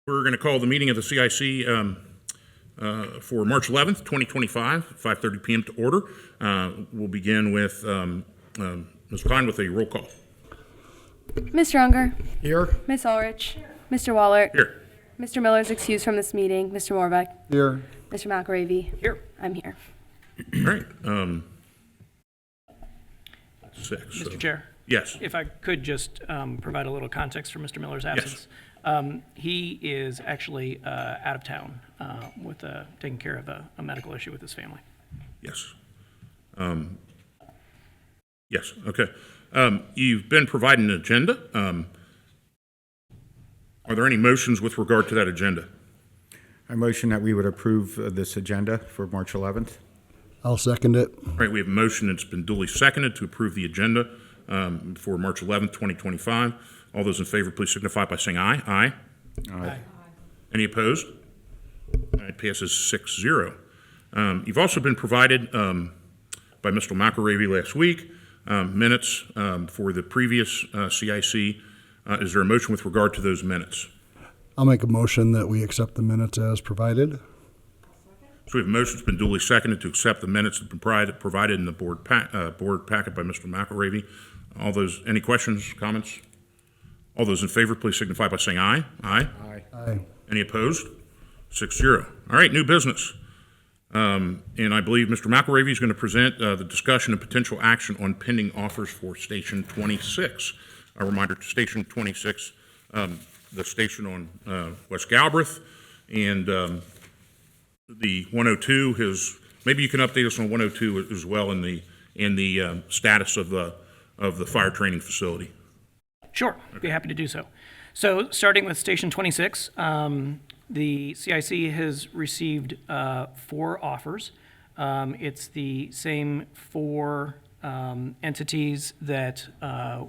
We're going to call the meeting of the CIC for March 11th, 2025, 5:30 p.m. to order. We'll begin with Ms. Klein with a roll call. Mr. Unger. Here. Ms. Ulrich. Mr. Wallert. Here. Mr. Miller's excused from this meeting. Mr. Morbeck. Here. Mr. McAravey. Here. I'm here. All right. 6. Mr. Chair, Yes. if I could just provide a little context for Mr. Miller's absence. He is actually out of town with taking care of a medical issue with his family. Yes. Yes. Okay. You've been provided an agenda. Are there any motions with regard to that agenda? I motion that we would approve this agenda for March 11th. I'll second it. All right, we have a motion that's been duly seconded to approve the agenda for March 11th, 2025. All those in favor, please signify by saying aye. Aye. Aye. Any opposed? All right, passes 6-0. You've also been provided by Mr. McAravey last week minutes for the previous CIC. Is there a motion with regard to those minutes? I'll make a motion that we accept the minutes as provided. So we have a motion that's been duly seconded to accept the minutes that have been provided in the board packet by Mr. McAravey. All those, any questions, comments? All those in favor, please signify by saying aye. Aye. Aye. Aye. Any opposed? 6-0. All right, new business. And I believe Mr. McAravey is going to present the discussion and potential action on pending offers for Station 26. A reminder, Station 26, the station on West Galbraith, and the 102 has, maybe you can update us on 102 as well in the status of the fire training facility. Sure, be happy to do so. So starting with Station 26, the CIC has received 4 offers. It's the same 4 entities that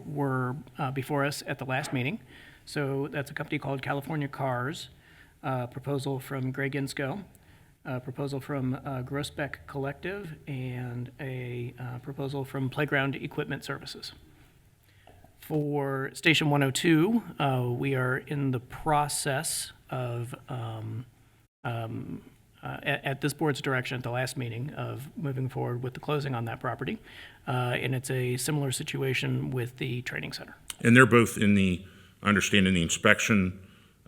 were before us at the last meeting. So that's a company called California Cars, proposal from Greg Insco, a proposal from Grossbeck Collective, and a proposal from Playground Equipment Services. For Station 102, we are in the process of, at this board's direction at the last meeting, of moving forward with the closing on that property. And it's a similar situation with the training center. And they're both in the, I understand, in the inspection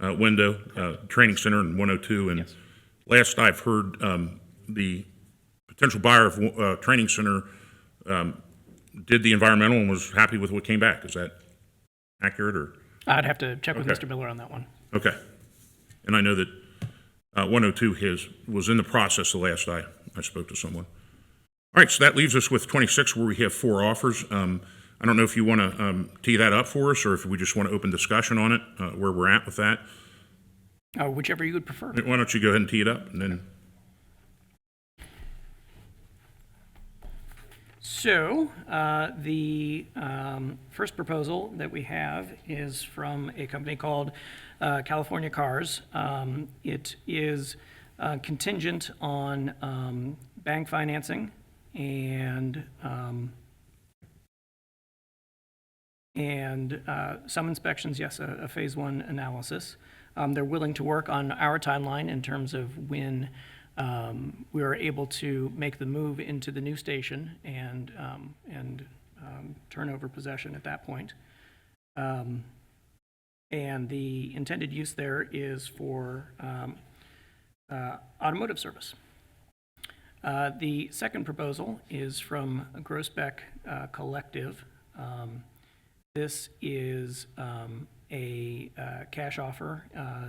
window, training center in 102. And Yes. last I've heard, the potential buyer of training center did the environmental and was happy with what came back. Is that accurate, or? I'd have to check with Okay. Mr. Miller on that one. Okay. And I know that 102 was in the process the last I spoke to someone. All right, so that leaves us with 26, where we have 4 offers. I don't know if you want to tee that up for us, or if we just want to open discussion on it, where we're at with that. Whichever you would prefer. Why don't you go ahead and tee it up, and then. So, the first proposal that we have is from a company called California Cars. It is contingent on bank financing and some inspections, yes, a phase 1 analysis. They're willing to work on our timeline in terms of when we are able to make the move into the new station and turn over possession at that point. And the intended use there is for automotive service. The second proposal is from Grossbeck Collective. This is a cash offer.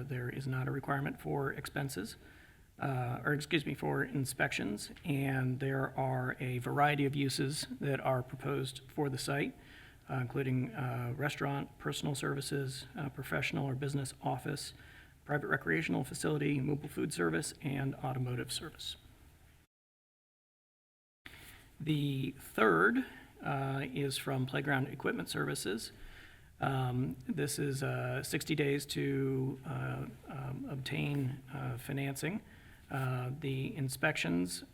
There is not a requirement for expenses. For inspections, and there are a variety of uses that are proposed for the site, including restaurant, personal services, professional or business office, private recreational facility, mobile food service, and automotive service. The third is from Playground Equipment Services. This is 60 days to obtain financing. The inspections,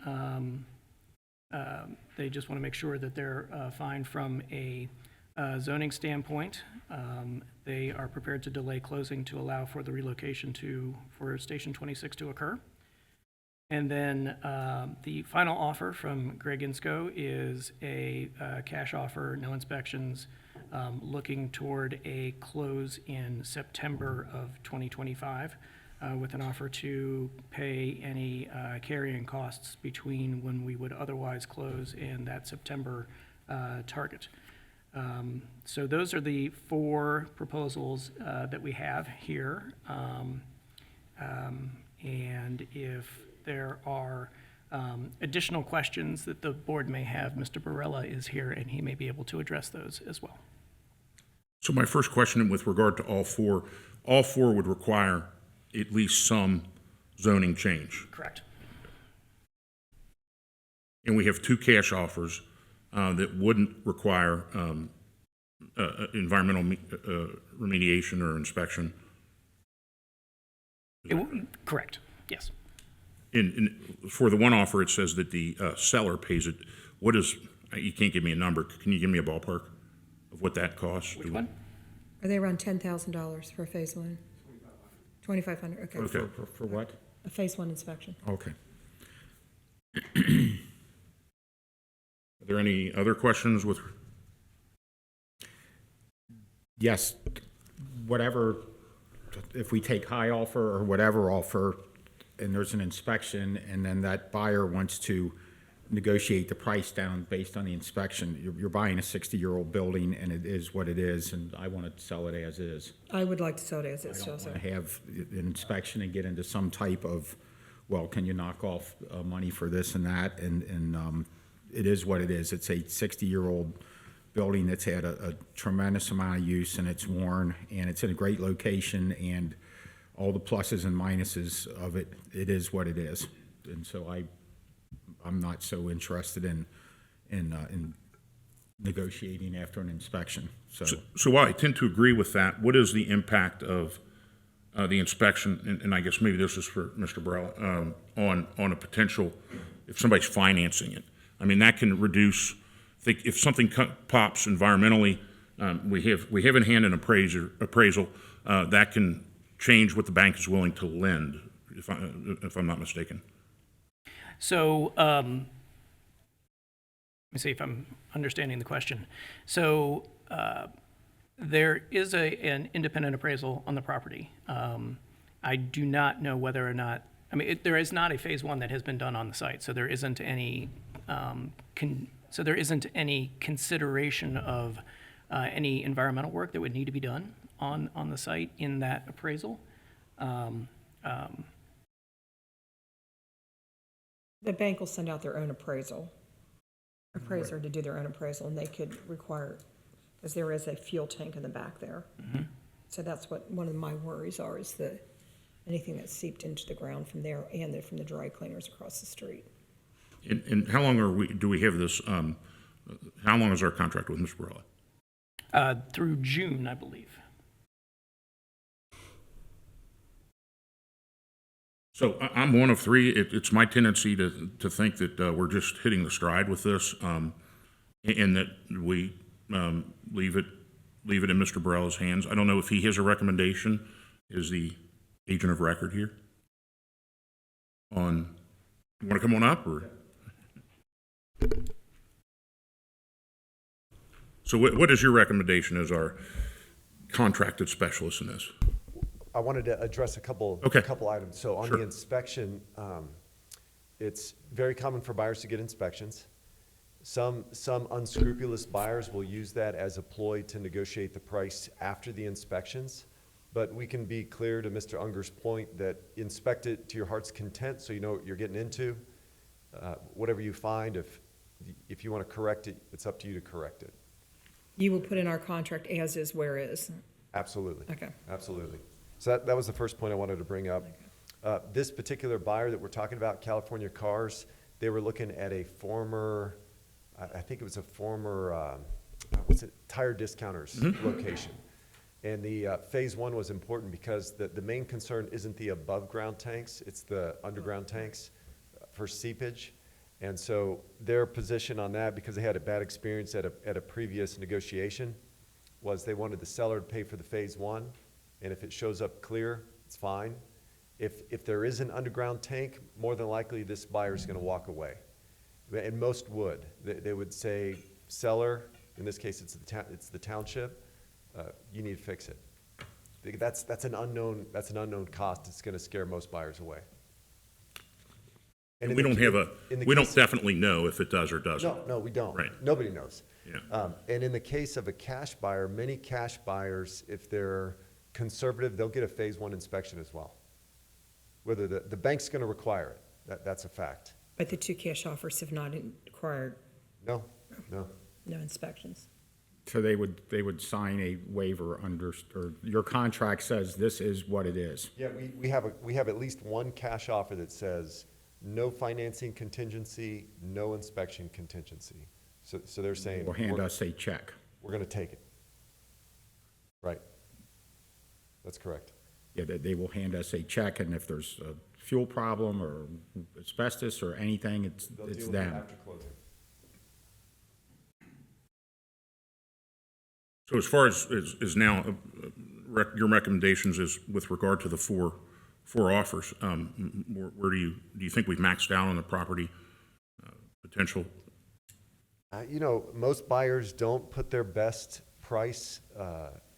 they just want to make sure that they're fine from a zoning standpoint, they are prepared to delay closing to allow for the relocation for Station 26 to occur. And then the final offer from Greg Insco is a cash offer, no inspections, looking toward a close in September of 2025, with an offer to pay any carrying costs between when we would otherwise close and that September target. So those are the four proposals that we have here. And if there are additional questions that the board may have, Mr. Barella is here and he may be able to address those as well. So my first question with regard to all four would require at least some zoning change. Correct. And we have two cash offers that wouldn't require environmental remediation or inspection. Correct, yes. For the one offer, it says that the seller pays it. What is, you can't give me a number. Can you give me a ballpark of what that costs? Which one? Are they around $10,000 for phase one? 2,500, okay. Okay. For what? A phase one inspection. Okay. Are there any other questions with? Yes, whatever, if we take high offer or whatever offer, and there's an inspection, and then that buyer wants to negotiate the price down based on the inspection, you're buying a 60-year-old building, and it is what it is, and I want to sell it as is. I would like to sell it as it's I still, don't so. want to have an inspection and get into some type of, well, can you knock off money for this and that? And it is what it is. It's a 60-year-old building that's had a tremendous amount of use, and it's worn, and it's in a great location, and all the pluses and minuses of it, it is what it is. And so I'm not so interested in negotiating after an inspection, So while I tend to agree with that, what is the impact of the inspection, and I guess maybe this is for Mr. Barella, on a potential, if somebody's financing it? I mean, that can reduce, if something pops environmentally, we have in hand an appraisal, that can change what the bank is willing to lend, if I'm not mistaken. So, let me see if I'm understanding the question. So, there is an independent appraisal on the property. I do not know whether or not, there is not a phase one that has been done on the site, so there isn't any, consideration of any environmental work that would need to be done on the site in that appraisal. The bank will send out their own appraiser to do their own appraisal, and they could require, because there is a fuel tank in the back there. So that's what, one of my worries are, is that anything that's seeped into the ground from there and from the dry cleaners across the street. And how long do we have this, how long is our contract with Mr. Barella? Through June, I believe. So I'm one of three. It's my tendency to think that we're just hitting the stride with this, and that we leave it in Mr. Barella's hands. I don't know if he has a recommendation. Is the agent of record here? You want to come on up, or? So what is your recommendation as our contracted specialist in this? I wanted to address a couple items. So on the inspection, it's very common for buyers to get inspections. Some unscrupulous buyers will use that as a ploy to negotiate the price after the inspections. But we can be clear to Mr. Unger's point that inspect it to your heart's content so you know what you're getting into. Whatever you find, if you want to correct it, it's up to you to correct it. You will put in our contract as is, where is. Absolutely. Okay. Absolutely. So that was the first point I wanted to bring up. This particular buyer that we're talking about, California Cars, they were looking at a former, I think it was a former, tire discounters location. And the phase one was important because the main concern isn't the above ground tanks, it's the underground tanks for seepage. And so their position on that, because they had a bad experience at a previous negotiation, was they wanted the seller to pay for the phase one, and if it shows up clear, it's fine. If there is an underground tank, more than likely this buyer's gonna walk away. And most would. They would say, seller, in this case it's the township, you need to fix it. That's an unknown cost. It's gonna scare most buyers away. And in We the don't ca- have a, in the we don't case- definitely know if it does or doesn't. No, we don't. Right. Nobody knows. Yeah. And in the case of a cash buyer, many cash buyers, if they're conservative, they'll get a phase one inspection as well. Whether the bank's gonna require it, that's a fact. But the two cash offers have not required No. no inspections. So they would sign a waiver under, or your contract says this is what it is. Yeah, we have at least one cash offer that says no financing contingency, no inspection contingency. So they're saying. Or hand us a check. We're gonna take it. Right. That's correct. Yeah, they will hand us a check, and if there's a fuel problem or asbestos or anything, it's They'll deal with it them. after closing. So as far as now, your recommendations is with regard to the four offers, where do you think we've maxed out on the property potential? Most buyers don't put their best price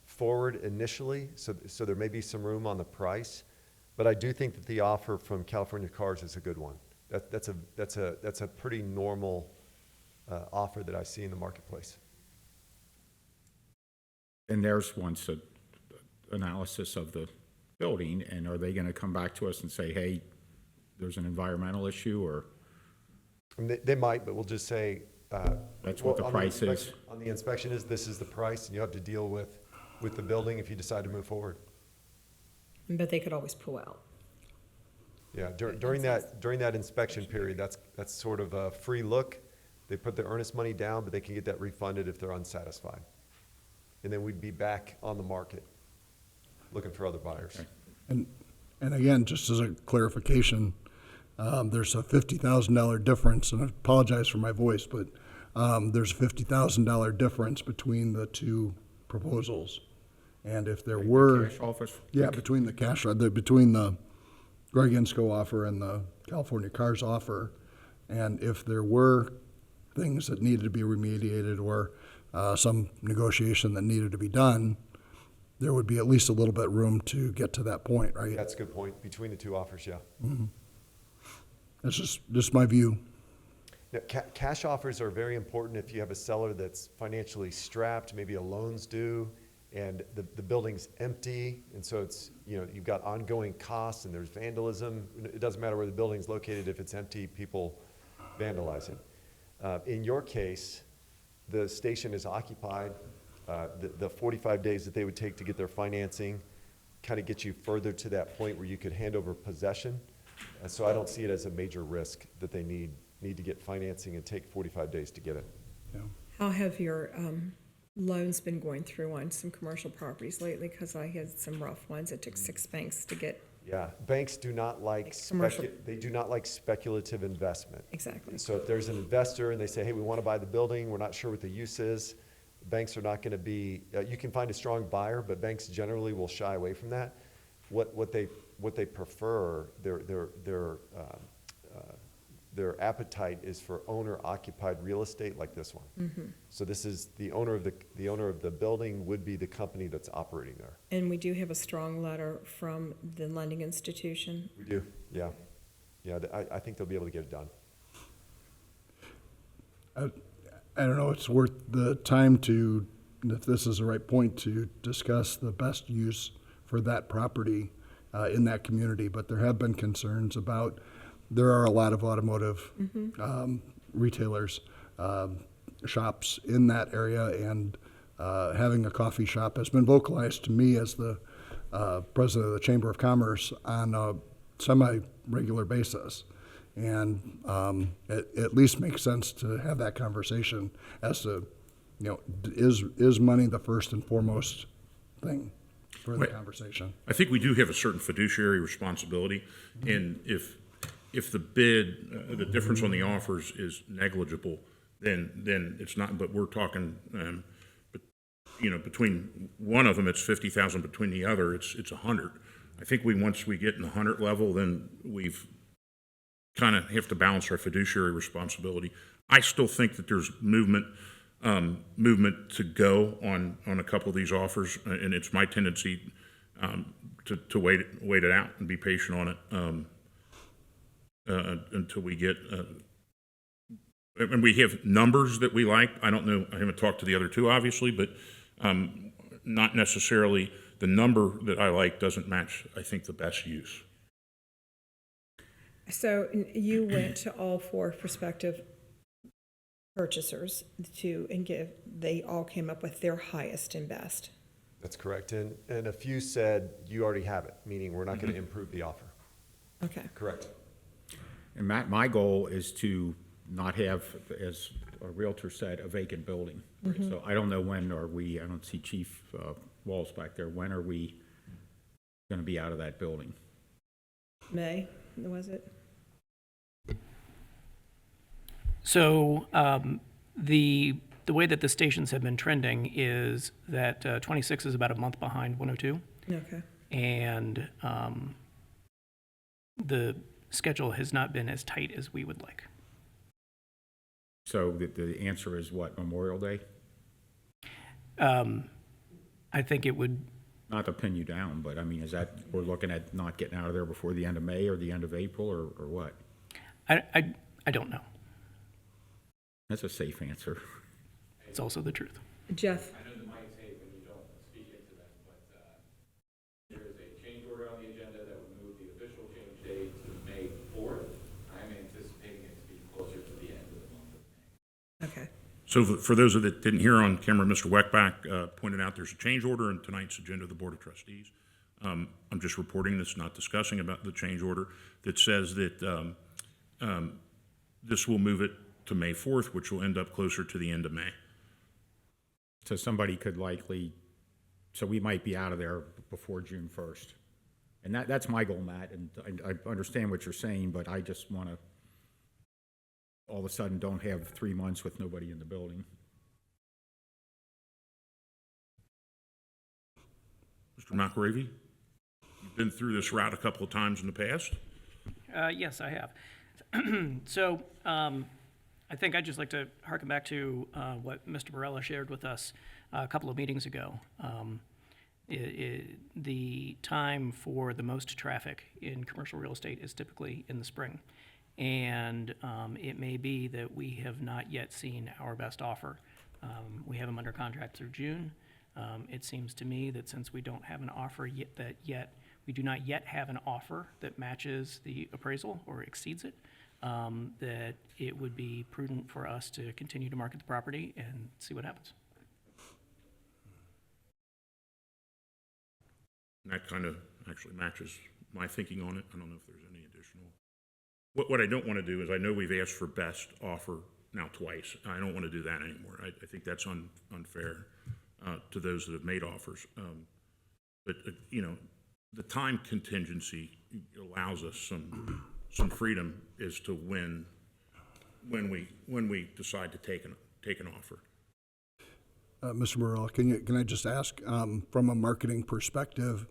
forward initially, so there may be some room on the price. But I do think that the offer from California Cars is a good one. That's a pretty normal offer that I see in the marketplace. And there's once a analysis of the building, and are they gonna come back to us and say, hey, there's an environmental issue, or? And they might, but we'll just say. That's what the on price is. On the inspection this is the price, and you have to deal with the building if you decide to move forward. But they could always pull out. Yeah, during that inspection period, that's sort of a free look. They put their earnest money down, but they can get that refunded if they're unsatisfied. And then we'd be back on the market, looking for other buyers. And again, just as a clarification, there's a $50,000 difference, and I apologize for my voice, but there's a $50,000 difference between the two proposals. And if there were, Cash office? yeah, between the between the Greg Insco offer and the California Cars offer, and if there were things that needed to be remediated or some negotiation that needed to be done, there would be at least a little bit room to get to that point, right? That's a good point. Between the two offers, yeah. That's just my view. Now, cash offers are very important if you have a seller that's financially strapped, maybe a loan's due, and the building's empty, and so it's, you've got ongoing costs and there's vandalism. It doesn't matter where the building's located, if it's empty, people vandalize it. In your case, the station is occupied. The 45 days that they would take to get their financing kind of gets you further to that point where you could hand over possession. So I don't see it as a major risk that they need to get financing and take 45 days to get it. Yeah. How have your loans been going through on some commercial properties lately? Because I had some rough ones. It took 6 banks to get. Yeah, banks do not like Commercial. they do not like speculative investment. Exactly. So if there's an investor and they say, hey, we want to buy the building, we're not sure what the use is, banks are not going to be, you can find a strong buyer, but banks generally will shy away from that. What they prefer, their appetite is for owner-occupied real estate like this one. So this is the owner of the building would be the company that's operating there. And we do have a strong letter from the lending institution. We do, yeah. Yeah, I think they'll be able to get it done. I don't know, it's worth the time to, if this is the right point, to discuss the best use for that property in that community. But there have been concerns about, there are a lot of automotive retailers, shops in that area, and having a coffee shop has been vocalized to me as the president of the Chamber of Commerce on a semi-regular basis. And it at least makes sense to have that conversation as to, is money the first and foremost thing for the conversation? I think we do have a certain fiduciary responsibility, and if the bid, the difference on the offers is negligible, then it's not, but we're talking, between one of them, it's 50,000, between the other, it's 100. I think once we get in the 100 level, then we've kind of have to balance our fiduciary responsibility. I still think that there's movement to go on a couple of these offers, and it's my tendency to wait it out and be patient on it until we get. And we have numbers that we like. I don't know. I haven't talked to the other two, obviously, but not necessarily the number that I like doesn't match, I think, the best use. So you went to all 4 prospective purchasers they all came up with their highest and best. That's correct. And a few said, you already have it, meaning we're not going to improve the offer. Okay. Correct. And Matt, my goal is to not have, as a realtor said, a vacant building. So I don't know when I don't see Chief Walls back there, when are we going to be out of that building? May, was it? So the way that the stations have been trending is that 26 is about a month behind 102, Okay. and the schedule has not been as tight as we would like. So the answer is what, Memorial Day? I think it would. Not to pin you down, but I mean, is that, we're looking at not getting out of there before the end of May or the end of April or what? I don't know. That's a safe answer. It's also the truth. Jeff? I know the mics hate when you don't speak into them, but there is a change order on the agenda that would move the official change date to May 4th. I'm anticipating it to be closer to the end of the month of May. Okay. So for those that didn't hear on camera, Mr. Weckbach pointed out there's a change order in tonight's agenda of the Board of Trustees. I'm just reporting this, not discussing about the change order, that says that this will move it to May 4th, which will end up closer to the end of May. So somebody could likely, so we might be out of there before June 1st. And that's my goal, Matt, and I understand what you're saying, but I just want to all of a sudden don't have 3 months with nobody in the building. Mr. McAravy, you've been through this route a couple of times in the past. Yes, I have. So I think I'd just like to harken back to what Mr. Barella shared with us a couple of meetings ago. The time for the most traffic in commercial real estate is typically in the spring. And it may be that we have not yet seen our best offer. We have them under contract through June. It seems to me that since we don't have an offer yet, we do not yet have an offer that matches the appraisal or exceeds it, that it would be prudent for us to continue to market the property and see what happens. And that kind of actually matches my thinking on it. I don't know if there's any additional. What I don't want to do is, I know we've asked for best offer now twice. I don't want to do that anymore. I think that's unfair to those that have made offers. But the time contingency allows us some freedom as to when we decide to take an offer. Mr. Morrell, can I just ask, from a marketing perspective,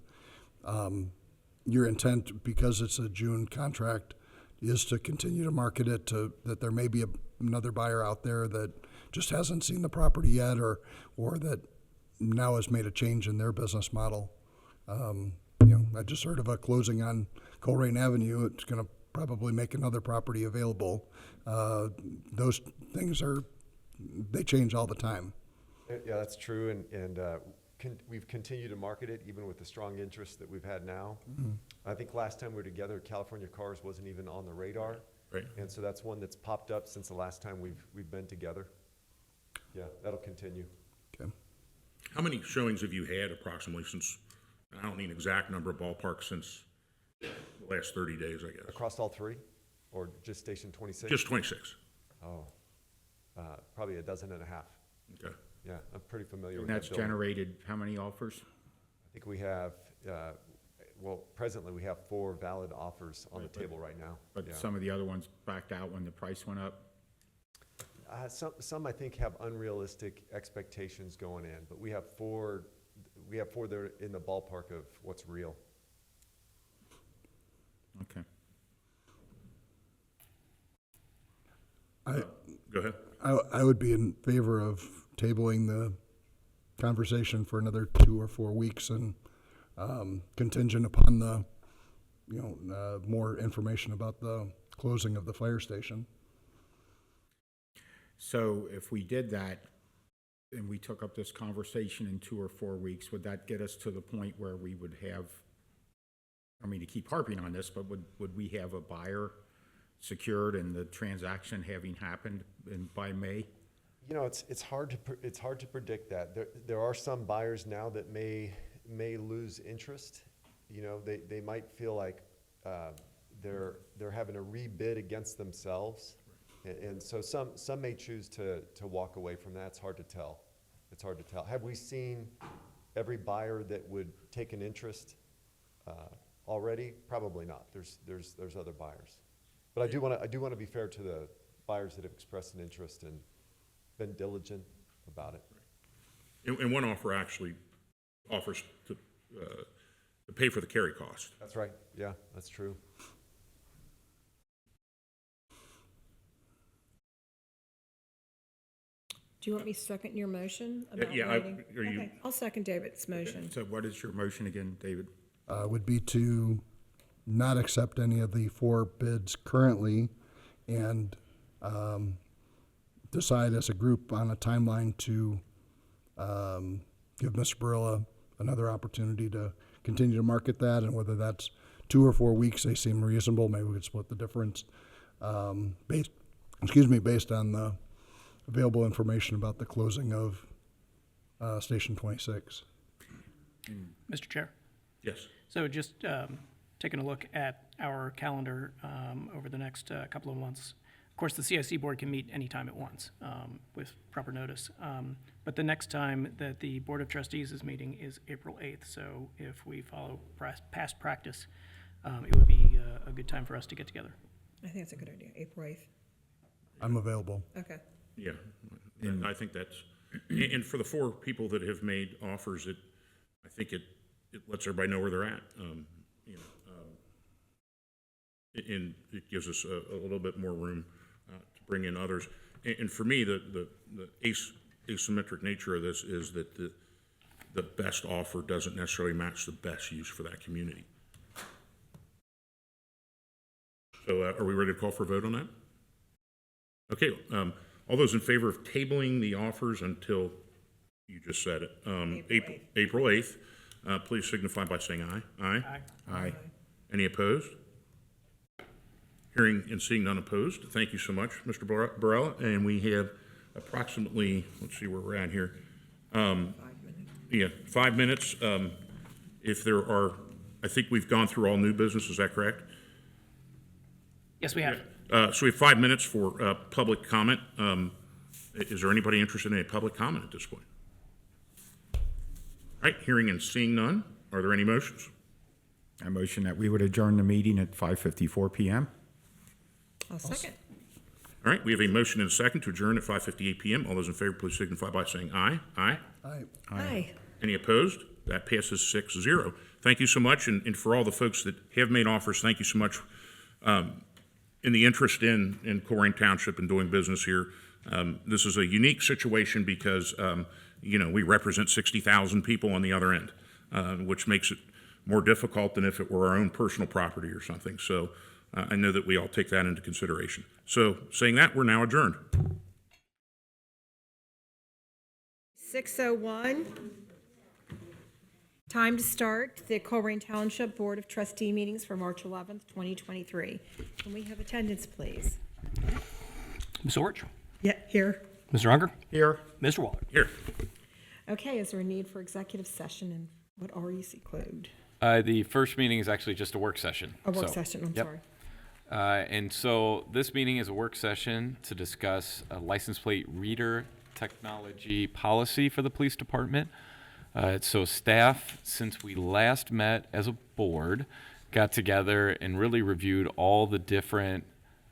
your intent, because it's a June contract, is to continue to market it that there may be another buyer out there that just hasn't seen the property yet, or that now has made a change in their business model. I just heard of a closing on Colerain Avenue. It's going to probably make another property available. Those things they change all the time. Yeah, that's true, and we've continued to market it even with the strong interest that we've had now. Mm-hmm. I think last time we were together, California Cars wasn't even on the radar. Right. And so that's one that's popped up since the last time we've been together. Yeah, that'll continue. Okay. How many showings have you had approximately since, I don't need an exact number, ballpark, since the last 30 days, I guess? Across all 3? Or just Station 26? Just 26. Oh, probably a dozen and a half. Okay. Yeah, I'm pretty familiar with And that that's building. generated how many offers? I think we have, presently we have 4 valid offers on the table right now. But Yeah. some of the other ones backed out when the price went up? Some I think have unrealistic expectations going in, but we have four that are in the ballpark of what's real. Okay. Go ahead. I would be in favor of tabling the conversation for another 2 or 4 weeks and contingent upon the, more information about the closing of the fire station. So if we did that and we took up this conversation in 2 or 4 weeks, would that get us to the point where we would have, I mean, to keep harping on this, but would we have a buyer secured and the transaction having happened by May? You know, it's hard to predict that. There are some buyers now that may lose interest. You know, they might feel like they're having a rebid against themselves. And so some may choose to walk away from that. It's hard to tell. It's hard to tell. Have we seen every buyer that would take an interest already? Probably not. There's other buyers. But I do want to be fair to the buyers that have expressed an interest and been diligent about it. And one offer actually offers to pay for the carry cost. That's right. Yeah, that's true. Do you want me to second your motion about yeah, waiting? are you- Okay, I'll second David's motion. So what is your motion again, David? Would be to not accept any of the 4 bids currently and decide as a group on a timeline to give Mr. Barilla another opportunity to continue to market that, and whether that's 2 or 4 weeks, they seem reasonable. Maybe we could split the difference based on the available information about the closing of Station 26. Mr. Chair. Yes. So just taking a look at our calendar over the next couple of months. Of course, the CIC board can meet anytime at once with proper notice. But the next time that the Board of Trustees is meeting is April 8th. So if we follow past practice, it would be a good time for us to get together. I think that's a good idea, April 8th. I'm available. Okay. Yeah, and I think that's, and for the 4 people that have made offers, I think it lets everybody know where they're at. And it gives us a little bit more room to bring in others. And for me, the asymmetric nature of this is that the best offer doesn't necessarily match the best use for that community. So are we ready to call for a vote on that? Okay, all those in favor of tabling the offers until, you just said it, April 8th, please signify by saying aye. Aye? Aye. Any opposed? Hearing and seeing none opposed, thank you so much, Mr. Barella. And we have approximately, let's see where we're at here. 5 minutes. 5 minutes. If there are, I think we've gone through all new business, is that correct? Yes, we have. So we have 5 minutes for public comment. Is there anybody interested in a public comment at this point? All right, hearing and seeing none, are there any motions? I motion that we would adjourn the meeting at 5:54 PM. I'll second. All right, we have a motion and a second to adjourn at 5:58 PM. All those in favor, please signify by saying aye. Aye. Aye. Any opposed? That passes 6-0. Thank you so much, and for all the folks that have made offers, thank you so much. In the interest in Colerain Township and doing business here, this is a unique situation because, we represent 60,000 people on the other end, which makes it more difficult than if it were our own personal property or something. So I know that we all take that into consideration. So saying that, we're now adjourned. 6:01. Time to start the Colerain Township Board of Trustee meetings for March 11th, 2023. Can we have attendance, please? Ms. Orich? Yeah, here. Mr. Unger? Here. Mr. Waller? Here. Okay, is there a need for executive session and what REC code? The first meeting is actually just a work session. A work So- session, I'm Yep. sorry. And so this meeting is a work session to discuss a license plate reader technology policy for the police department. So staff, since we last met as a board, got together and really reviewed all the different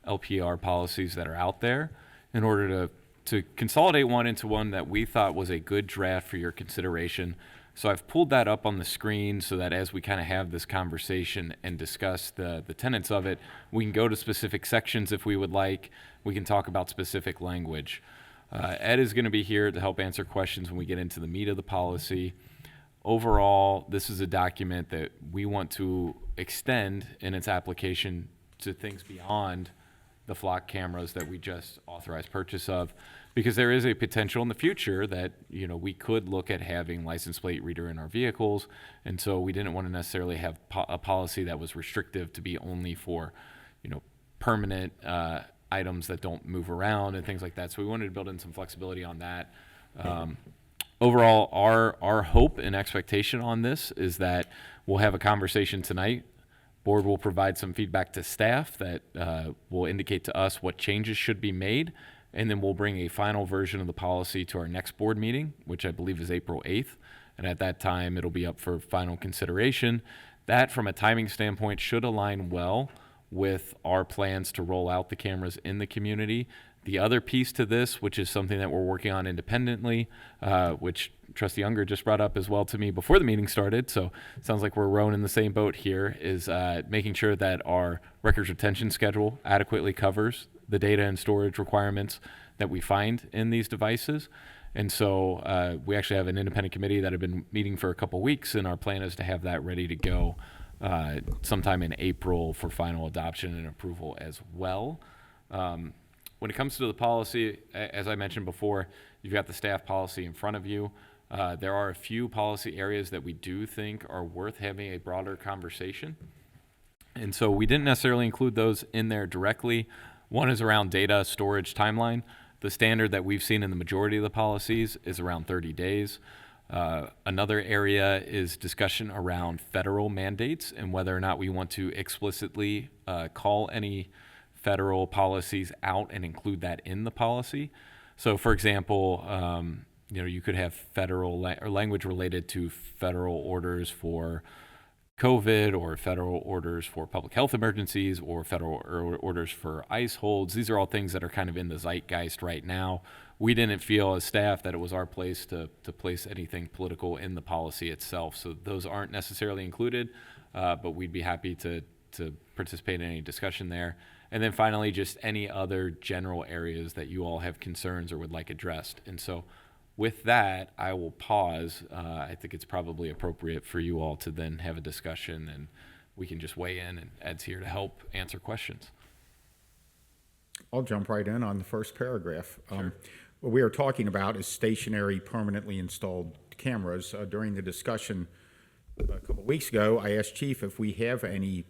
LPR policies that are out there in order to to consolidate one into one that we thought was a good draft for your consideration. So I've pulled that up on the screen so that as we kind of have this conversation and discuss the tenets of it, we can go to specific sections if we would like. We can talk about specific language. Ed is going to be here to help answer questions when we get into the meat of the policy. Overall, this is a document that we want to extend in its application to things beyond the flock cameras that we just authorized purchase of, because there is a potential in the future that, you know, we could look at having license plate reader in our vehicles. And so we didn't want to necessarily have a policy that was restrictive to be only for, you know, permanent items that don't move around and things like that. So we wanted to build in some flexibility on that. Overall, our hope and expectation on this is that we'll have a conversation tonight. Board will provide some feedback to staff that will indicate to us what changes should be made, and then we'll bring a final version of the policy to our next board meeting, which I believe is April 8th. And at that time, it'll be up for final consideration. That, from a timing standpoint, should align well with our plans to roll out the cameras in the community. The other piece to this, which is something that we're working on independently, which Trustee Unger just brought up as well to me before the meeting started, so it sounds like we're rowing in the same boat here, is making sure that our records retention schedule adequately covers the data and storage requirements that we find in these devices. And so we actually have an independent committee that have been meeting for a couple weeks, and our plan is to have that ready to go sometime in April for final adoption and approval as well. When it comes to the policy, as I mentioned before, you've got the staff policy in front of you. There are a few policy areas that we do think are worth having a broader conversation. And so we didn't necessarily include those in there directly. One is around data storage timeline. The standard that we've seen in the majority of the policies is around 30 days. Another area is discussion around federal mandates and whether or not we want to explicitly call any federal policies out and include that in the policy. So, for example, you know, you could have federal or language related to federal orders for COVID, or federal orders for public health emergencies, or federal orders for ICE holds. These are all things that are kind of in the zeitgeist right now. We didn't feel as staff that it was our place to place anything political in the policy itself. So those aren't necessarily included, but we'd be happy to participate in any discussion there. And then finally, just any other general areas that you all have concerns or would like addressed. And so with that, I will pause. I think it's probably appropriate for you all to then have a discussion, and we can just weigh in, and Ed's here to help answer questions. I'll jump right in on the first paragraph. What we are talking about is stationary, permanently installed cameras. During the discussion a couple of weeks ago, I asked Chief if we have any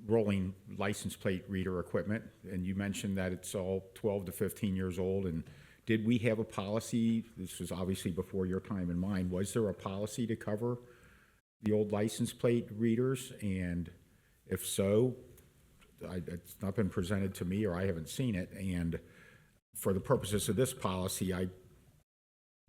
rolling license plate reader equipment, and you mentioned that it's all 12 to 15 years old. And did we have a policy? This was obviously before your time and mine. Was there a policy to cover the old license plate readers? And if so, it's not been presented to me, or I haven't seen it. And for the purposes of this policy, I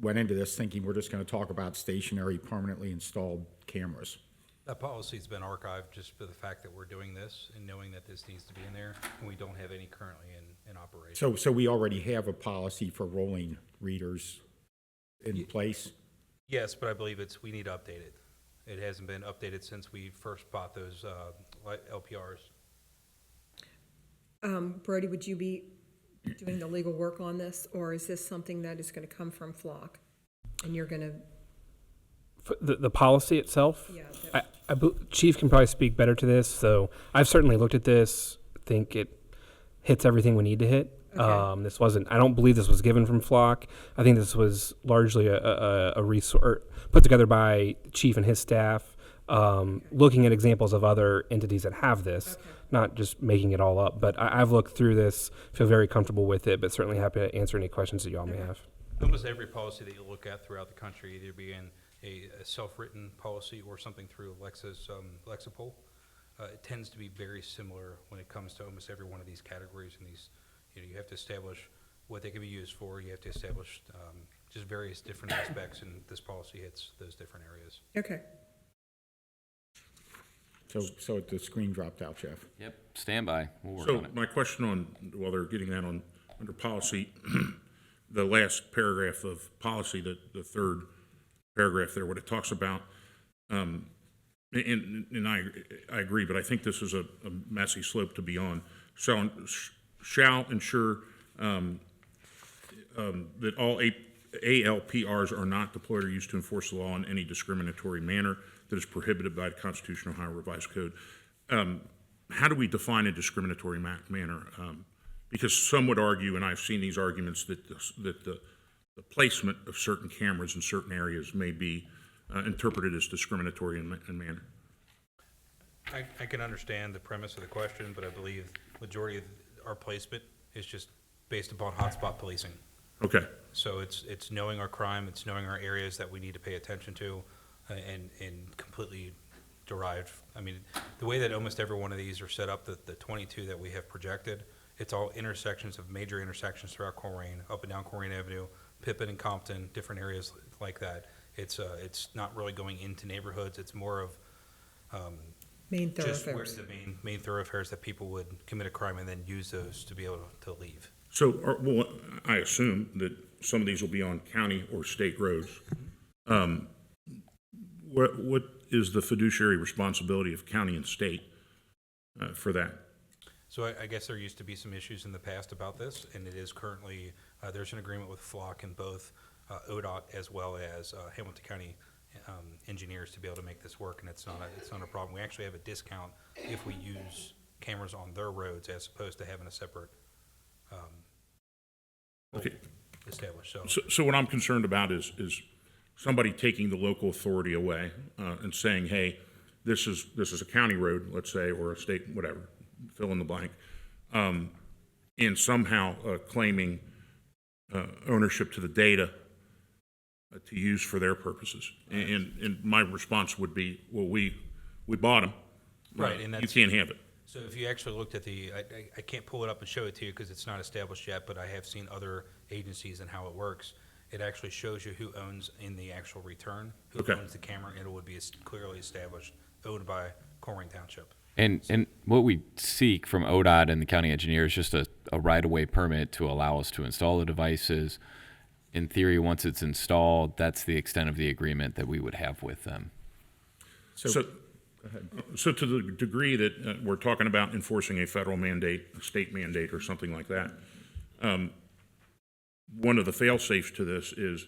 went into this thinking we're just going to talk about stationary, permanently installed cameras. That policy's been archived just for the fact that we're doing this and knowing that this needs to be in there, and we don't have any currently in operation. So we already have a policy for rolling readers in place? Yes, but I believe we need to update it. It hasn't been updated since we first bought those LPRs. Brody, would you be doing the legal work on this, or is this something that is going to come from Flock? And you're going to... The policy itself, Yeah, Chief can probably speak better to this. So I've certainly looked at this. Think it hits everything we need to hit. Okay. This wasn't. I don't believe this was given from Flock. I think this was largely a resource put together by Chief and his staff, looking at examples of other entities that have this, not just making it all up. But I've looked through this, feel very comfortable with it, but certainly happy to answer any questions that y'all may have. Almost every policy that you look at throughout the country, either being a self-written policy or something through Lexipol, it tends to be very similar when it comes to almost every one of these categories. And these, you have to establish what they can be used for. You have to establish just various different aspects, and this policy hits those different areas. Okay. So the screen dropped out, Jeff. Yep, stand by. We'll work So on it. my question on, while they're getting that on, under policy, the last paragraph of policy, the third paragraph there, what it talks about, and I agree, but I think this is a messy slope to be on. Shall ensure that all ALPRs are not deployed or used to enforce the law in any discriminatory manner that is prohibited by the Constitution of Ohio Revised Code. How do we define a discriminatory manner? Because some would argue, and I've seen these arguments, that the placement of certain cameras in certain areas may be interpreted as discriminatory in manner. I can understand the premise of the question, but I believe majority of our placement is just based upon hotspot policing. Okay. So it's knowing our crime, it's knowing our areas that we need to pay attention to, and completely derived. I mean, the way that almost every one of these are set up, the 22 that we have projected, it's all intersections of major intersections throughout Colerain, up and down Colerain Avenue, Pippin and Compton, different areas like that. It's not really going into neighborhoods. It's more of Main just where thoroughfares. the main thoroughfares that people would commit a crime and then use those to be able to leave. So, well, I assume that some of these will be on county or state roads. What is the fiduciary responsibility of county and state for that? So I guess there used to be some issues in the past about this, and it is currently, there's an agreement with Flock and both ODOT as well as Hamilton County engineers to be able to make this work, and it's not a problem. We actually have a discount if we use cameras on their roads as opposed to having a separate Okay. established. So what I'm concerned about is somebody taking the local authority away and saying, hey, this is a county road, let's say, or a state, whatever, fill in the blank, and somehow claiming ownership to the data to use for their purposes. And my response would be, well, we bought them. Right, and you that's, can't have it. so if you actually looked at I can't pull it up and show it to you because it's not established yet, but I have seen other agencies and how it works. It actually shows you who owns in the actual return, who Okay. owns the camera, and it would be clearly established, owned by Colerain Township. And what we seek from ODOT and the county engineer is just a right-of-way permit to allow us to install the devices. In theory, once it's installed, that's the extent of the agreement that we would have with them. So to the degree that we're talking about enforcing a federal mandate, a state mandate, or something like that, one of the fail-safes to this is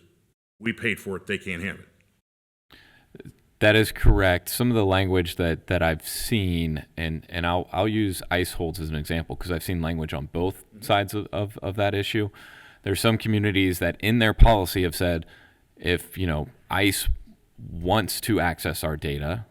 we paid for it, they can't have it. That is correct. Some of the language that I've seen, and I'll use ICE holds as an example because I've seen language on both sides of that issue. There's some communities that in their policy have said, if ICE wants to access our data,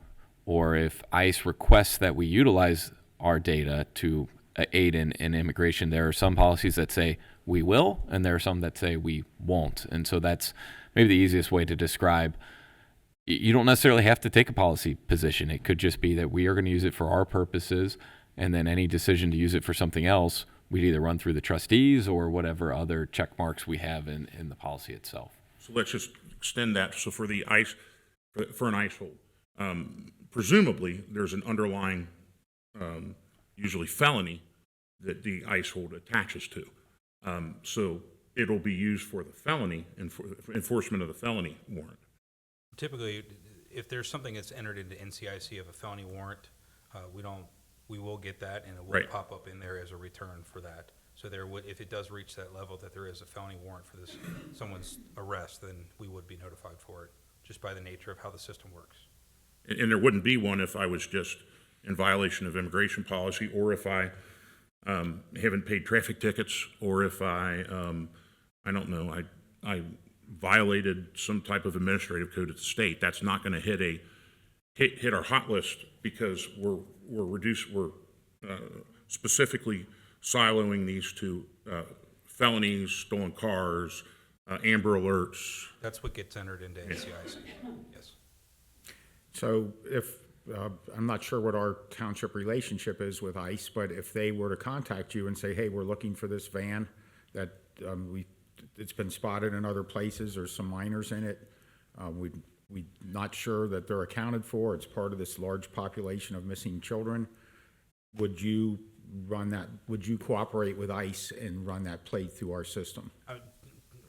or if ICE requests that we utilize our data to aid in immigration, there are some policies that say we will, and there are some that say we won't. And so that's maybe the easiest way to describe. You don't necessarily have to take a policy position. It could just be that we are going to use it for our purposes, and then any decision to use it for something else, we'd either run through the trustees or whatever other check marks we have in the policy itself. So let's just extend that. So for the ICE, for an ICE hold, presumably there's an underlying, usually felony, that the ICE hold attaches to. So it'll be used for the felony and for enforcement of the felony warrant. Typically, if there's something that's entered into NCIC of a felony warrant, we will get that, and it will Right. pop up in there as a return for that. So there would, if it does reach that level that there is a felony warrant for someone's arrest, then we would be notified for it, just by the nature of how the system works. And there wouldn't be one if I was just in violation of immigration policy, or if I haven't paid traffic tickets, or if I don't know, I violated some type of administrative code at the state. That's not going to hit our hot list because we're specifically siloing these to felonies, stolen cars, Amber Alerts. That's what gets entered into NCIC, yes. So if, I'm not sure what our township relationship is with ICE, but if they were to contact you and say, hey, we're looking for this van that it's been spotted in other places, there's some minors in it, we're not sure that they're accounted for, it's part of this large population of missing children, would you run that, would you cooperate with ICE and run that plate through our system?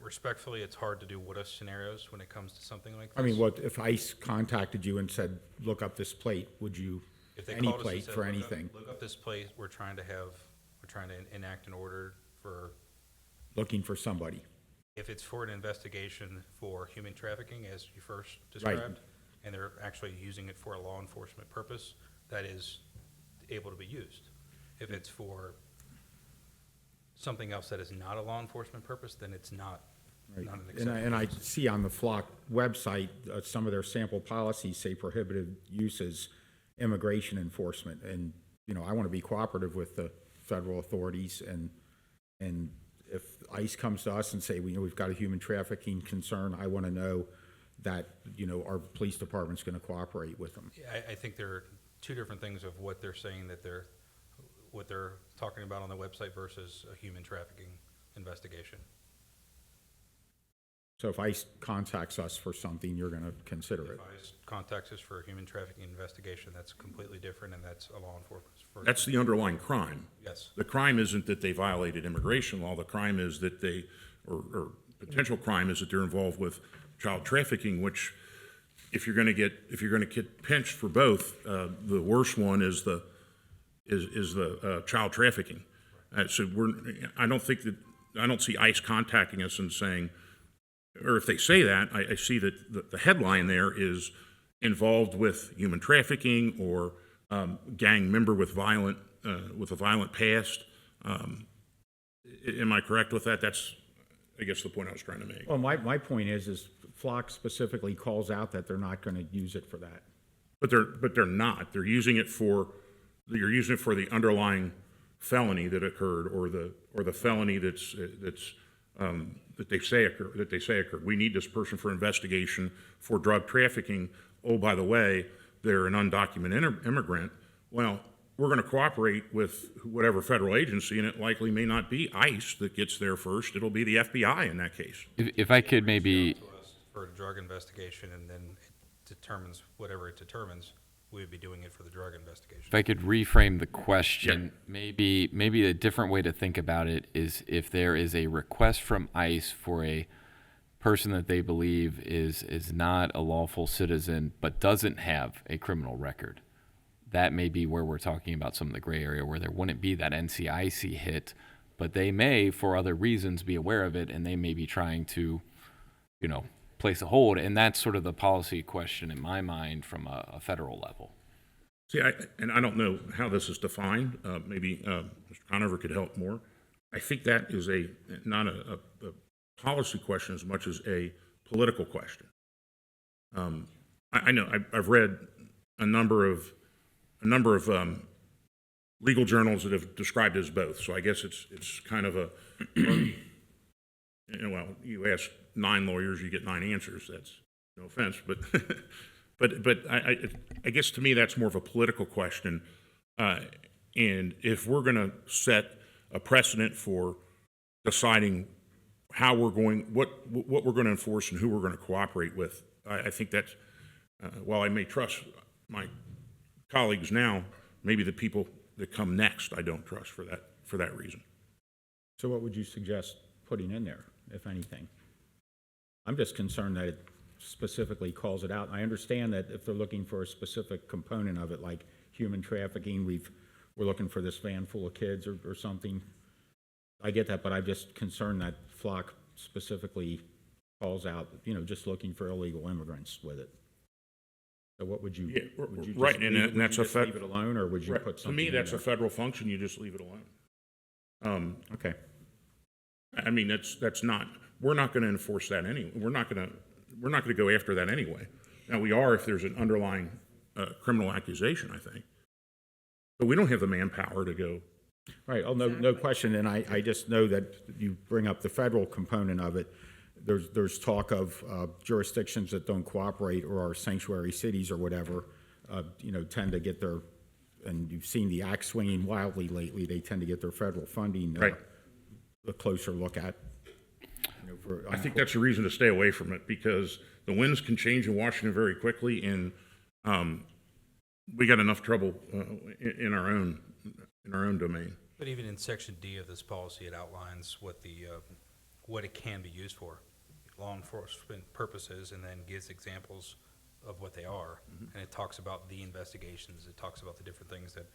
Respectfully, it's hard to do what-if scenarios when it comes to something like this. I mean, what, if ICE contacted you and said, look up this plate, would you, If they any called us and plate said, for "Look up- anything, Look up this plate, we're trying to enact an order for, looking for somebody? if it's for an investigation for human trafficking, as you first described, and they're actually using it for a law enforcement purpose, that is able to be used. If it's for something else that is not a law enforcement purpose, then it's not Right. an And I, acceptable and I use. see on the Flock website, some of their sample policies say prohibited uses, immigration enforcement. And, you know, I want to be cooperative with the federal authorities, and if ICE comes to us and say, we've got a human trafficking concern, I want to know that, you know, our police department's going to cooperate with them. I think there are two different things of what they're saying that what they're talking about on the website versus a human trafficking investigation. So if ICE contacts us for something, you're going to consider it. If ICE contacts us for a human trafficking investigation, that's completely different, and that's a law enforcement. That's the underlying crime. Yes. The crime isn't that they violated immigration law. The crime is that they, or potential crime is that they're involved with child trafficking, which if you're going to get pinched for both, the worst one is the child trafficking. So I don't see ICE contacting us and saying, or if they say that, I see that the headline there is involved with human trafficking or gang member with a violent past. Am I correct with that? That's, I guess, the point I was trying to make. Well, my point is Flock specifically calls out that they're not going to use it for that. But they're not. You're using it for the underlying felony that occurred, or the felony that they say occurred. We need this person for investigation for drug trafficking. Oh, by the way, they're an undocumented immigrant. Well, we're going to cooperate with whatever federal agency, and it likely may not be ICE that gets there first. It'll be the FBI in that case. If I could maybe, To us for a drug investigation, and then it determines whatever it determines, we would be doing it for the drug investigation. if I could reframe the question, maybe a different way to think about it is if there is a request from ICE for a person that they believe is not a lawful citizen but doesn't have a criminal record. That may be where we're talking about some of the gray area where there wouldn't be that NCIC hit, but they may, for other reasons, be aware of it, and they may be trying to, you know, place a hold. And that's sort of the policy question in my mind from a federal level. See, I don't know how this is defined. Maybe Mr. Conover could help more. I think that is not a policy question as much as a political question. I know I've read a number of legal journals that have described it as both. So I guess it's kind of a well, you ask 9 lawyers, you get 9 answers. That's no offense, but but I guess to me that's more of a political question. And if we're going to set a precedent for deciding how we're going, what we're going to enforce and who we're going to cooperate with, I think that's, while I may trust my colleagues now, maybe the people that come next I don't trust for that reason. So what would you suggest putting in there, if anything? I'm just concerned that it specifically calls it out. I understand that if they're looking for a specific component of it, like human trafficking, we're looking for this van full of kids or something. I get that, but I'm just concerned that Flock specifically calls out, just looking for illegal immigrants with it. So what would you? Yeah, would you just right, leave, and that's would you just a leave it alone, or would you put to something? me, that's in a federal function. You just leave it alone. Okay. I mean, that's not. We're not going to enforce that anyway. We're not going to go after that anyway. Now we are if there's an underlying criminal accusation, I think. But we don't have the manpower to go. Right. Oh, no question. And I just know that you bring up the federal component of it. There's talk of jurisdictions that don't cooperate or are sanctuary cities or whatever, tend to get their, and you've seen the axe swinging wildly lately, they tend to get their federal funding a closer look at. I think that's a reason to stay away from it because the winds can change in Washington very quickly, and we got enough trouble in our own domain. But even in Section D of this policy, it outlines what the what it can be used for, law enforcement purposes, and then gives examples of what they are. And it talks about the investigations, it talks about the different things that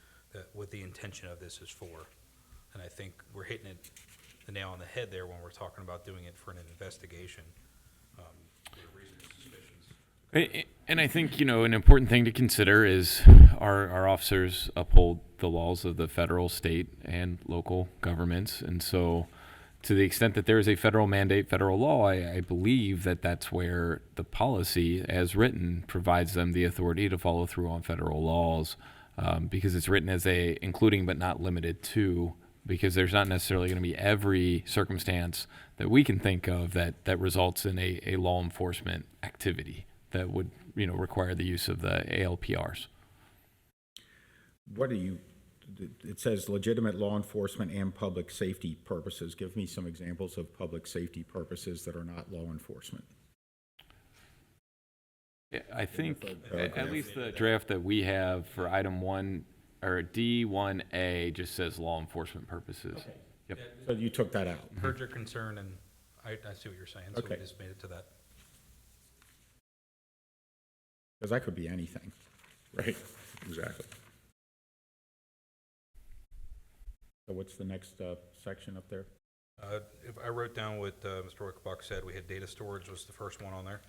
what the intention of this is for. And I think we're hitting it the nail on the head there when we're talking about doing it for an investigation. For reasonable suspicions. And I think, an important thing to consider is our officers uphold the laws of the federal, state, and local governments. And so to the extent that there is a federal mandate, federal law, I believe that that's where the policy, as written, provides them the authority to follow through on federal laws, because it's written as including but not limited to, because there's not necessarily going to be every circumstance that we can think of that results in a law enforcement activity that would, require the use of the ALPRs. It says legitimate law enforcement and public safety purposes. Give me some examples of public safety purposes that are not law enforcement. Yeah, I think at least the draft that we have for item 1 or D1A just says law enforcement purposes. Okay. Yep. So you took that out. Heard your concern, and I see what you're saying, so we Okay. just made it to that. Because that could be anything. Right, exactly. So what's the next section up there? If I wrote down what Mr. Wickbach said, we had data storage was the first one on there.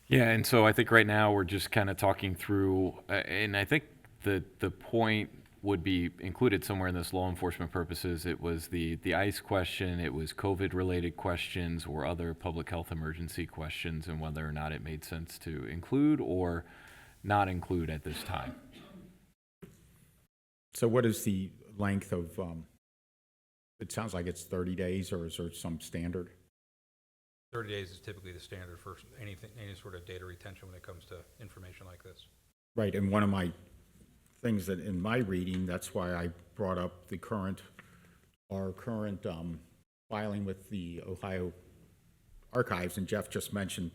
Yeah, and so I think right now we're just kind of talking through, and I think the point would be included somewhere in this law enforcement purposes. It was the C.I.C question, it was COVID-related questions or other public health emergency questions, and whether or not it made sense to include or not include at this time. So what is the length of, it sounds like it's 30 days, or is there some standard? 30 days is typically the standard for any sort of data retention when it comes to information like this. Right, and one of my things that in my reading, that's why I brought up our current filing with the Ohio Archives, and Jeff just mentioned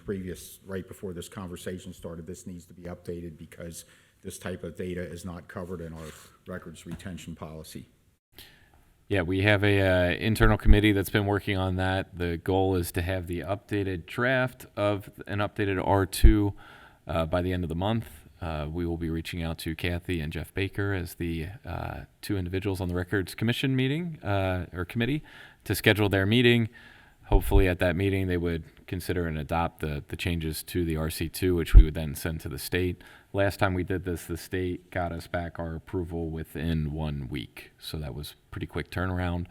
right before this conversation started, this needs to be updated because this type of data is not covered in our records retention policy. Yeah, we have a internal committee that's been working on that. The goal is to have the updated draft of an updated R2 by the end of the month. We will be reaching out to Kathy and Jeff Baker as the two individuals on the Records Commission meeting or committee to schedule their meeting. Hopefully at that meeting they would consider and adopt the changes to the RC2, which we would then send to the state. Last time we did this, the state got us back our approval within 1 week. So that was pretty quick turnaround,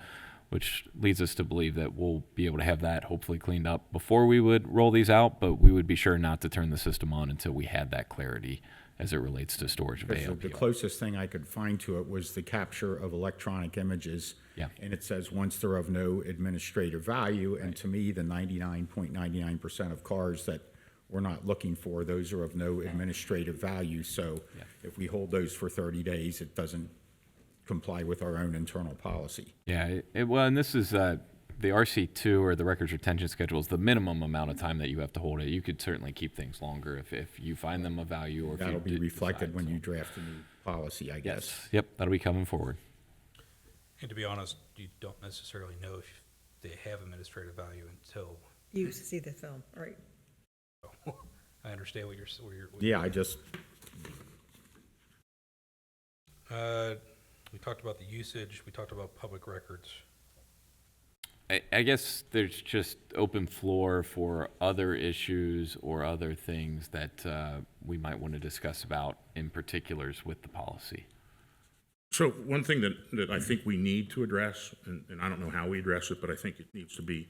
which leads us to believe that we'll be able to have that hopefully cleaned up before we would roll these out, but we would be sure not to turn the system on until we had that clarity as it relates to storage of Because the ALPR. closest thing I could find to it was the capture of electronic images. Yeah. And it says once they're of no administrative value, and to me, the 99.99% of cars that we're not looking for, those are of no administrative value. So Yeah. if we hold those for 30 days, it doesn't comply with our own internal policy. Yeah, well, and this is the RC2 or the records retention schedule is the minimum amount of time that you have to hold it. You could certainly keep things longer if you find them of value, or if That'll you be reflected decide, when so. you draft a new policy, I guess. Yes, yep, that'll be coming forward. And to be honest, you don't necessarily know if they have administrative value until, You see the film, right? I understand what you're. Yeah, I just, We talked about the usage, we talked about public records. I guess there's just open floor for other issues or other things that we might want to discuss about in particulars with the policy. So one thing that I think we need to address, and I don't know how we address it, but I think it needs to be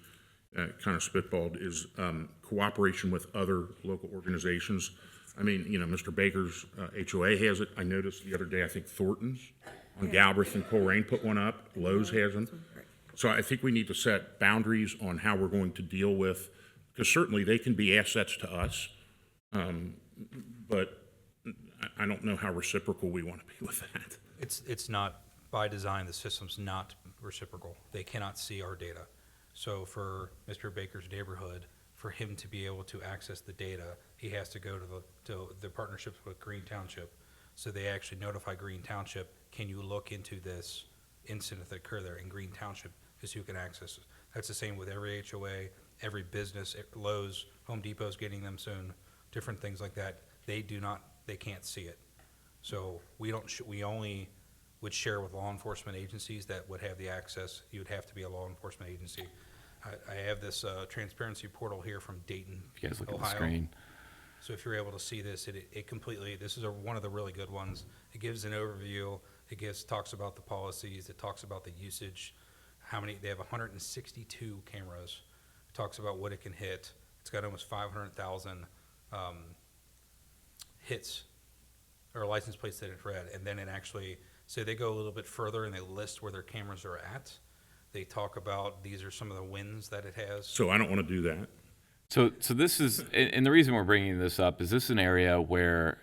kind of spitballed, is cooperation with other local organizations. I mean, Mr. Baker's HOA has it. I noticed the other day, I think Thornton's on Galbraith and Colerain put one up. Lowe's has them. So I think we need to set boundaries on how we're going to deal with, because certainly they can be assets to us, but I don't know how reciprocal we want to be with that. It's not, by design, the system's not reciprocal. They cannot see our data. So for Mr. Baker's neighborhood, for him to be able to access the data, he has to go to the partnerships with Green Township. So they actually notify Green Township, can you look into this incident that occurred there in Green Township, is who can access That's the same with every HOA, every business, Lowe's, Home Depot's getting them soon, different things like that. They can't see it. So we only would share with law enforcement agencies that would have the access. You would have to be a law enforcement agency. I have this transparency portal here from Dayton, If you guys look at the Ohio. screen. So if you're able to see this, it completely, this is one of the really good ones. It gives an overview. It talks about the policies. It talks about the usage. They have 162 cameras. It talks about what it can hit. It's got almost 500,000 hits or license plates that it read. And then it actually, say they go a little bit further and they list where their cameras are at. They talk about, these are some of the wins that it has. So I don't want to do that. So this is, and the reason we're bringing this up is this is an area where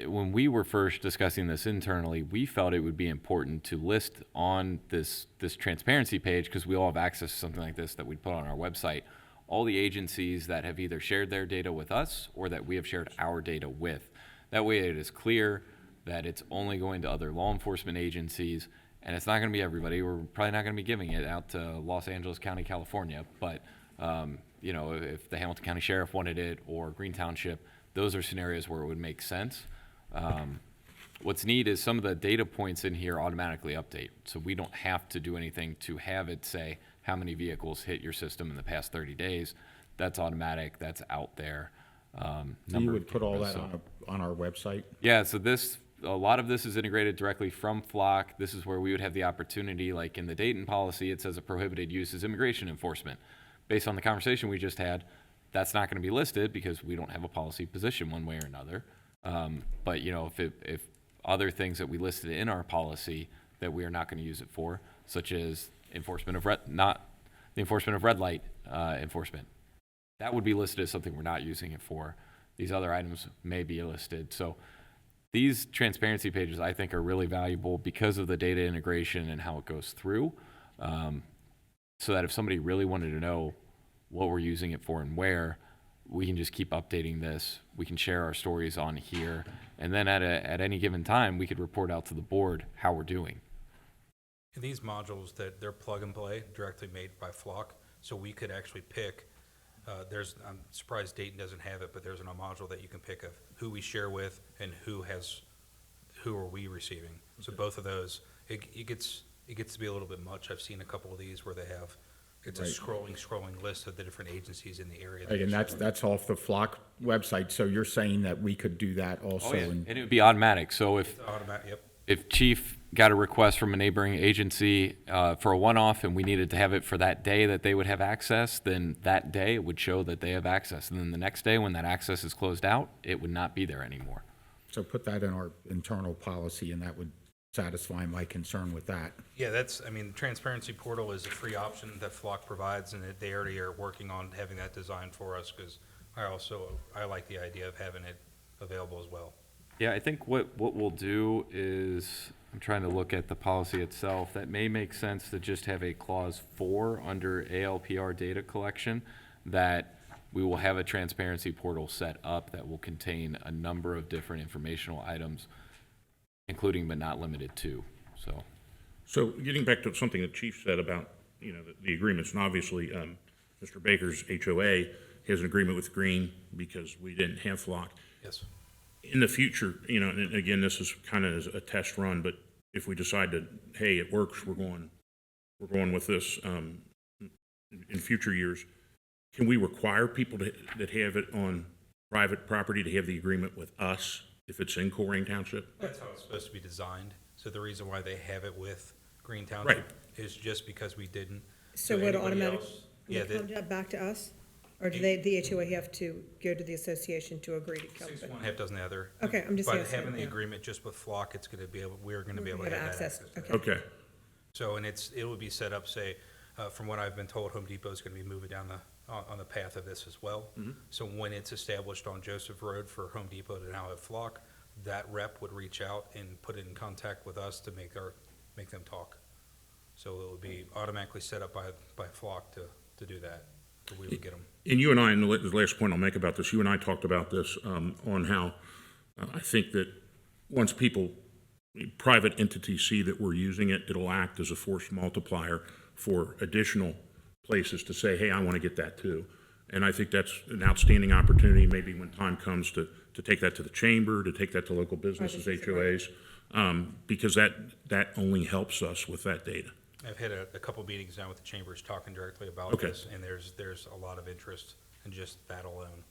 when we were first discussing this internally, we felt it would be important to list on this transparency page, because we all have access to something like this that we'd put on our website, all the agencies that have either shared their data with us or that we have shared our data with. That way it is clear that it's only going to other law enforcement agencies, and it's not going to be everybody. We're probably not going to be giving it out to Los Angeles County, California, but you know, if the Hamilton County Sheriff wanted it or Green Township, those are scenarios where it would make sense. What's neat is some of the data points in here automatically update, so we don't have to do anything to have it say how many vehicles hit your system in the past 30 days. That's automatic, that's out there. So you Number would of put all cameras, that so- on our website? Yeah, so a lot of this is integrated directly from Flock. This is where we would have the opportunity, like in the Dayton policy, it says a prohibited use is immigration enforcement. Based on the conversation we just had, that's not going to be listed because we don't have a policy position one way or another. But you know, if other things that we listed in our policy that we are not going to use it for, such as enforcement of red light enforcement, that would be listed as something we're not using it for. These other items may be listed. So these transparency pages, I think, are really valuable because of the data integration and how it goes through. So that if somebody really wanted to know what we're using it for and where, we can just keep updating this. We can share our stories on here. And then at any given time, we could report out to the board how we're doing. And these modules, that they're plug and play, directly made by Flock, so we could actually pick, I'm surprised Dayton doesn't have it, but there's a module that you can pick of who we share with and who are we receiving. So both of those, it gets to be a little bit much. I've seen a couple of these where they have, it's a scrolling list of the different agencies in the area. Right, and that's off the Flock website, so you're saying that we could do that also? And it would be automatic. So if Yep. if Chief got a request from a neighboring agency for a one-off and we needed to have it for that day that they would have access, then that day it would show that they have access. And then the next day when that access is closed out, it would not be there anymore. So put that in our internal policy, and that would satisfy my concern with that. Yeah, the transparency portal is a free option that Flock provides, and they already are working on having that designed for us, because I like the idea of having it available as well. Yeah, I think what we'll do is, I'm trying to look at the policy itself, that may make sense to just have a clause 4 under ALPR data collection, that we will have a transparency portal set up that will contain a number of different informational items, including but not limited to, so. So getting back to something that Chief said about, you know, the agreements, and obviously, Mr. Baker's HOA has an agreement with Green because we didn't have Flock. Yes. In the future, you know, and again, this is kind of a test run, but if we decide that, hey, it works, we're going with this in future years, can we require people that have it on private property to have the agreement with us if it's in Colerain Township? That's how it's supposed to be designed. So the reason why they have it with Green Township Right. is just because we didn't. So would anybody automatic, else- Yeah, would it come back to us? Or do the HOA have to go to the association to agree to come? 6 one, half dozen the other. Okay, I'm just By asking, having the yeah. agreement just with Flock, we're gonna be able to Have have that access, access. okay. Okay. So, and it would be set up, say, from what I've been told, Home Depot is gonna be moving down on the path of this as well. So when it's established on Joseph Road for Home Depot to now have Flock, that rep would reach out and put it in contact with us to make them talk. So it would be automatically set up by Flock to do that. We would get them. And you and I, and the last point I'll make about this, you and I talked about this on how I think that once private entities see that we're using it, it'll act as a force multiplier for additional places to say, hey, I want to get that too. And I think that's an outstanding opportunity, maybe when time comes to take that to the chamber, to take that to local businesses, HOAs, because that only helps us with that data. I've had a couple meetings now with the chambers talking directly about Okay. this, and there's a lot of interest in just that alone.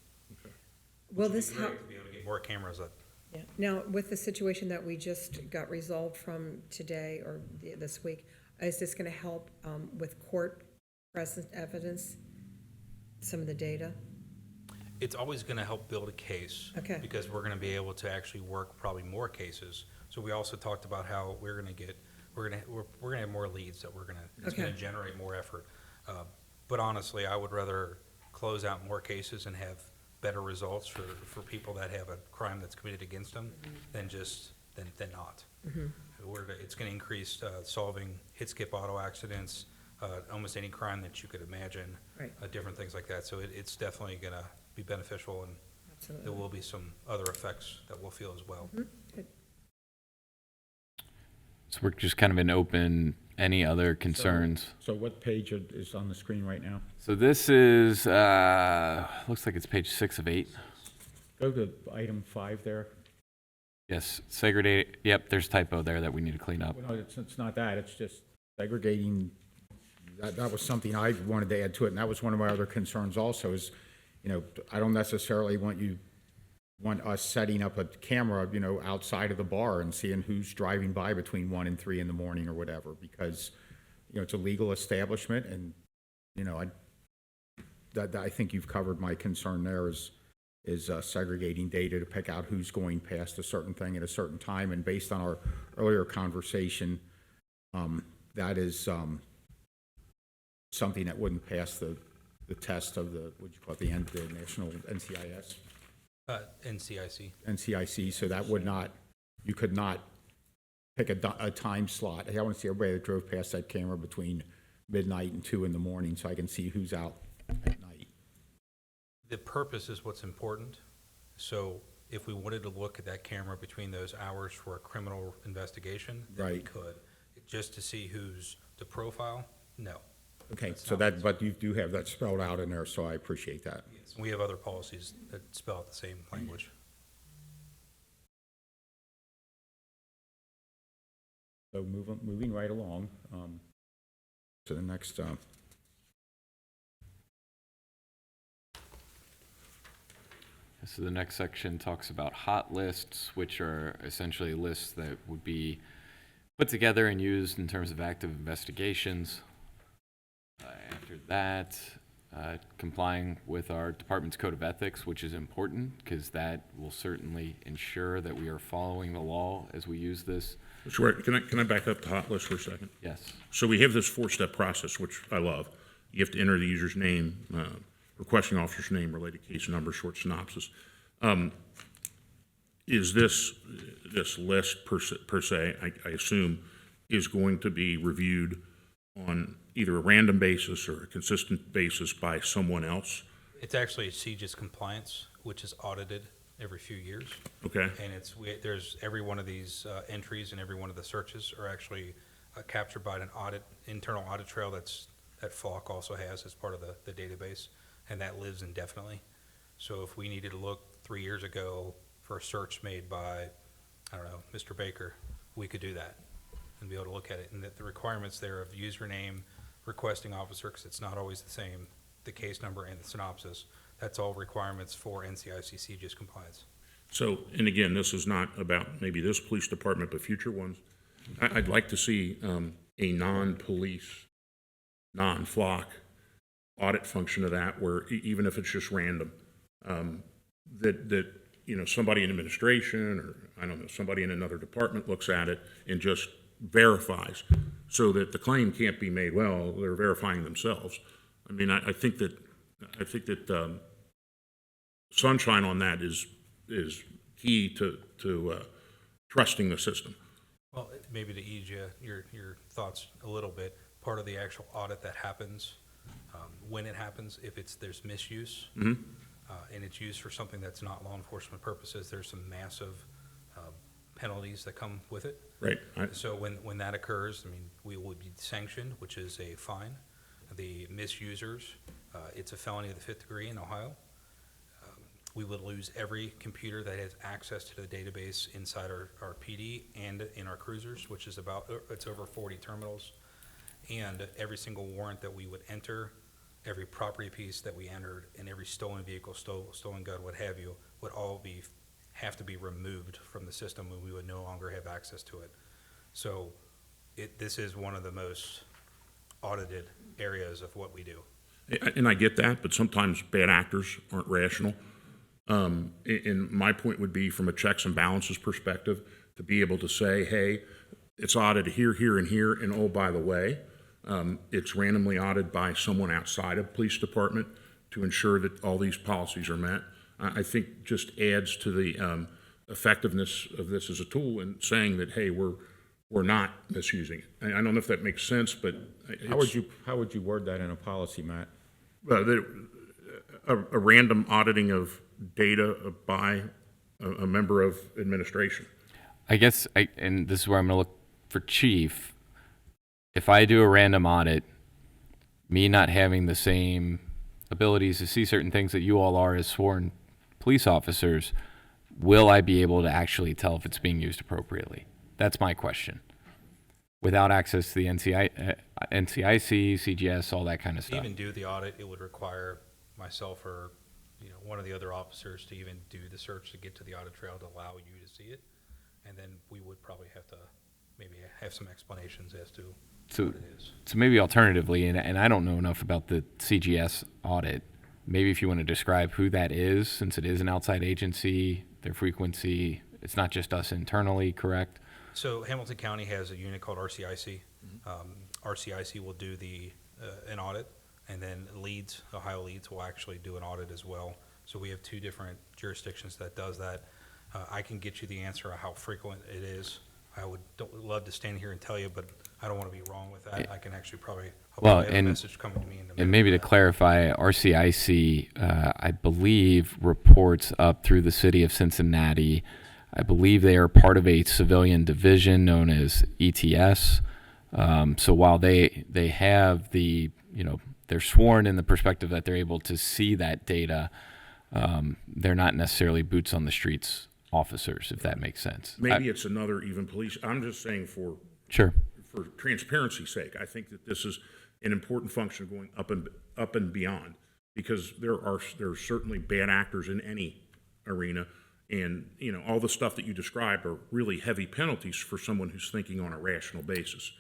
Will this Great help? to be able to get more cameras up. Yeah. Now, with the situation that we just got resolved from today or this week, is this going to help with court present evidence, some of the data? It's always going to help build a case. Okay. Because we're going to be able to actually work probably more cases. So we also talked about how we're going to have more leads that it's going Okay. to generate more effort. But honestly, I would rather close out more cases and have better results for people that have a crime that's committed against them than not. It's going to increase solving hit skip auto accidents, almost any crime that you could imagine, Right. different things like that. So it's definitely going to be beneficial, and Absolutely. there will be some other effects that we'll feel as well. Good. So we're just kind of an open, any other concerns? So what page is on the screen right now? So this is, looks like it's page 6 of 8. Go to item 5 there. Yes, segregate, yep, there's typo there that we need to clean up. Well, no, it's not that, it's just segregating, that was something I wanted to add to it, and that was one of my other concerns also is, I don't necessarily want us setting up a camera, outside of the bar and seeing who's driving by between 1 and 3 in the morning or whatever, because, it's a legal establishment, and, I think you've covered my concern there is segregating data to pick out who's going past a certain thing at a certain time, and based on our earlier conversation, that is something that wouldn't pass the test of the, what'd you call it, the national NCIS? NCIC. NCIC, so that would not, you could not pick a time slot. Hey, I want to see everybody that drove past that camera between midnight and 2 in the morning, so I can see who's out at night. The purpose is what's important. So if we wanted to look at that camera between those hours for a criminal investigation, then we Right. could. Just to see who's the profile, no. Okay, That's so not- but you do have that spelled out in there, so I appreciate that. Yes, and we have other policies that spell out the same language. So moving right along to the next. So the next section talks about hot lists, which are essentially lists that would be put together and used in terms of active investigations. After that, complying with our department's code of ethics, which is important because that will certainly ensure that we are following the law as we use this. Sure. Can I back up the hot list for a second? Yes. So we have this 4-step process, which I love. You have to enter the user's name, requesting officer's name, related case number, short synopsis. Is this list per se, I assume, is going to be reviewed on either a random basis or a consistent basis by someone else? It's actually CJIS compliance, which is audited every few years. Okay. And there's every one of these entries and every one of the searches are actually captured by an internal audit trail that Flock also has as part of the database, and that lives indefinitely. So if we needed to look 3 years ago for a search made by, I don't know, Mr. Baker, we could do that and be able to look at it. And that the requirements there of username, requesting officer, because it's not always the same, the case number and the synopsis, that's all requirements for NCIC CJIS compliance. So, and again, this is not about maybe this police department, but future ones. I'd like to see a non-police, non-flock audit function of that, where even if it's just random, that somebody in administration or I don't know, somebody in another department looks at it and just verifies, so that the claim can't be made. Well, they're verifying themselves. I mean, I think that sunshine on that is key to trusting the system. Well, maybe to ease your thoughts a little bit, part of the actual audit that happens, when it happens, if there's misuse, and it's used for something that's not law enforcement purposes, there's some massive penalties that come with it. Right. So when that occurs, I mean, we would be sanctioned, which is a fine. The misusers, it's a felony of the 5th degree in Ohio. We would lose every computer that has access to the database inside our PD and in our cruisers, which is it's over 40 terminals. And every single warrant that we would enter, every property piece that we entered, and every stolen vehicle, stolen gun, what have you, would all have to be removed from the system, and we would no longer have access to it. So this is one of the most audited areas of what we do. And I get that, but sometimes bad actors aren't rational. And my point would be, from a checks and balances perspective, to be able to say, hey, it's audited here, here, and here, and oh, by the way, it's randomly audited by someone outside of police department to ensure that all these policies are met. I think just adds to the effectiveness of this as a tool, and saying that, hey, we're not misusing it. I don't know if that makes sense, but How would you word that in a policy, Matt? a random auditing of data by a member of administration. I guess, and this is where I'm going to look for Chief. If I do a random audit, me not having the same abilities to see certain things that you all are as sworn police officers, will I be able to actually tell if it's being used appropriately? That's my question. Without access to the NCIC, CGS, all that kind of To stuff. even do the audit, it would require myself or one of the other officers to even do the search to get to the audit trail to allow you to see it. And then we would probably have to maybe have some explanations as to what it is. So maybe alternatively, and I don't know enough about the CGS audit, maybe if you want to describe who that is, since it is an outside agency, their frequency, it's not just us internally, correct? So Hamilton County has a unit called RCIC. RCIC will do an audit, and then Ohio Leads will actually do an audit as well. So we have two different jurisdictions that does that. I can get you the answer of how frequent it is. I would love to stand here and tell you, but I don't want to be wrong with that. I can actually have a message coming to me in a minute. And maybe to clarify, RCIC, I believe, reports up through the city of Cincinnati. I believe they are part of a civilian division known as ETS. So while they have they're sworn in the perspective that they're able to see that data, they're not necessarily boots on the streets officers, if that makes sense. Maybe it's another even police. I'm just saying for transparency's sake, I think that this is an important function going up and beyond, because there are certainly bad actors in any arena, and all the stuff that you described are really heavy penalties for someone who's thinking on a rational basis.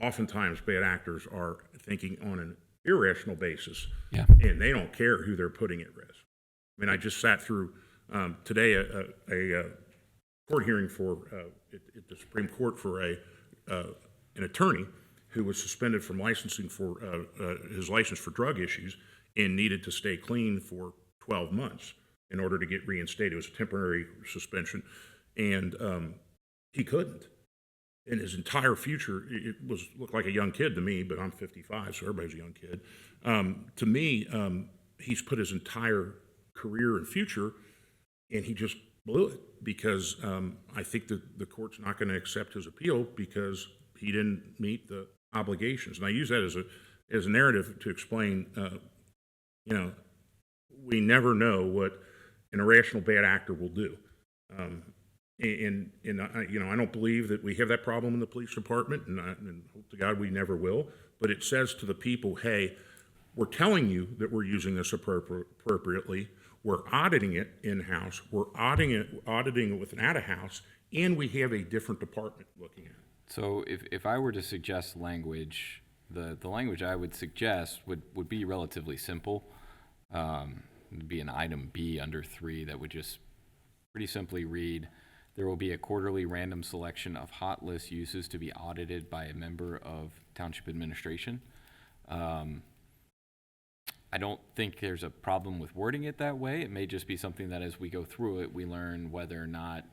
Oftentimes, bad actors are thinking on an irrational basis, and they don't care who they're putting at risk. I mean, I just sat through today a court hearing at the Supreme Court for an attorney who was suspended from licensing for his license for drug issues and needed to stay clean for 12 months in order to get reinstated. It was a temporary suspension, and he couldn't. In his entire future, it looked like a young kid to me, but I'm 55, so everybody's a young kid. To me, he's put his entire career and future, and he just blew it, because I think that the court's not going to accept his appeal because he didn't meet the obligations. And I use that as a narrative to explain, we never know what an irrational bad actor will do. And I don't believe that we have that problem in the police department, and hope to God we never will. But it says to the people, hey, we're telling you that we're using this appropriately. We're auditing it in-house. We're auditing it with an out-of-house, and we have a different department looking at it. So if I were to suggest language, the language I would suggest would be relatively simple. It'd be an item B under 3 that would just pretty simply read, there will be a quarterly random selection of hot list uses to be audited by a member of Township administration. I don't think there's a problem with wording it that way. It may just be something that as we go through it, we learn whether or not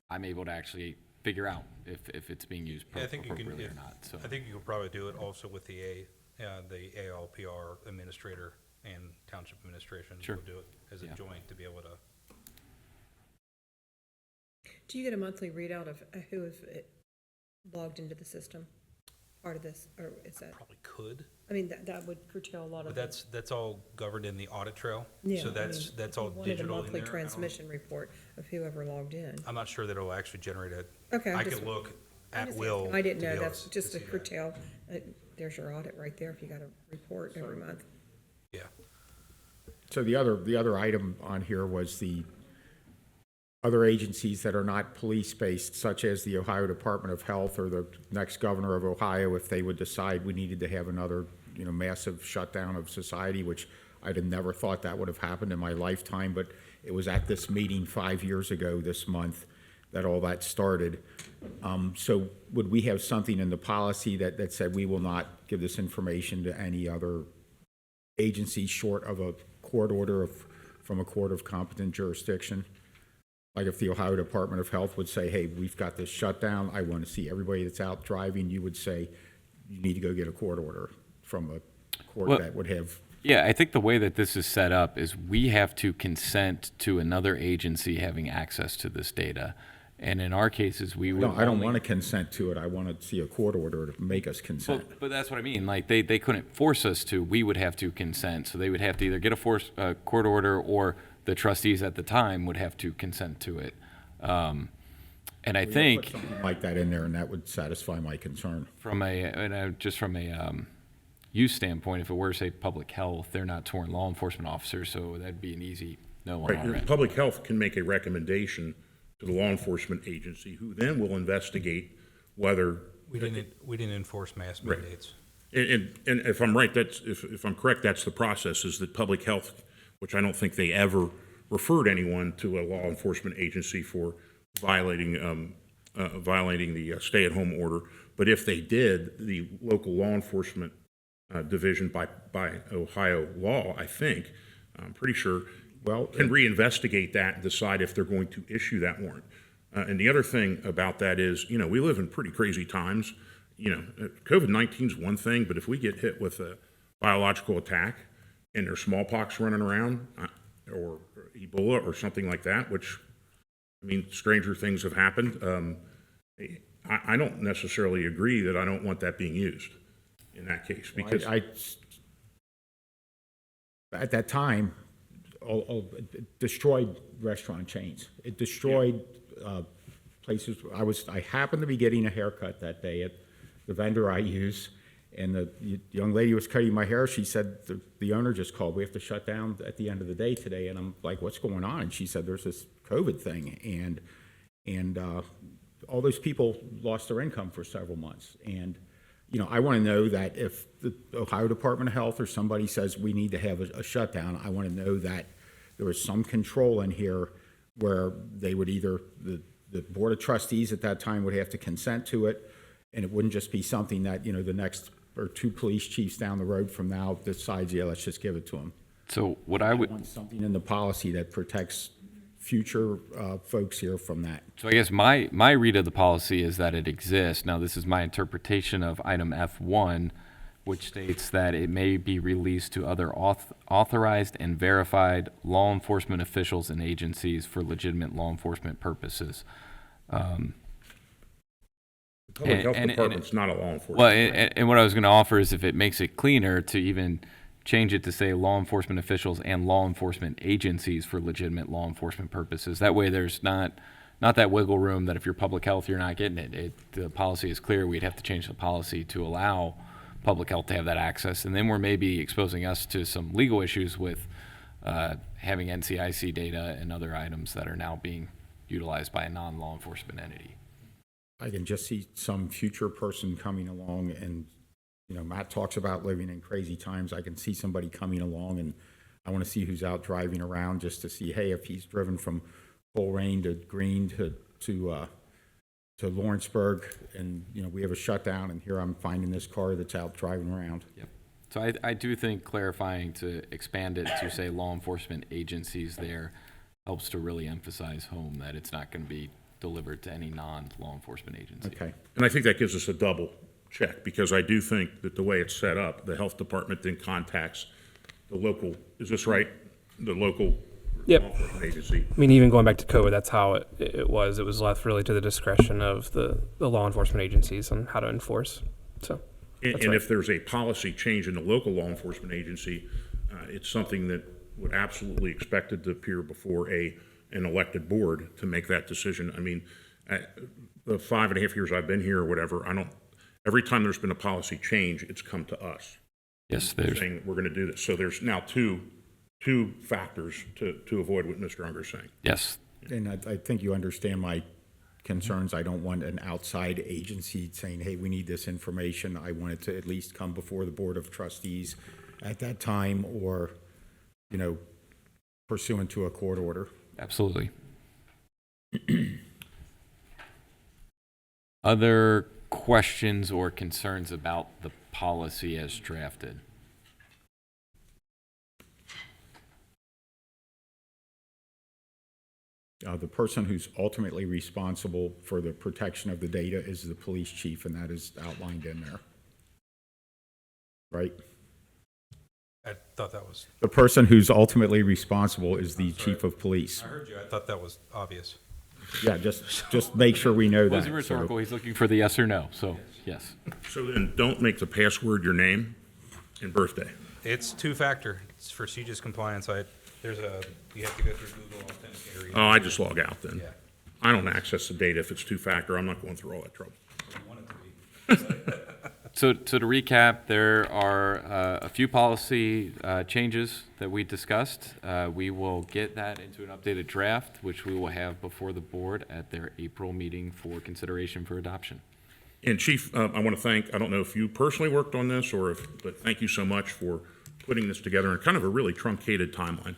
I'm able to actually figure out if it's being used appropriately or not. So I think you could probably do it also with the ALPR administrator and Township administration. Sure. We'll do it as a joint to be able to. Do you get a monthly readout of who have logged into the system? part of this, or is that, Probably could, I mean, that would curtail a lot of. but that's all governed in the audit trail. Yeah, So I that's, mean, that's all you wanted digital a in monthly there. transmission report of whoever logged in. I'm not sure that it'll actually generate a. Okay, I just- could look I'm at just will. asking. I didn't to be know, able that's to just see to that. curtail, there's your audit right there, if you got a report every month. Yeah. So the other item on here was the other agencies that are not police-based, such as the Ohio Department of Health or the next governor of Ohio, if they would decide we needed to have another, massive shutdown of society, which I'd have never thought that would have happened in my lifetime, but it was at this meeting 5 years ago this month that all that started. So would we have something in the policy that said we will not give this information to any other agency short of a court order from a court of competent jurisdiction? Like if the Ohio Department of Health would say, hey, we've got this shutdown, I want to see everybody that's out driving, you would say, you need to go get a court order from a court Well- that would have. Yeah, I think the way that this is set up is we have to consent to another agency having access to this data. And in our cases, we would No, I don't only- want to consent to it. I want to see a court order to make us consent. But that's what I mean. Like they couldn't force us to. We would have to consent. So they would have to either get a court order, or the trustees at the time would have to consent to it. And I Put think something like that in there, and that would satisfy my concern. from just from a use standpoint, if it were say public health, they're not sworn law enforcement officers, so that'd be an easy no on Right, our your end. public health can make a recommendation to the law enforcement agency, who then will investigate whether, We didn't enforce mass Right. mandates. and if I'm right, if I'm correct, that's the process, is that public health, which I don't think they ever referred anyone to a law enforcement agency for violating the stay-at-home order. But if they did, the local law enforcement division by Ohio law, I think, I'm pretty sure, can reinvestigate that and decide if they're going to issue that warrant. And the other thing about that is, we live in pretty crazy times. COVID-19 is one thing, but if we get hit with a biological attack and there's smallpox running around, or Ebola or something like that, which, stranger things have happened. I don't necessarily agree that I don't want that being used in that case, because At that time, it destroyed restaurant chains. It destroyed places. I happened to be getting a haircut that day at the vendor I use, and the young lady was cutting my hair. She said, the owner just called. We have to shut down at the end of the day today. And I'm like, what's going on? And she said, there's this COVID thing. And all those people lost their income for several months. And, I want to know that if the Ohio Department of Health or somebody says we need to have a shutdown, I want to know that there was some control in here where they would either, the Board of Trustees at that time would have to consent to it, and it wouldn't just be something that, the next or two police chiefs down the road from now decides, yeah, let's just give it to them. So what I would, Want something in the policy that protects future folks here from that. so I guess my read of the policy is that it exists. Now, this is my interpretation of item F1, which states that it may be released to other authorized and verified law enforcement officials and agencies for legitimate law enforcement purposes. the public health and- department's not a law enforcement. Well, and what I was going to offer is if it makes it cleaner to even change it to say law enforcement officials and law enforcement agencies for legitimate law enforcement purposes. That way there's not that wiggle room that if you're public health, you're not getting it. The policy is clear. We'd have to change the policy to allow public health to have that access. And then we're maybe exposing us to some legal issues with having NCIC data and other items that are now being utilized by a non-law enforcement entity. I can just see some future person coming along and, Matt talks about living in crazy times. I can see somebody coming along, and I want to see who's out driving around just to see, hey, if he's driven from Colerain to Green to Lawrenceburg, and, we have a shutdown, and here I'm finding this car that's out driving around. Yep. So I do think clarifying to expand it to say law enforcement agencies there helps to really emphasize home that it's not going to be delivered to any non-law enforcement agency. Okay. And I think that gives us a double check, because I do think that the way it's set up, the health department then contacts the local, is this right? The local Yep. law enforcement agency. Even going back to COVID, that's how it was. It was left really to the discretion of the law enforcement agencies on how to enforce. So, And if there's a policy change in the local law enforcement agency, it's something that would absolutely expected to appear before an elected board to make that decision. I mean, the 5.5 years I've been here or whatever, every time there's been a policy change, it's come to us. Yes, there's, Saying we're going to do this. So there's now two factors to avoid what Mr. Unger's saying. yes, And I think you understand my concerns. I don't want an outside agency saying, hey, we need this information. I want it to at least come before the Board of Trustees at that time, or, you know, pursuant to a court order. absolutely. Other questions or concerns about the policy as drafted? The person who's ultimately responsible for the protection of the data is the police chief, and that is outlined in there. Right? I thought that was, The person who's ultimately responsible is the chief of police. I heard you, I thought that was obvious. Yeah, just make sure we know It wasn't that. rhetorical, he's looking for the yes or no, so, yes. So then don't make the password your name and birthday. It's two-factor, it's for CJIS compliance, you have to go through Google Authenticator. Oh, I just log out then. Yeah. I don't access the data if it's two-factor. I'm not going through all that trouble. You want it to be. So to recap, there are a few policy changes that we discussed. We will get that into an updated draft, which we will have before the board at their April meeting for consideration for adoption. And Chief, I want to thank, I don't know if you personally worked on this but thank you so much for putting this together in kind of a really truncated timeline.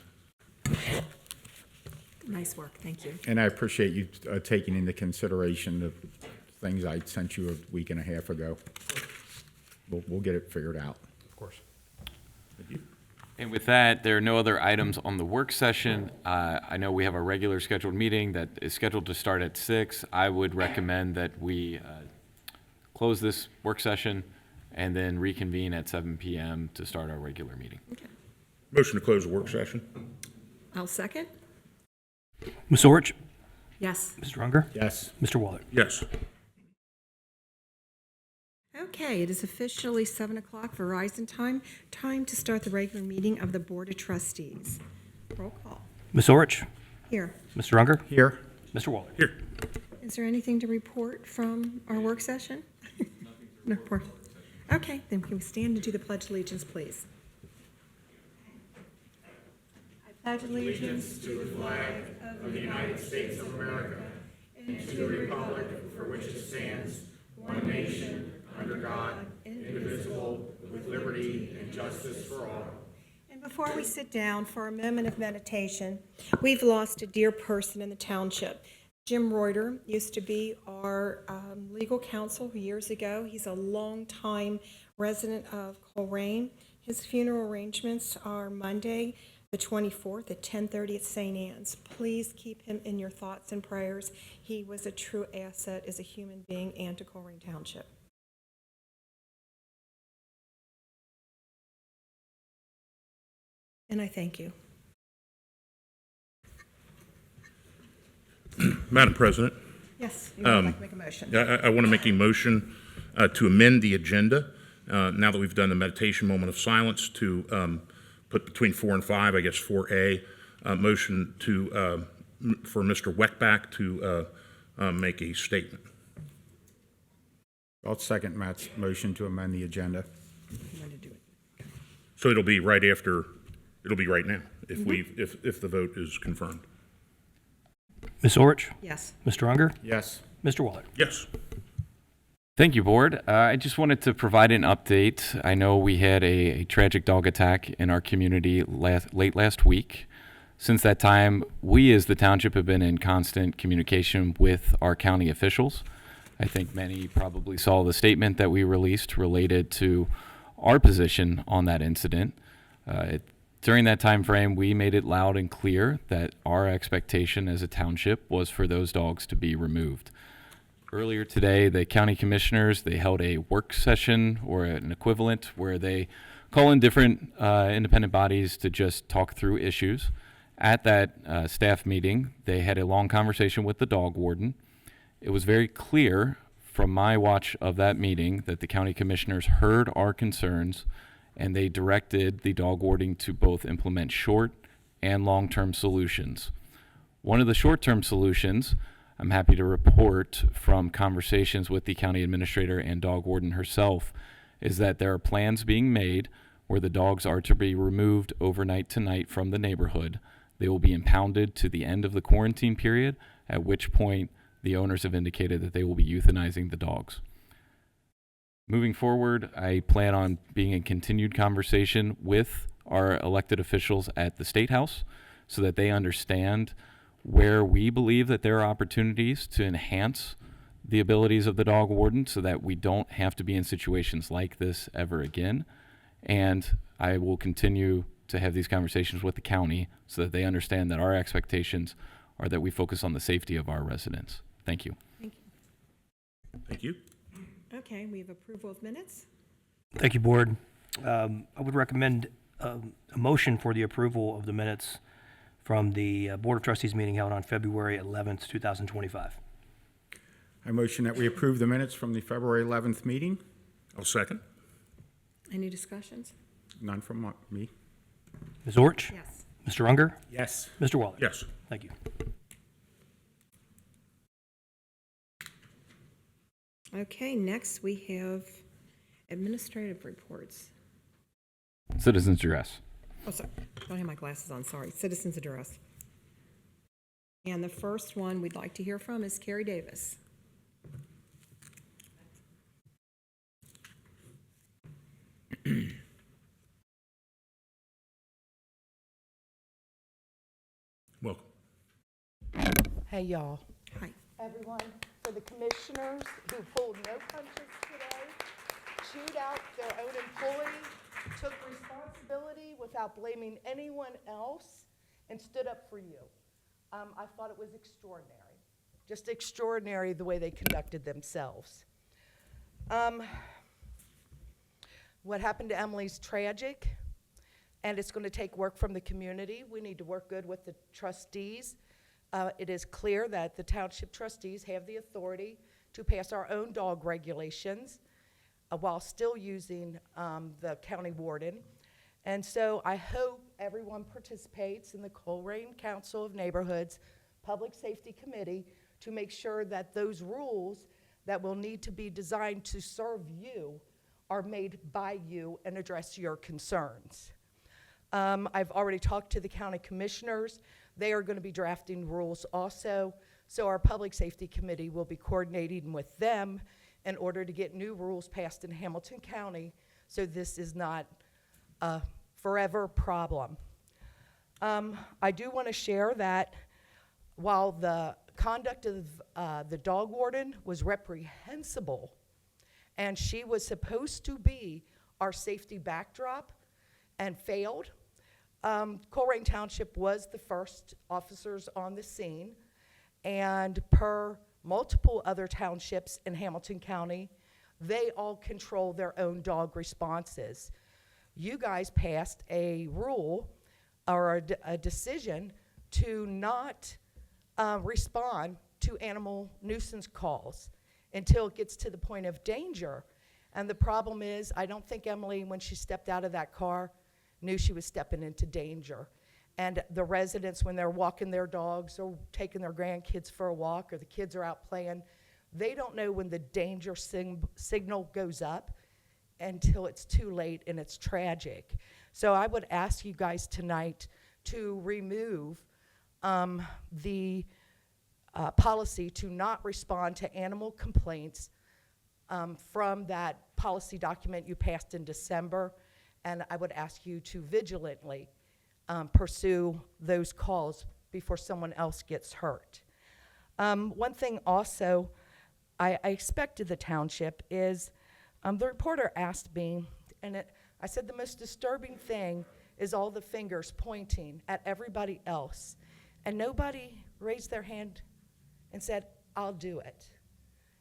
Nice work, thank you. And I appreciate you taking into consideration the things I sent you a week and a half ago. We'll get it figured out. Of course. And with that, there are no other items on the work session. I know we have a regular scheduled meeting that is scheduled to start at 6. I would recommend that we close this work session and then reconvene at 7 p.m. to start our regular meeting. Motion to close the work session? I'll second. Ms. Orich? Yes. Mr. Unger? Yes. Mr. Waller? Yes. Okay, it is officially 7 o'clock Verizon time. Time to start the regular meeting of the Board of Trustees. Roll call. Ms. Orich? Here. Mr. Unger? Here. Mr. Waller? Here. Is there anything to report from our work session? No report. Okay, then can we stand and do the Pledge of Allegiance, please? I pledge allegiance to the flag of the United States of America and to the republic for which it stands, one nation, under God, indivisible, with liberty and justice for all. And before we sit down for a moment of meditation, we've lost a dear person in the township. Jim Reuter used to be our legal counsel years ago. He's a longtime resident of Colerain. His funeral arrangements are Monday, the 24th at 10:30 at St. Anne's. Please keep him in your thoughts and prayers. He was a true asset as a human being and to Colerain Township. And I thank you. Madam President, Yes, you would like to make a motion. I want to make a motion to amend the agenda, now that we've done the meditation moment of silence, to put between 4 and 5, I guess 4A, motion for Mr. Weckback to make a statement. I'll second Matt's motion to amend the agenda. I'm going to do it. So it'll be right now, if the vote is confirmed. Ms. Orich? Yes. Mr. Unger? Yes. Mr. Waller? Yes. Thank you, Board. I just wanted to provide an update. I know we had a tragic dog attack in our community late last week. Since that time, we as the township have been in constant communication with our county officials. I think many probably saw the statement that we released related to our position on that incident. During that time frame, we made it loud and clear that our expectation as a township was for those dogs to be removed. Earlier today, the county commissioners, they held a work session or an equivalent where they call in different independent bodies to just talk through issues. At that staff meeting, they had a long conversation with the dog warden. It was very clear from my watch of that meeting that the county commissioners heard our concerns and they directed the dog warding to both implement short and long-term solutions. One of the short-term solutions, I'm happy to report from conversations with the county administrator and dog warden herself, is that there are plans being made where the dogs are to be removed overnight tonight from the neighborhood. They will be impounded to the end of the quarantine period, at which point the owners have indicated that they will be euthanizing the dogs. Moving forward, I plan on being in continued conversation with our elected officials at the State House so that they understand where we believe that there are opportunities to enhance the abilities of the dog warden so that we don't have to be in situations like this ever again. And I will continue to have these conversations with the county so that they understand that our expectations are that we focus on the safety of our residents. Thank you. Thank you. Thank you. Okay, we have approval of minutes. Thank you, Board. I would recommend a motion for the approval of the minutes from the Board of Trustees meeting held on February 11th, 2025. I motion that we approve the minutes from the February 11th meeting. I'll second. Any discussions? None from me. Ms. Orch? Yes. Mr. Unger? Yes. Mr. Waller? Yes. Thank you. Okay, next we have administrative reports. Citizens address. Oh, sorry, I don't have my glasses on, sorry. Citizens address. And the first one we'd like to hear from is Carrie Davis. Welcome. Hey, y'all. Hi. Everyone, for the commissioners who pulled no punches today, chewed out their own employee, took responsibility without blaming anyone else, and stood up for you. I thought it was extraordinary. Just extraordinary the way they conducted themselves. What happened to Emily's tragic, and it's going to take work from the community. We need to work good with the trustees. It is clear that the township trustees have the authority to pass our own dog regulations while still using the county warden. And so I hope everyone participates in the Colerain Council of Neighborhoods Public Safety Committee to make sure that those rules that will need to be designed to serve you are made by you and address your concerns. I've already talked to the county commissioners. They are going to be drafting rules also, so our Public Safety Committee will be coordinating with them in order to get new rules passed in Hamilton County so this is not a forever problem. I do want to share that while the conduct of the dog warden was reprehensible and she was supposed to be our safety backdrop and failed, Colerain Township was the first officers on the scene, and per multiple other townships in Hamilton County, they all control their own dog responses. You guys passed a rule or a decision to not respond to animal nuisance calls until it gets to the point of danger. And the problem is, I don't think Emily, when she stepped out of that car, knew she was stepping into danger. And the residents, when they're walking their dogs or taking their grandkids for a walk, or the kids are out playing, they don't know when the danger signal goes up until it's too late and it's tragic. So I would ask you guys tonight to remove the policy to not respond to animal complaints from that policy document you passed in December. And I would ask you to vigilantly pursue those calls before someone else gets hurt. One thing also I expected the township is, the reporter asked me, and I said the most disturbing thing is all the fingers pointing at everybody else. And nobody raised their hand and said, I'll do it.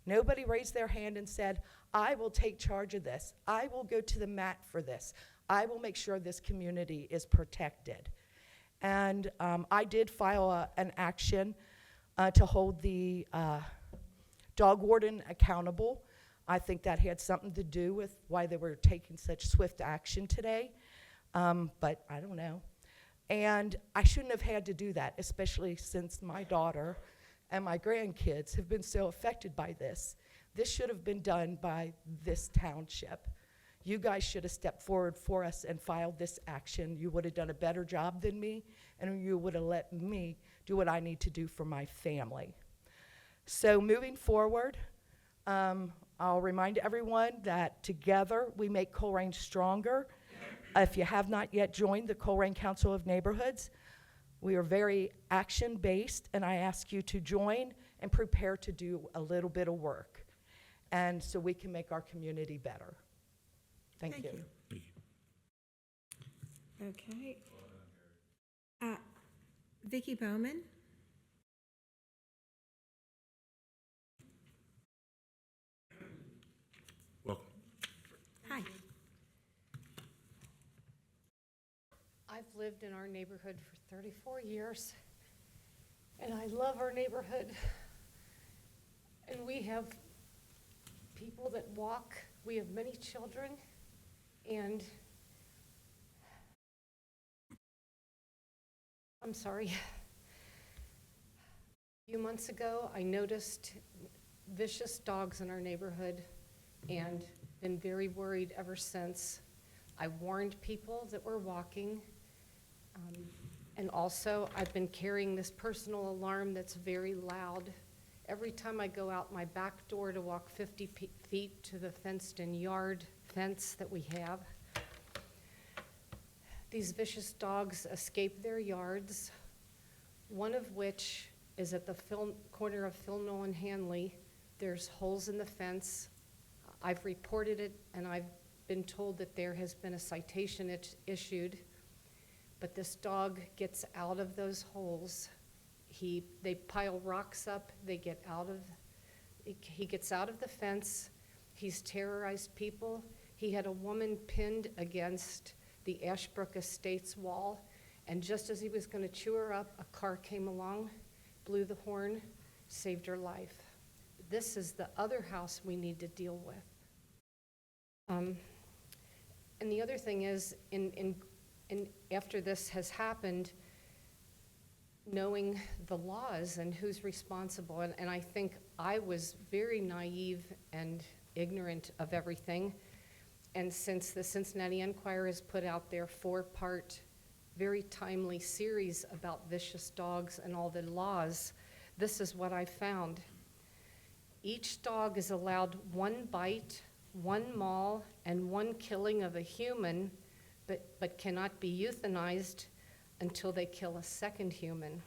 Nobody raised their hand and said, I will take charge of this. I will go to the mat for this. I will make sure this community is protected. And I did file an action to hold the dog warden accountable. I think that had something to do with why they were taking such swift action today, but I don't know. And I shouldn't have had to do that, especially since my daughter and my grandkids have been so affected by this. This should have been done by this township. You guys should have stepped forward for us and filed this action. You would have done a better job than me, and you would have let me do what I need to do for my family. So moving forward, I'll remind everyone that together we make Colerain stronger. If you have not yet joined the Colerain Council of Neighborhoods, we are very action-based, and I ask you to join and prepare to do a little bit of work, and so we can make our community better. Thank you. Okay. Vicki Bowman? Welcome. Hi. I've lived in our neighborhood for 34 years, and I love our neighborhood. And we have people that walk, we have many children, and I'm sorry. A few months ago, I noticed vicious dogs in our neighborhood and been very worried ever since. I warned people that were walking. And also, I've been carrying this personal alarm that's very loud. Every time I go out my back door to walk 50 feet to the fenced-in yard fence that we have, these vicious dogs escape their yards, one of which is at the corner of Phil Nolan Hanley. There's holes in the fence. I've reported it, and I've been told that there has been a citation issued. But this dog gets out of those holes. They pile rocks up. He gets out of the fence. He's terrorized people. He had a woman pinned against the Ashbrook Estates wall, and just as he was going to chew her up, a car came along, blew the horn, saved her life. This is the other house we need to deal with. And the other thing is, and after this has happened, knowing the laws and who's responsible, and I think I was very naive and ignorant of everything, and since the Cincinnati Enquirer has put out their 4-part, very timely series about vicious dogs and all the laws, this is what I found. Each dog is allowed 1 bite, 1 maul, and 1 killing of a human, but cannot be euthanized until they kill a second human.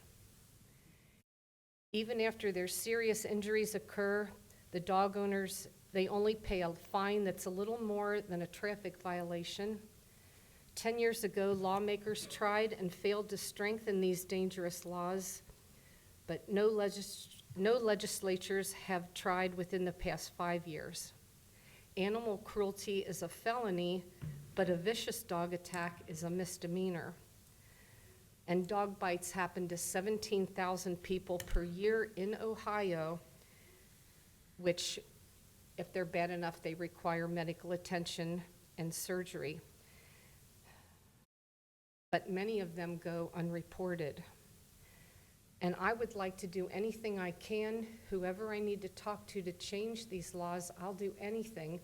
Even after their serious injuries occur, the dog owners, they only pay a fine that's a little more than a traffic violation. 10 years ago, lawmakers tried and failed to strengthen these dangerous laws, but no legislatures have tried within the past 5 years. Animal cruelty is a felony, but a vicious dog attack is a misdemeanor. And dog bites happen to 17,000 people per year in Ohio, which, if they're bad enough, they require medical attention and surgery. But many of them go unreported. And I would like to do anything I can. Whoever I need to talk to change these laws, I'll do anything.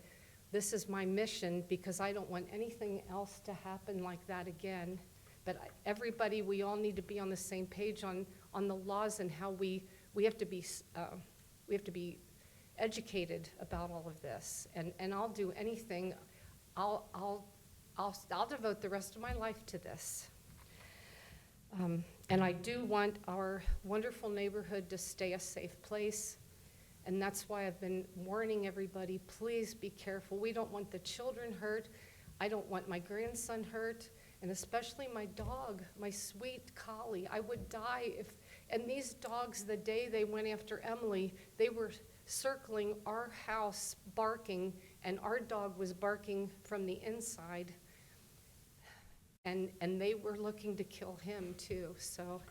This is my mission, because I don't want anything else to happen like that again. But everybody, we all need to be on the same page on the laws and how we have to be educated about all of this. And I'll do anything. I'll devote the rest of my life to this. And I do want our wonderful neighborhood to stay a safe place. And that's why I've been warning everybody, please be careful. We don't want the children hurt. I don't want my grandson hurt, and especially my dog, my sweet collie. I would die if, and these dogs, the day they went after Emily, they were circling our house barking, and our dog was barking from the inside. And they were looking to kill him too. So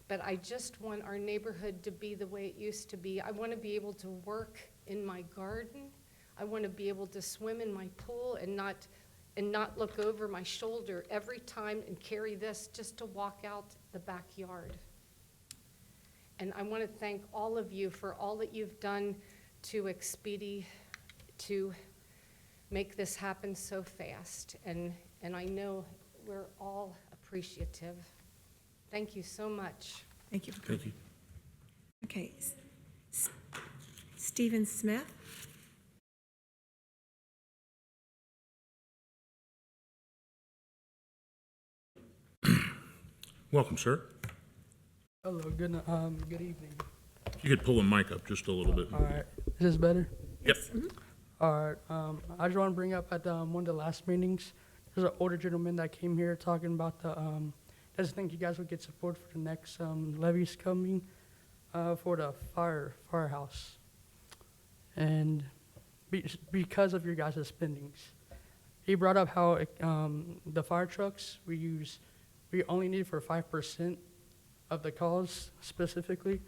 but I just want our neighborhood to be the way it used to be. I want to be able to work in my garden. I want to be able to swim in my pool and not look over my shoulder every time and carry this just to walk out the backyard. And I want to thank all of you for all that you've done to to make this happen so fast. And I know we're all appreciative. Thank you so much. Thank you. Thank you. Okay. Stephen Smith. Welcome, sir. Hello, good evening. You could pull the mic up just a little bit. All right, is this better? Yep. All right, I just want to bring up at one of the last meetings, there's an older gentleman that came here talking about doesn't think you guys would get support for the next levies coming for the firehouse. And because of your guys' spendings. He brought up how the fire trucks we only need for 5% of the calls specifically.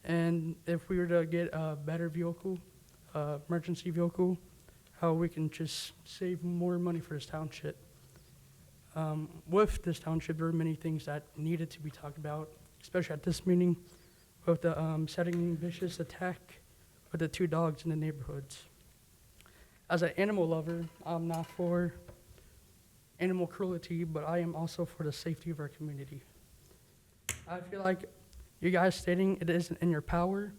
And if we were to get a better vehicle, emergency vehicle, how we can just save more money for this township. With this township, there are many things that needed to be talked about, especially at this meeting, with the setting vicious attack with the 2 dogs in the neighborhoods. As an animal lover, I'm not for animal cruelty, but I am also for the safety of our community. I feel like you guys stating it isn't in your power,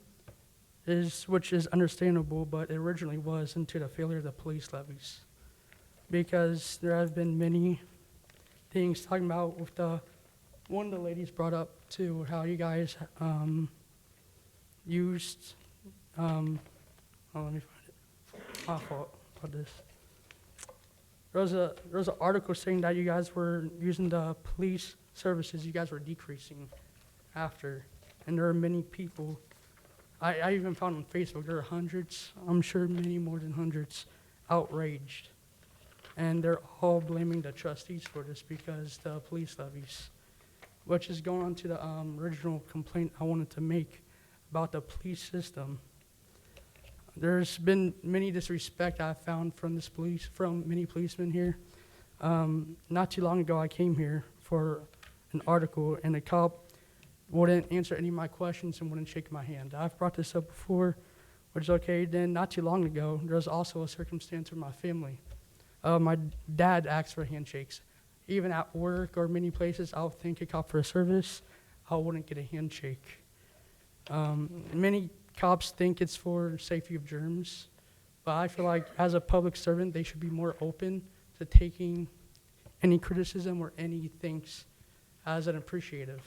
which is understandable, but it originally was into the failure of the police levies. Because there have been many things talking about with one of the ladies brought up too, how you guys used, let me find it, my fault about this. There was an article saying that you guys were using the police services, you guys were decreasing after. And there are many people, I even found on Facebook, there are hundreds, I'm sure many more than hundreds, outraged. And they're all blaming the trustees for this because the police levies, which is going on to the original complaint I wanted to make about the police system. There's been many disrespect I've found from many policemen here. Not too long ago, I came here for an article, and the cop wouldn't answer any of my questions and wouldn't shake my hand. I've brought this up before, which is okay. Then not too long ago, there was also a circumstance with my family. My dad asked for handshakes. Even at work or many places, I'll thank a cop for a service. I wouldn't get a handshake. Many cops think it's for safety of germs, but I feel like as a public servant, they should be more open to taking any criticism or any things as an appreciative,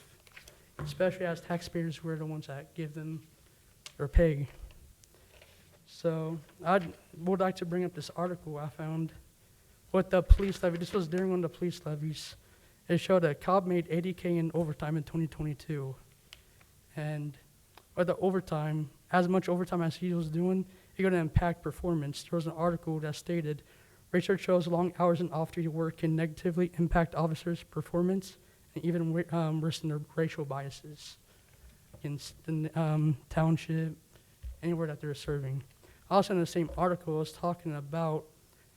especially as taxpayers, we're the ones that give them or pay. So I would like to bring up this article I found with the police levy. This was during one of the police levies. It showed a cop made $80K in overtime in 2022. And with the overtime, as much overtime as he was doing, it's going to impact performance. There was an article that stated, research shows long hours and off-duty work can negatively impact officers' performance and even worsen their racial biases against the township, anywhere that they're serving. Also in the same article, it was talking about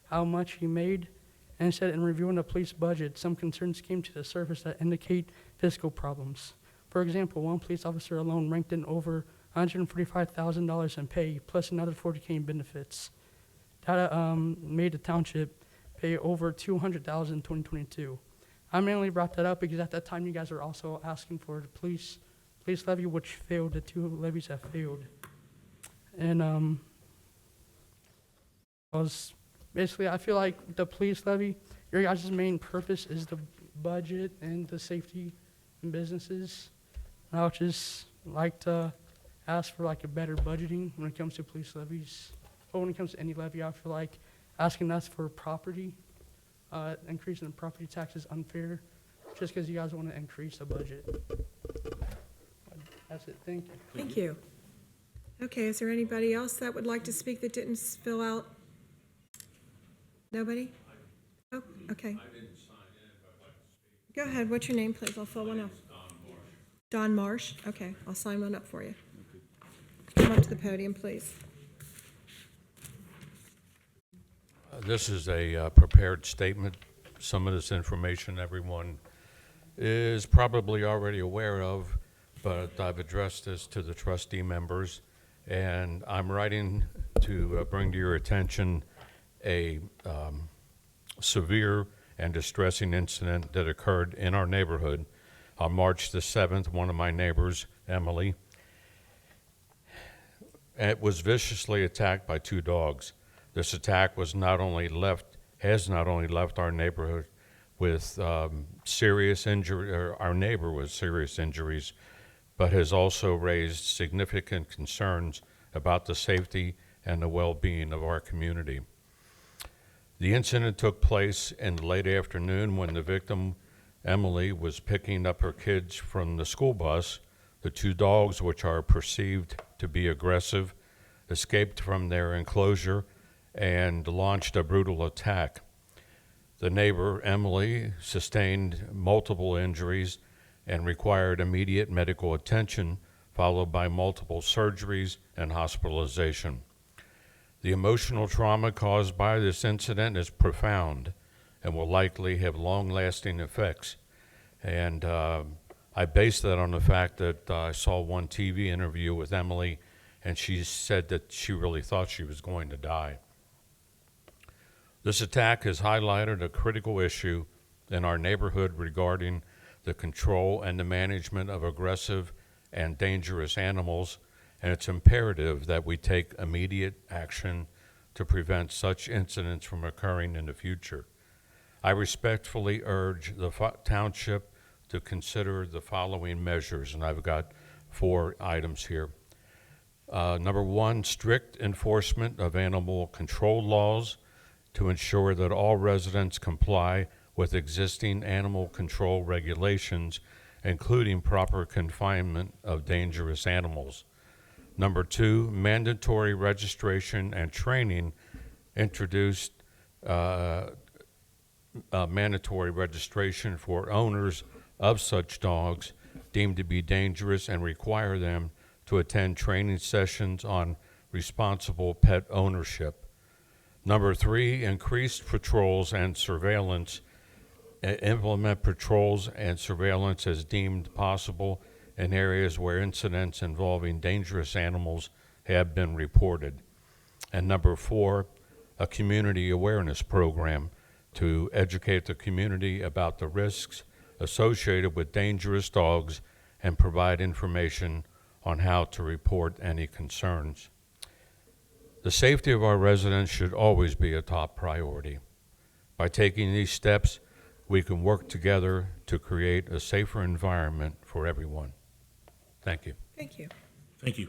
how much he made, and said in reviewing the police budget, some concerns came to the surface that indicate fiscal problems. For example, one police officer alone ranked in over $145,000 in pay, plus another $40K in benefits. That made the township pay over $200,000 in 2022. I mainly brought that up because at that time you guys were also asking for the police levy, which failed. The 2 levies have failed. And basically, I feel like the police levy, your guys' main purpose is the budget and the safety in businesses. And I would just like to ask for like a better budgeting when it comes to police levies. Or when it comes to any levy, I feel like asking us for property, increasing the property tax is unfair, just because you guys want to increase the budget. That's it, thank you. Thank you. Okay, is there anybody else that would like to speak that didn't fill out? Nobody? Oh, okay. Go ahead, what's your name, please? I'll fill one out. Don Marsh? Okay, I'll sign one up for you. Come up to the podium, please. This is a prepared statement. Some of this information everyone is probably already aware of, but I've addressed this to the trustee members, and I'm writing to bring to your attention a severe and distressing incident that occurred in our neighborhood on March the 7th. One of my neighbors, Emily, was viciously attacked by 2 dogs. This attack has not only left our neighborhood with serious injury, or our neighbor with serious injuries, but has also raised significant concerns about the safety and the well-being of our community. The incident took place in the late afternoon when the victim, Emily, was picking up her kids from the school bus. The 2 dogs, which are perceived to be aggressive, escaped from their enclosure and launched a brutal attack. The neighbor, Emily, sustained multiple injuries and required immediate medical attention, followed by multiple surgeries and hospitalization. The emotional trauma caused by this incident is profound and will likely have long-lasting effects. And I base that on the fact that I saw one TV interview with Emily, and she said that she really thought she was going to die. This attack has highlighted a critical issue in our neighborhood regarding the control and the management of aggressive and dangerous animals, and it's imperative that we take immediate action to prevent such incidents from occurring in the future. I respectfully urge the Township to consider the following measures, and I've got 4 items here. Number 1, strict enforcement of animal control laws to ensure that all residents comply with existing animal control regulations, including proper confinement of dangerous animals. Number 2, mandatory registration and training introduced mandatory registration for owners of such dogs deemed to be dangerous and require them to attend training sessions on responsible pet ownership. Number 3, increased patrols and surveillance. Implement patrols and surveillance as deemed possible in areas where incidents involving dangerous animals have been reported. And number 4, a community awareness program to educate the community about the risks associated with dangerous dogs and provide information on how to report any concerns. The safety of our residents should always be a top priority. By taking these steps, we can work together to create a safer environment for everyone. Thank you. Thank you. Thank you.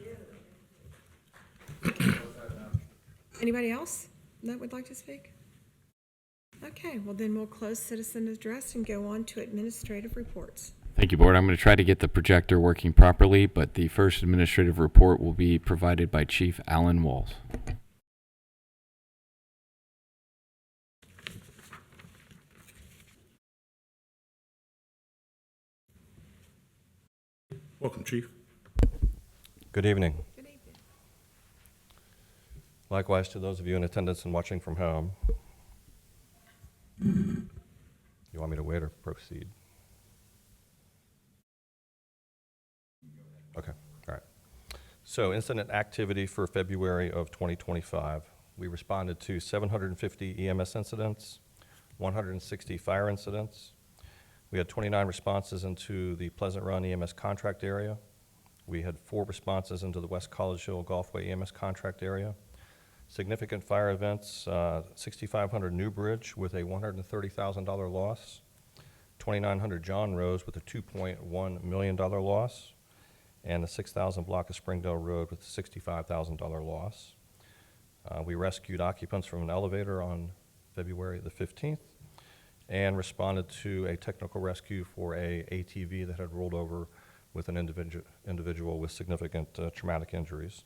Anybody else that would like to speak? Okay, well then we'll close citizen address and go on to administrative reports. Thank you, Board. I'm going to try to get the projector working properly, but the first administrative report will be provided by Chief Alan Walls. Welcome, Chief. Good evening. Good evening. Likewise to those of you in attendance and watching from home. You want me to wait or proceed? Okay, all right. So incident activity for February of 2025. We responded to 750 EMS incidents, 160 fire incidents. We had 29 responses into the Pleasant Run EMS contract area. We had 4 responses into the West College Hill Golfway EMS contract area. Significant fire events, 6,500 Newbridge with a $130,000 loss, 2,900 John Rose with a $2.1 million loss, and the 6,000 block of Springdale Road with a $65,000 loss. We rescued occupants from an elevator on February the 15th and responded to a technical rescue for a ATV that had rolled over with an individual with significant traumatic injuries.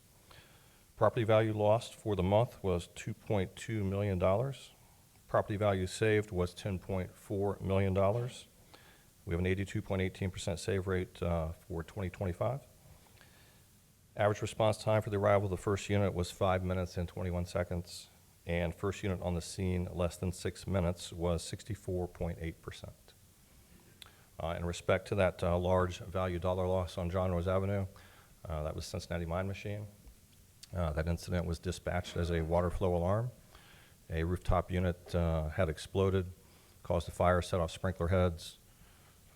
Property value lost for the month was $2.2 million. Property value saved was $10.4 million. We have an 82.18% save rate for 2025. Average response time for the arrival of the first unit was 5 minutes and 21 seconds, and first unit on the scene less than 6 minutes was 64.8%. In respect to that large value dollar loss on John Rose Avenue, that was Cincinnati Mine Machine. That incident was dispatched as a water flow alarm. A rooftop unit had exploded, caused a fire, set off sprinkler heads.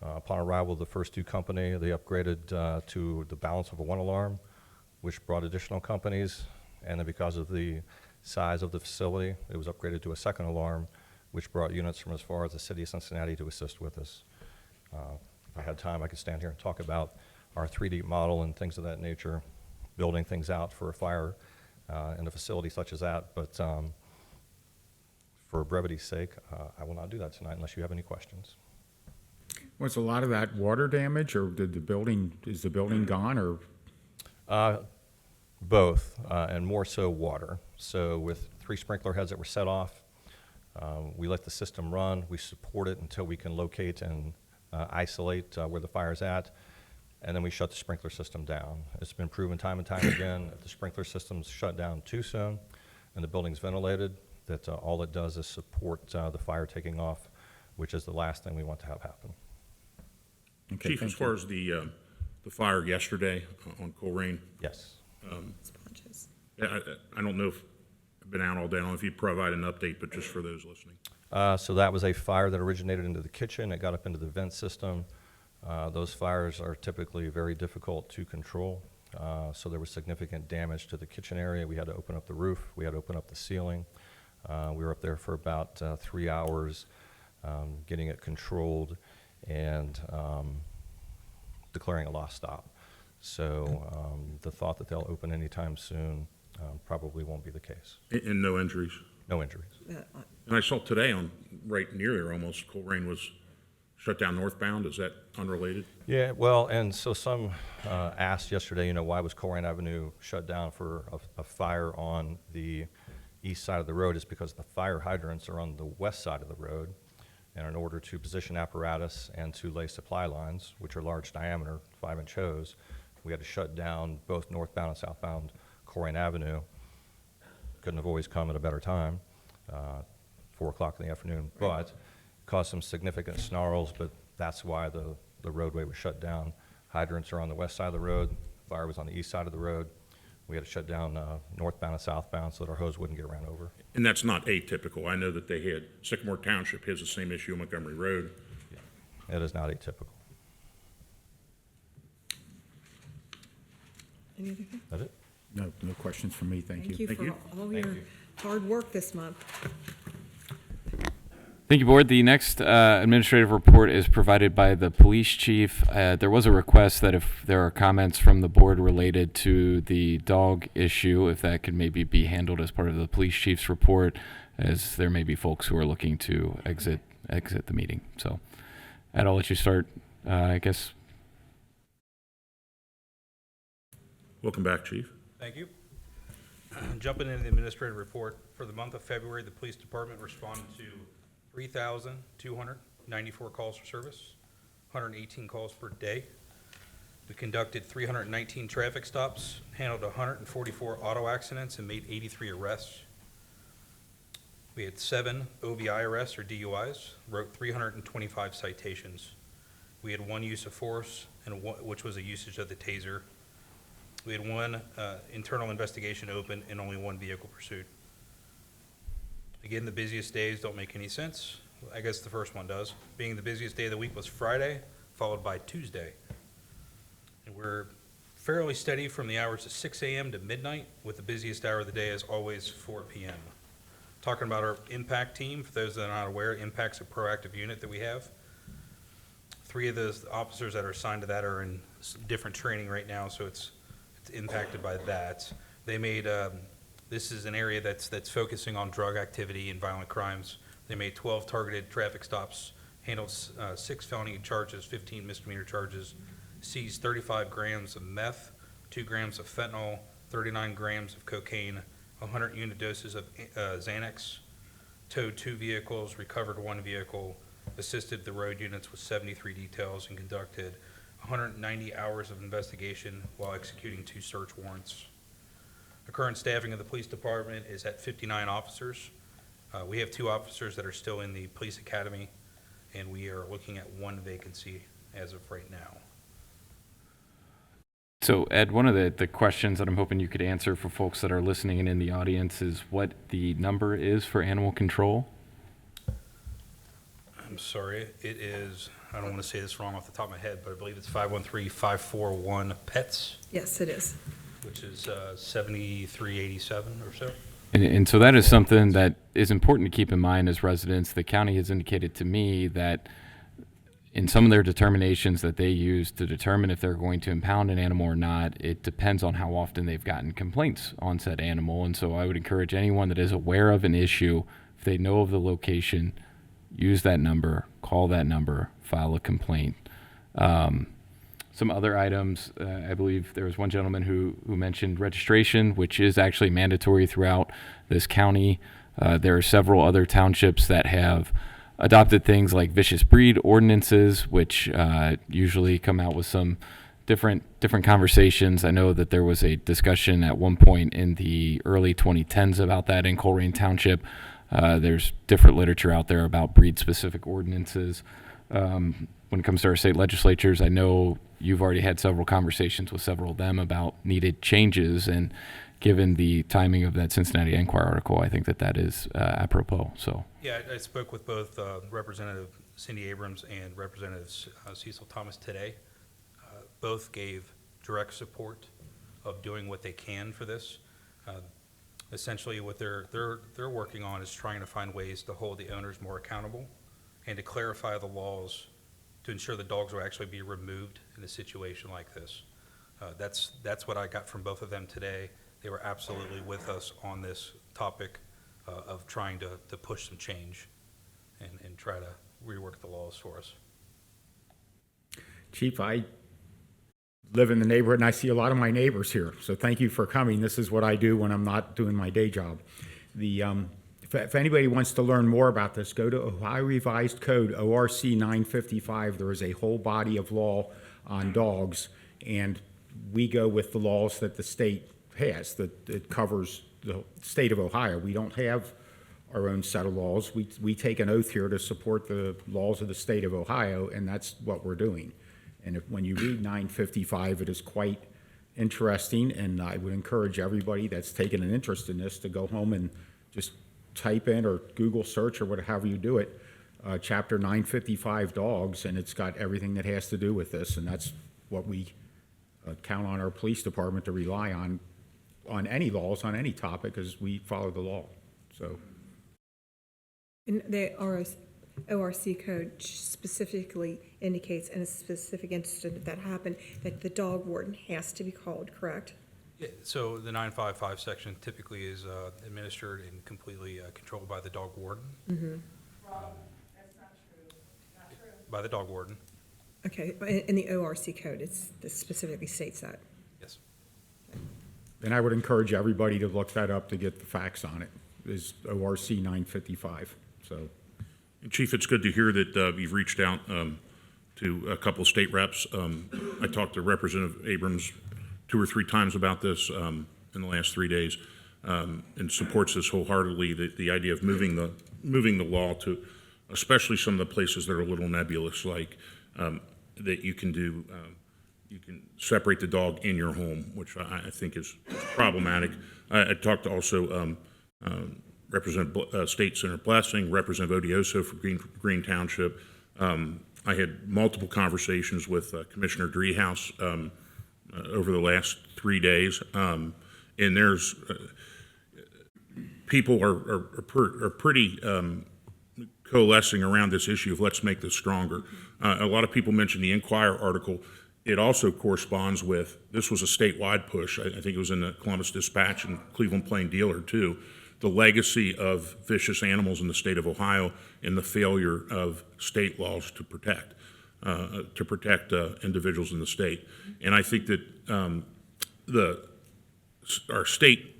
Upon arrival of the first two company, they upgraded to the balance of a one alarm, which brought additional companies, and then because of the size of the facility, it was upgraded to a second alarm, which brought units from as far as the city of Cincinnati to assist with us. If I had time, I could stand here and talk about our 3D model and things of that nature, building things out for a fire in a facility such as that, but for brevity's sake, I will not do that tonight unless you have any questions. Was a lot of that water damage, or is the building gone, or? Both, and more so water. So with 3 sprinkler heads that were set off, we let the system run. We support it until we can locate and isolate where the fire's at, and then we shut the sprinkler system down. It's been proven time and time again, if the sprinkler system's shut down too soon and the building's ventilated, that all it does is support the fire taking off, which is the last thing we want to have happen. Okay, Chief, as far as the fire yesterday on Colerain. Yes. Sponges. I don't know if I've been out all day. I don't know if you provide an update, but just for those listening. So that was a fire that originated into the kitchen. It got up into the vent system. Those fires are typically very difficult to control. So there was significant damage to the kitchen area. We had to open up the roof. We had to open up the ceiling. We were up there for about 3 hours getting it controlled and declaring a lost stop. So the thought that they'll open anytime soon probably won't be the case. And no injuries? No injuries. And I saw today on right near there almost, Colerain was shut down northbound. Is that unrelated? Yeah, well, and so some asked yesterday, why was Colerain Avenue shut down for a fire on the east side of the road? Is because the fire hydrants are on the west side of the road. And in order to position apparatus and to lay supply lines, which are large diameter, 5-inch hose, we had to shut down both northbound and southbound Colerain Avenue. Couldn't have always come at a better time, 4 o'clock in the afternoon, but caused some significant snarls, but that's why the roadway was shut down. Hydrants are on the west side of the road, fire was on the east side of the road. We had to shut down northbound and southbound so that our hose wouldn't get ran over. And that's not atypical. I know that they had, Sycamore Township has the same issue on Montgomery Road. It is not atypical. Any other thing? That's it? No questions from me, thank you. Thank you for all your hard work this month. Thank you, Board. The next administrative report is provided by the police chief. There was a request that if there are comments from the board related to the dog issue, if that could maybe be handled as part of the police chief's report, as there may be folks who are looking to exit the meeting. So, Ed, I'll let you start, I guess. Welcome back, Chief. Thank you. Jumping into the administrative report, for the month of February, the police department responded to 3,294 calls for service, 118 calls per day. We conducted 319 traffic stops, handled 144 auto accidents, and made 83 arrests. We had 7 OVI arrests or DUIs, wrote 325 citations. We had 1 use of force, which was a usage of the taser. We had 1 internal investigation open and only 1 vehicle pursuit. Again, the busiest days don't make any sense. I guess the first one does. Being the busiest day of the week was Friday, followed by Tuesday. And we're fairly steady from the hours of 6 a.m. to midnight, with the busiest hour of the day as always 4 p.m. Talking about our impact team, for those that are not aware, impact's a proactive unit that we have. 3 of those officers that are assigned to that are in different training right now, so it's impacted by that. They made this is an area that's focusing on drug activity and violent crimes. They made 12 targeted traffic stops, handled 6 felony charges, 15 misdemeanor charges, seized 35 grams of meth, 2 grams of fentanyl, 39 grams of cocaine, 100 unit doses of Xanax, towed 2 vehicles, recovered 1 vehicle, assisted the road units with 73 details, and conducted 190 hours of investigation while executing 2 search warrants. The current staffing of the police department is at 59 officers. We have 2 officers that are still in the police academy, and we are looking at 1 vacancy as of right now. So, Ed, one of the questions that I'm hoping you could answer for folks that are listening and in the audience is what the number is for animal control. I'm sorry, it is, I don't want to say this wrong off the top of my head, but I believe it's 513-541 PETS, Yes, it is. which is 7387 or so. And so that is something that is important to keep in mind as residents. The county has indicated to me that in some of their determinations that they use to determine if they're going to impound an animal or not, it depends on how often they've gotten complaints on said animal. And so I would encourage anyone that is aware of an issue, if they know of the location, use that number, call that number, file a complaint. Some other items, I believe there was one gentleman who mentioned registration, which is actually mandatory throughout this county. There are several other townships that have adopted things like vicious breed ordinances, which usually come out with some different conversations. I know that there was a discussion at one point in the early 2010s about that in Colerain Township. There's different literature out there about breed-specific ordinances. When it comes to our state legislatures, I know you've already had several conversations with several of them about needed changes, and given the timing of that Cincinnati Enquirer article, I think that is apropos. So Yeah, I spoke with both Representative Cindy Abrams and Representative Cecil Thomas today. Both gave direct support of doing what they can for this. Essentially, what they're working on is trying to find ways to hold the owners more accountable and to clarify the laws to ensure the dogs will actually be removed in a situation like this. That's what I got from both of them today. They were absolutely with us on this topic of trying to push some change and try to rework the laws for us. Chief, I live in the neighborhood and I see a lot of my neighbors here, so thank you for coming. This is what I do when I'm not doing my day job. If anybody wants to learn more about this, go to Ohio Revised Code, ORC 955. There is a whole body of law on dogs, and we go with the laws that the state has, that it covers the state of Ohio. We don't have our own set of laws. We take an oath here to support the laws of the state of Ohio, and that's what we're doing. And when you read 955, it is quite interesting, and I would encourage everybody that's taken an interest in this to go home and just type in or Google search or whatever you do it, chapter 955 dogs, and it's got everything that has to do with this, and that's what we count on our police department to rely on any laws on any topic, because we follow the law. So, And the ORC code specifically indicates in a specific incident that happened that the dog warden has to be called, correct? Yeah, so the 955 section typically is administered and completely controlled by the dog warden. Mm-hmm. That's not true. Not true. By the dog warden, Okay, but in the ORC code, it specifically states that. yes. and I would encourage everybody to look that up to get the facts on it, is ORC 955, so. Chief, it's good to hear that you've reached out to a couple of state reps. I talked to Representative Abrams 2 or 3 times about this in the last 3 days, and supports this wholeheartedly. The idea of moving the law to, especially some of the places that are a little nebulous, like that you can do. You can separate the dog in your home, which I think is problematic. I talked to also Representative State Senator Blessing, Representative Odioso for Green Township. I had multiple conversations with Commissioner Driehaus over the last 3 days, and there's people are pretty coalescing around this issue of let's make this stronger. A lot of people mentioned the Enquirer article. It also corresponds with, this was a statewide push. I think it was in the Columbus Dispatch and Cleveland Plain Dealer too, the legacy of vicious animals in the state of Ohio and the failure of state laws to protect individuals in the state. And I think that our state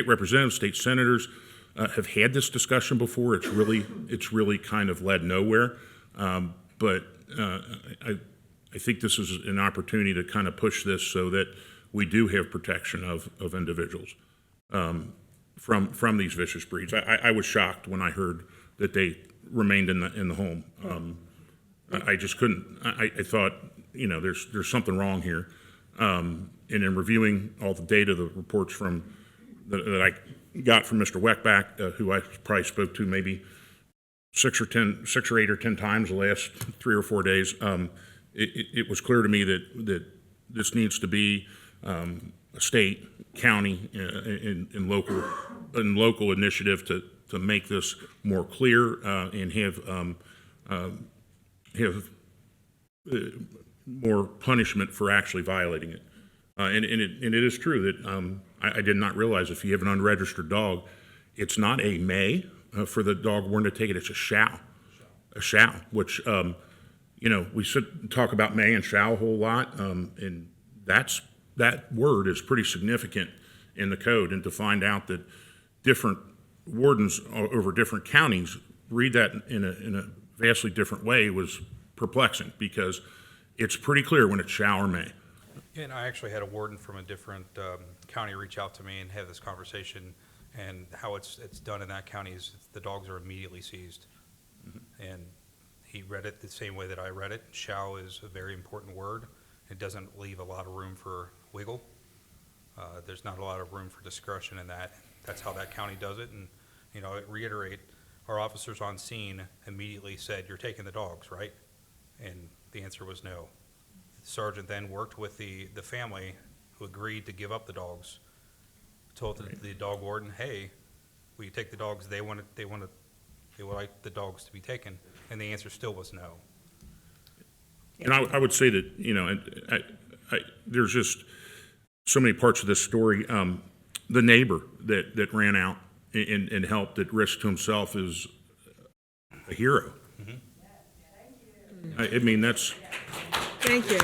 representatives, state senators have had this discussion before. It's really kind of led nowhere. But I think this is an opportunity to kind of push this so that we do have protection of individuals from these vicious breeds. I was shocked when I heard that they remained in the home. I just couldn't. I thought, there's something wrong here. And in reviewing all the data, the reports that I got from Mr. Weckback, who I probably spoke to maybe 6 or 8 or 10 times the last 3 or 4 days, it was clear to me that this needs to be a state, county, and local initiative to make this more clear and have more punishment for actually violating it. And it is true that I did not realize if you have an unregistered dog, it's not a may for the dog warden to take it, it's a shall. A shall, which, we talk about may and shall a whole lot, and that word is pretty significant in the code, and to find out that different wardens over different counties read that in a vastly different way was perplexing, because it's pretty clear when it's shall or may. And I actually had a warden from a different county reach out to me and have this conversation, and how it's done in that county is the dogs are immediately seized. And he read it the same way that I read it. Shall is a very important word. It doesn't leave a lot of room for wiggle. There's not a lot of room for discretion in that. That's how that county does it. And, I reiterate, our officers on scene immediately said, "You're taking the dogs, right?" And the answer was no. The sergeant then worked with the family, who agreed to give up the dogs, told the dog warden, "Hey, will you take the dogs? They would like the dogs to be taken," and the answer still was no. And I would say that, there's just so many parts of this story. The neighbor that ran out and helped, that risked himself, is a hero. I mean, that's... Thank you.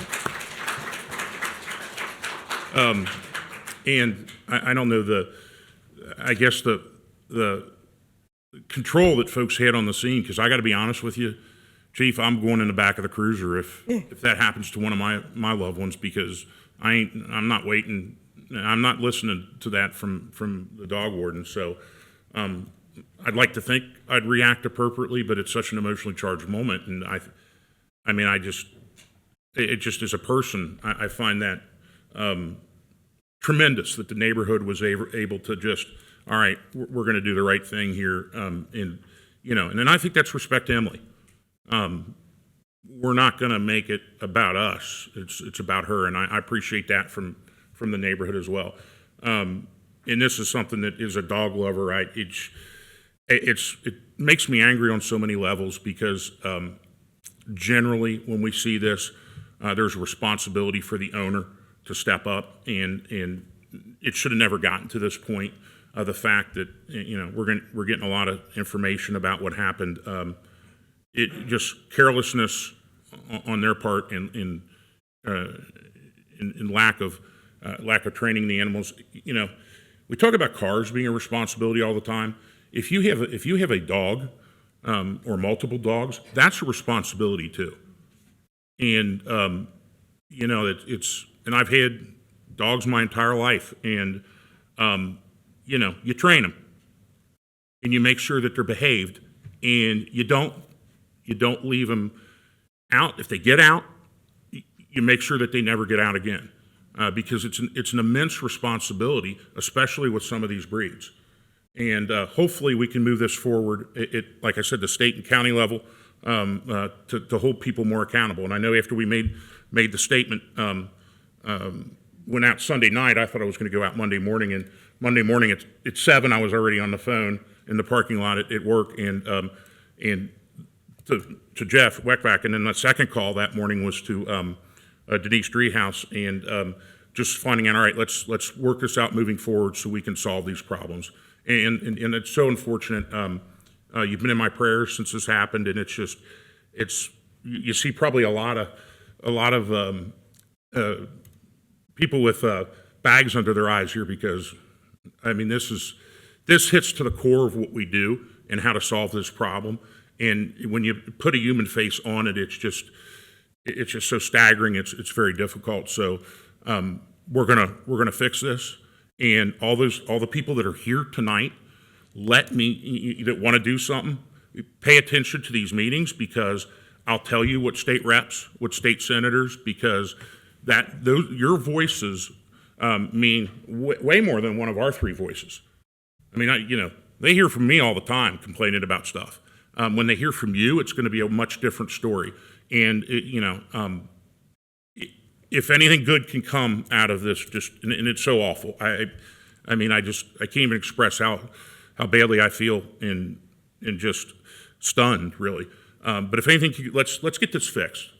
And I don't know I guess the control that folks had on the scene, because I got to be honest with you, Chief, I'm going in the back of the cruiser if that happens to one of my loved ones, because I'm not waiting. I'm not listening to that from the dog warden. So I'd like to think I'd react appropriately, but it's such an emotionally charged moment, and it just as a person, I find that tremendous that the neighborhood was able to just, all right, we're going to do the right thing here, and then I think that's respect to Emily. We're not going to make it about us. It's about her, and I appreciate that from the neighborhood as well. And this is something that, is a dog lover, it makes me angry on so many levels, because generally when we see this, there's a responsibility for the owner to step up, and it should have never gotten to this point. The fact that we're getting a lot of information about what happened, it just carelessness on their part, and lack of training the animals. We talk about cars being a responsibility all the time. If you have a dog or multiple dogs, that's a responsibility too. And and I've had dogs my entire life, and you train them, and you make sure that they're behaved, and you don't leave them out. If they get out, you make sure that they never get out again, because it's an immense responsibility, especially with some of these breeds. And hopefully we can move this forward, like I said, the state and county level, to hold people more accountable. And I know after we made the statement, went out Sunday night, I thought I was going to go out Monday morning. And Monday morning at 7, I was already on the phone in the parking lot at work, and to Jeff Weckback. And then the second call that morning was to Denise Driehaus, and just finding out, all right, let's work this out moving forward so we can solve these problems. And it's so unfortunate. You've been in my prayers since this happened, and you see probably a lot of people with bags under their eyes here, because this hits to the core of what we do and how to solve this problem. And when you put a human face on it, it's just so staggering. It's very difficult. So we're gonna fix this. And all the people that are here tonight, that want to do something, pay attention to these meetings, because I'll tell you what state reps, what state senators, because your voices mean way more than one of our three voices. I mean, they hear from me all the time complaining about stuff. When they hear from you, it's going to be a much different story. And if anything good can come out of this, and it's so awful. I can't even express how badly I feel, and just stunned, really. But if anything, let's get this fixed,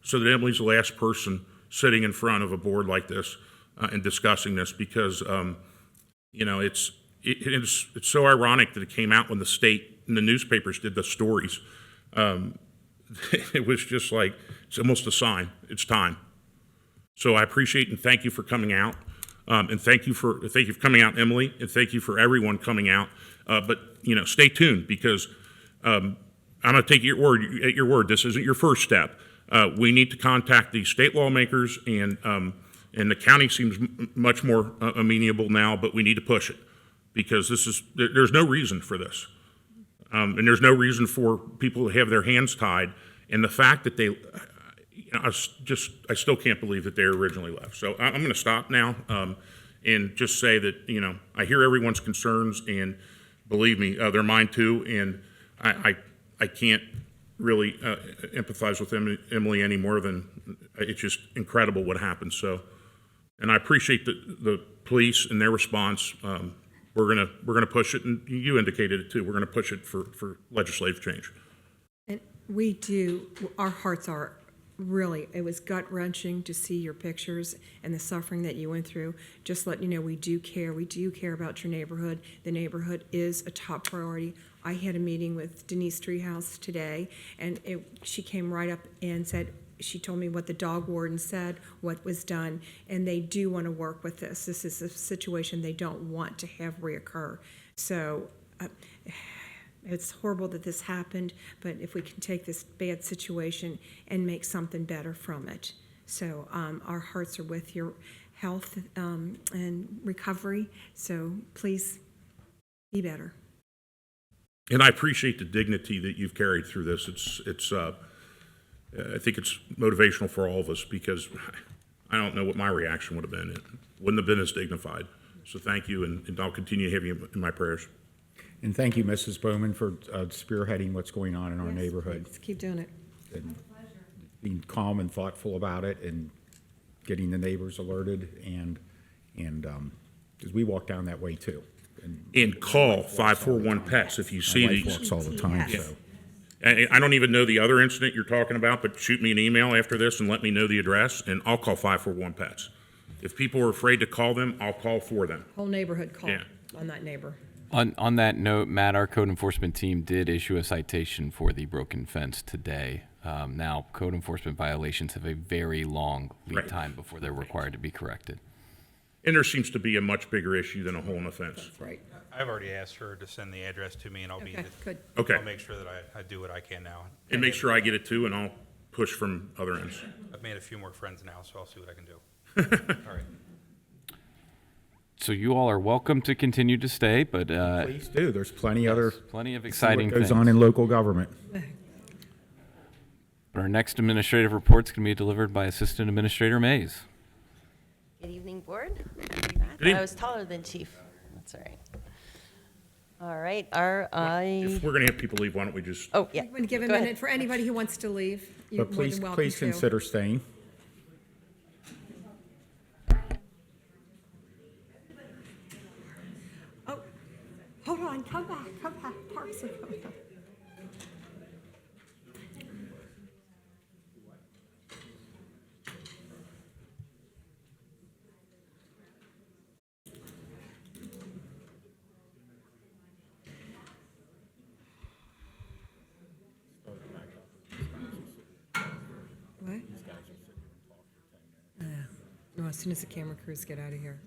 so that Emily's the last person sitting in front of a board like this and discussing this, because it's so ironic that it came out when the state and the newspapers did the stories. It was just like, it's almost a sign. It's time. So I appreciate and thank you for coming out. And thank you for coming out, Emily, and thank you for everyone coming out. But stay tuned, because I'm going to take your word. This isn't your first step. We need to contact the state lawmakers, and the county seems much more amenable now, but we need to push it, because there's no reason for this. And there's no reason for people to have their hands tied. And the fact that I still can't believe that they originally left. So I'm going to stop now and just say that, I hear everyone's concerns, and believe me, they're mine too. And I can't really empathize with Emily any more than it's just incredible what happened. So, and I appreciate the police and their response. We're gonna push it, and you indicated it too. We're gonna push it for legislative change. And we do, our hearts are really, it was gut-wrenching to see your pictures and the suffering that you went through. Just let you know, we do care about your neighborhood. The neighborhood is a top priority. I had a meeting with Denise Treehouse today, and she came right up and said, she told me what the dog warden said, what was done, and they do want to work with this. This is a situation they don't want to have reoccur. So it's horrible that this happened, but if we can take this bad situation and make something better from it. So our hearts are with your health and recovery, so please be better. And I appreciate the dignity that you've carried through this. I think it's motivational for all of us, because I don't know what my reaction would have been. It wouldn't have been as dignified. So thank you, and I'll continue to have you in my prayers. And thank you, Mrs. Bowman, for spearheading what's going on in our neighborhood. Let's keep doing it. And being calm and thoughtful about it, and getting the neighbors alerted, and because we walk down that way too. And call 541-PETS if you see My wife these. walks all the time, Yeah. so. I don't even know the other incident you're talking about, but shoot me an email after this and let me know the address, and I'll call 541-PETS. If people are afraid to call them, I'll call for them. Whole neighborhood call Yeah. on that neighbor. On that note, Matt, our code enforcement team did issue a citation for the broken fence today. Now, code enforcement violations have a very long lead time before they're required to be corrected. And there seems to be a much bigger issue than a hole in a fence. That's right. I've already asked her to send the address to me, and I'll Okay, good. Okay. I'll make sure that I do what I can now. And make sure I get it too, and I'll push from other ends. I've made a few more friends now, so I'll see what I can do. All right. So you all are welcome to continue to stay, but Please do. There's plenty plenty of exciting what goes things. on in local government. But our next administrative report is going to be delivered by Assistant Administrator Mays. Good evening, Board. evening. I was taller than Chief. That's all right. All right, If we're going to have people leave, why don't we just... Oh, yeah. I'm going to give a Go ahead. minute for anybody who wants to leave. You're But more please, than welcome please to. consider staying. Oh, hold on, come back, Parks are coming up. What? No, as soon as the camera crews get out of here.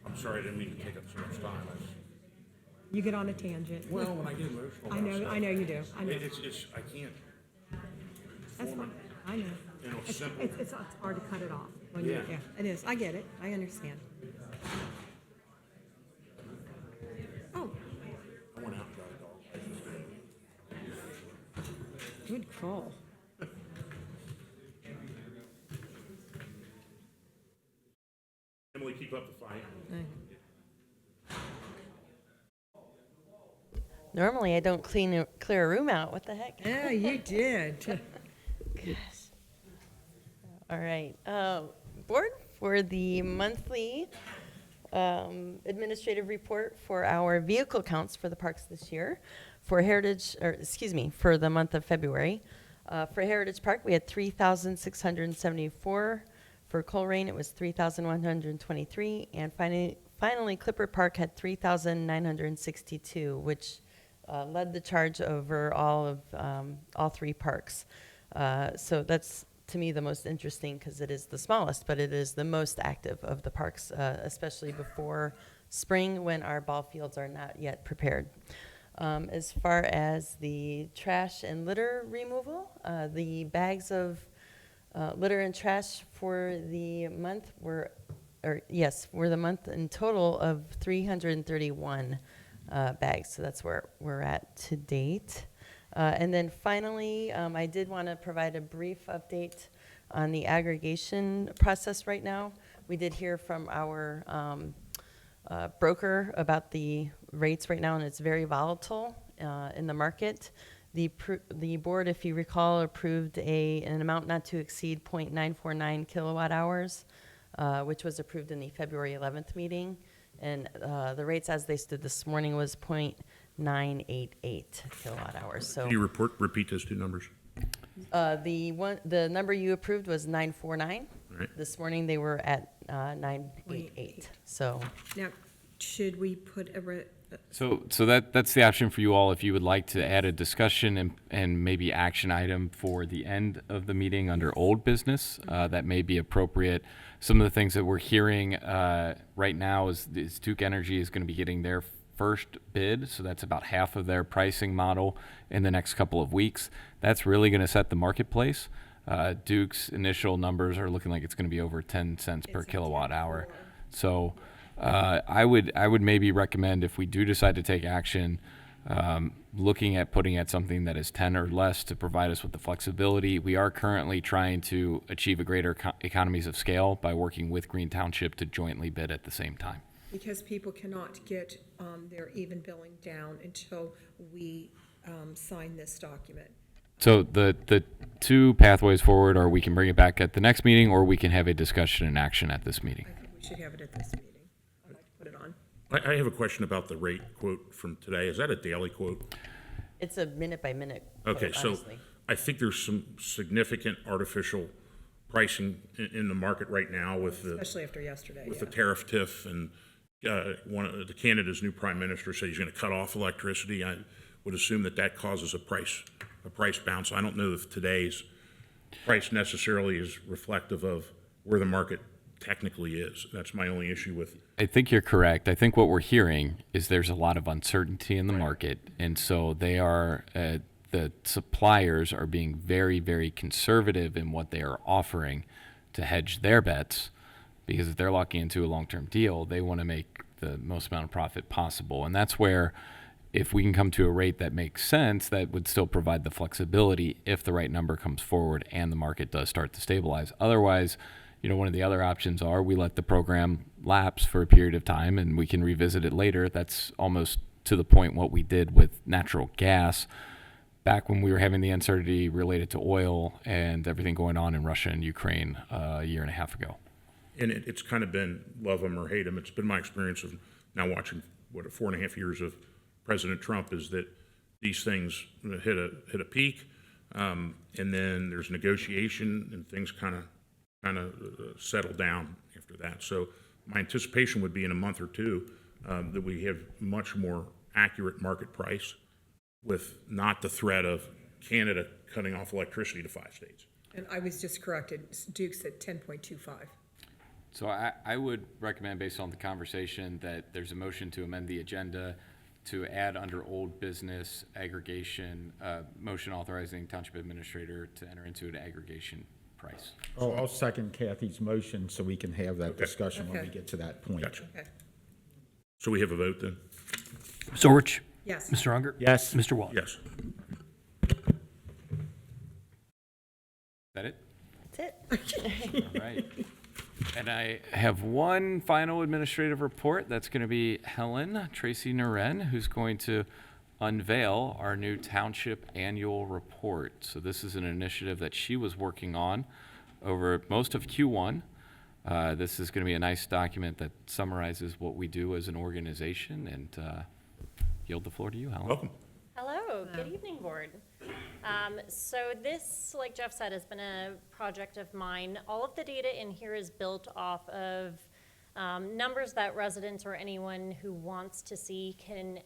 I'm sorry, I didn't mean to take up so much time. You get on a tangent. Well, when I get emotional. I know you do. I know. I can't. That's fine. I know. You know, It's, simple. it's hard to cut it off. Yeah. Yeah, it is. I get it. I understand. Oh, I went out and got a dog. good call. Emily, keep up the fight. Normally, I don't clear a room out. What the heck? Yeah, you did. Gosh. All right. Board, for the monthly administrative report for our vehicle counts for the parks this year, for for the month of February. For Heritage Park, we had 3,674. For Colerain, it was 3,123. And finally, Clipper Park had 3,962, which led the charge over all three parks. So that's, to me, the most interesting because it is the smallest, but it is the most active of the parks, especially before spring when our ball fields are not yet prepared. As far as the trash and litter removal, the bags of litter and trash for the month were the month in total of 331 bags. So that's where we're at to date. And then finally, I did want to provide a brief update on the aggregation process right now. We did hear from our broker about the rates right now, and it's very volatile in the market. The board, if you recall, approved an amount not to exceed 0.949 kilowatt hours, which was approved in the February 11th meeting. And the rates as they stood this morning was 0.988 kilowatt hours. So Can you repeat those two numbers? the number you approved was 949. Right. This morning they were at 988. So Now, should we put So that's the option for you all if you would like to add a discussion and maybe action item for the end of the meeting under old business. That may be appropriate. Some of the things that we're hearing right now is Duke Energy is going to be getting their first bid, so that's about half of their pricing model in the next couple of weeks. That's really going to set the marketplace. Duke's initial numbers are looking like it's going to be over 10 cents per kilowatt hour. So I would maybe recommend, if we do decide to take action, looking at putting at something that is 10 or less to provide us with the flexibility. We are currently trying to achieve a greater economies of scale by working with Green Township to jointly bid at the same time. Because people cannot get their even billing down until we sign this document. So the two pathways forward are we can bring it back at the next meeting, or we can have a discussion and action at this meeting. I think we should have it at this meeting. I'd like to put it on. I have a question about the rate quote from today. Is that a daily quote? it's a minute by minute. Okay, quote, so honestly. I think there's some significant artificial pricing in the market right now with the Especially after yesterday, with yeah. the tariff tiff, and one of the Canada's new prime minister said he's going to cut off electricity. I would assume that causes a price bounce. I don't know if today's price necessarily is reflective of where the market technically is. That's my only issue with. I think you're correct. I think what we're hearing is there's a lot of uncertainty in the market, and so they are the suppliers are being very, very conservative in what they are offering to hedge their bets, because if they're locking into a long-term deal, they want to make the most amount of profit possible, and that's where, if we can come to a rate that makes sense, that would still provide the flexibility if the right number comes forward and the market does start to stabilize. Otherwise, one of the other options are we let the program lapse for a period of time and we can revisit it later. That's almost to the point what we did with natural gas back when we were having the uncertainty related to oil and everything going on in Russia and Ukraine a year and a half ago. And it's kind of been love them or hate them. It's been my experience of now watching 4.5 years of President Trump is that these things hit a peak, and then there's negotiation and things kind of settle down after that. So my anticipation would be in a month or two that we have much more accurate market price with not the threat of Canada cutting off electricity to 5 states. And I was just corrected. Duke's at 10.25. So I would recommend, based on the conversation, that there's a motion to amend the agenda to add under old business aggregation, motion authorizing township administrator to enter into an aggregation price. I'll second Kathy's motion so we can have that discussion when we Okay. get to that point. Gotcha. Okay. So we have a vote then? Ms. Orich? Yes. Mr. Unger? Yes. Mr. Waller? Yes. Is that it? That's it. All right. And I have one final administrative report. That's going to be Helen Tracy Naren, who's going to unveil our new township annual report. So this is an initiative that she was working on over most of Q1. This is going to be a nice document that summarizes what we do as an organization, and yield the floor to you, Helen. Welcome. Hello, good evening, board. So this, like Jeff said, has been a project of mine. All of the data in here is built off of numbers that residents or anyone who wants to see can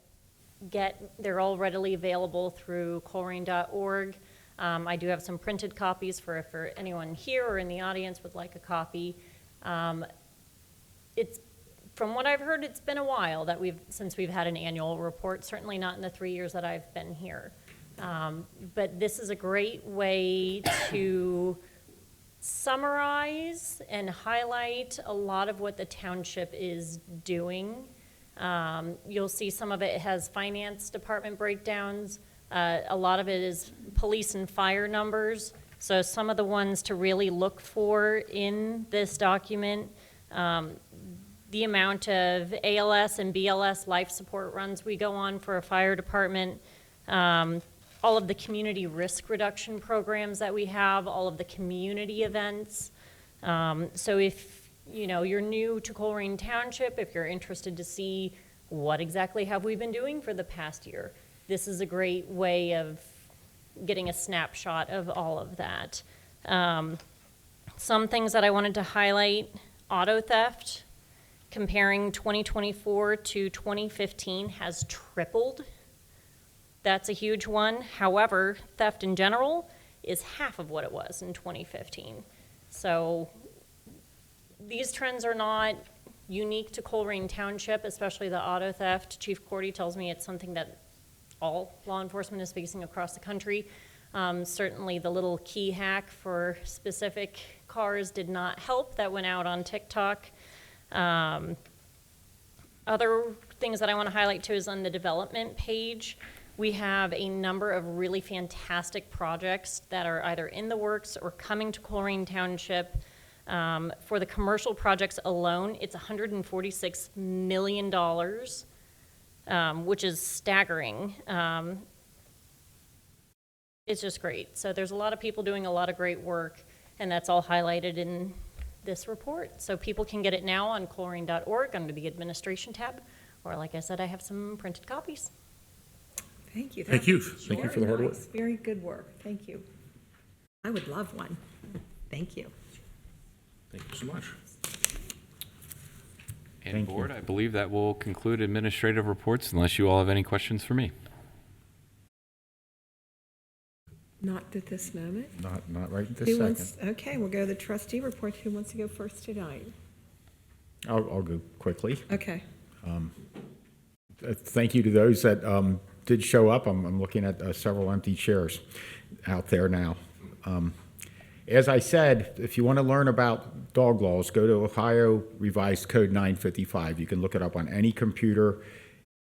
get. They're all readily available through Colerain.org. I do have some printed copies for anyone here or in the audience would like a copy. It's From what I've heard, it's been a while since we've had an annual report, certainly not in the 3 years that I've been here. But this is a great way to summarize and highlight a lot of what the township is doing. You'll see some of it has finance department breakdowns. A lot of it is police and fire numbers. So some of the ones to really look for in this document, the amount of ALS and BLS life support runs we go on for a fire department, all of the community risk reduction programs that we have, all of the community events. So if you're new to Colerain Township, if you're interested to see what exactly have we been doing for the past year, this is a great way of getting a snapshot of all of that. Some things that I wanted to highlight: auto theft, comparing 2024 to 2015, has tripled. That's a huge one. However, theft in general is half of what it was in 2015. So these trends are not unique to Colerain Township, especially the auto theft. Chief Cordy tells me it's something that all law enforcement is facing across the country. Certainly the little key hack for specific cars did not help. That went out on TikTok. Other things that I want to highlight too is on the development page. We have a number of really fantastic projects that are either in the works or coming to Colerain Township. For the commercial projects alone, it's $146 million, which is staggering. It's just great. So there's a lot of people doing a lot of great work, and that's all highlighted in this report. So people can get it now on Colerain.org under the administration tab, or like I said, I have some printed copies. Thank you. Thank you. Thank you for the hard work. Nice. Very good work. Thank you. I would love one. Thank you. Thank you so much. And Thank board, you. I believe that will conclude administrative reports unless you all have any questions for me. Not at this moment. Not right this Who second. wants? Okay, we'll go to the trustee report. Who wants to go first tonight? I'll go quickly. Okay. Thank you to those that did show up. I'm looking at several empty chairs out there now. As I said, if you want to learn about dog laws, go to Ohio Revised Code 955. You can look it up on any computer.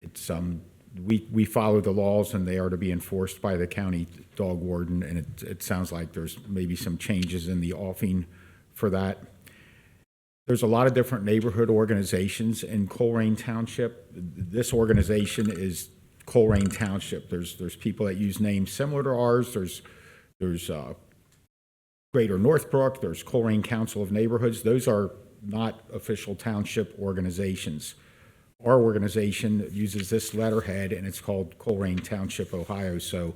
It's we follow the laws, and they are to be enforced by the county dog warden, and it sounds like there's maybe some changes in the offing for that. There's a lot of different neighborhood organizations in Colerain Township. This organization is Colerain Township. There's people that use names similar to ours. There's Greater Northbrook. There's Colerain Council of Neighborhoods. Those are not official township organizations. Our organization uses this letterhead, and it's called Colerain Township, Ohio. So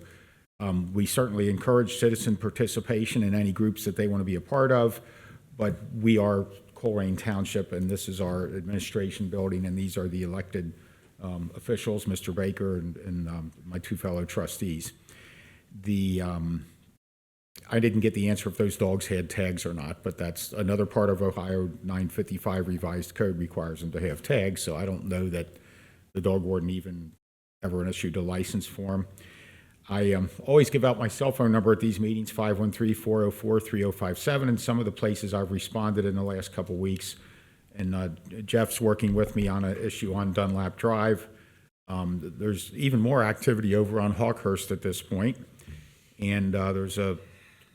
we certainly encourage citizen participation in any groups that they want to be a part of, but we are Colerain Township, and this is our administration building, and these are the elected officials, Mr. Baker and my two fellow trustees. I didn't get the answer if those dogs had tags or not, but that's another part of Ohio 955 revised code requires them to have tags, so I don't know that the dog warden even ever issued a license for them. I always give out my cell phone number at these meetings, 513-404-3057, and some of the places I've responded in the last couple weeks. And Jeff's working with me on an issue on Dunlap Drive. There's even more activity over on Hawkhurst at this point. And there's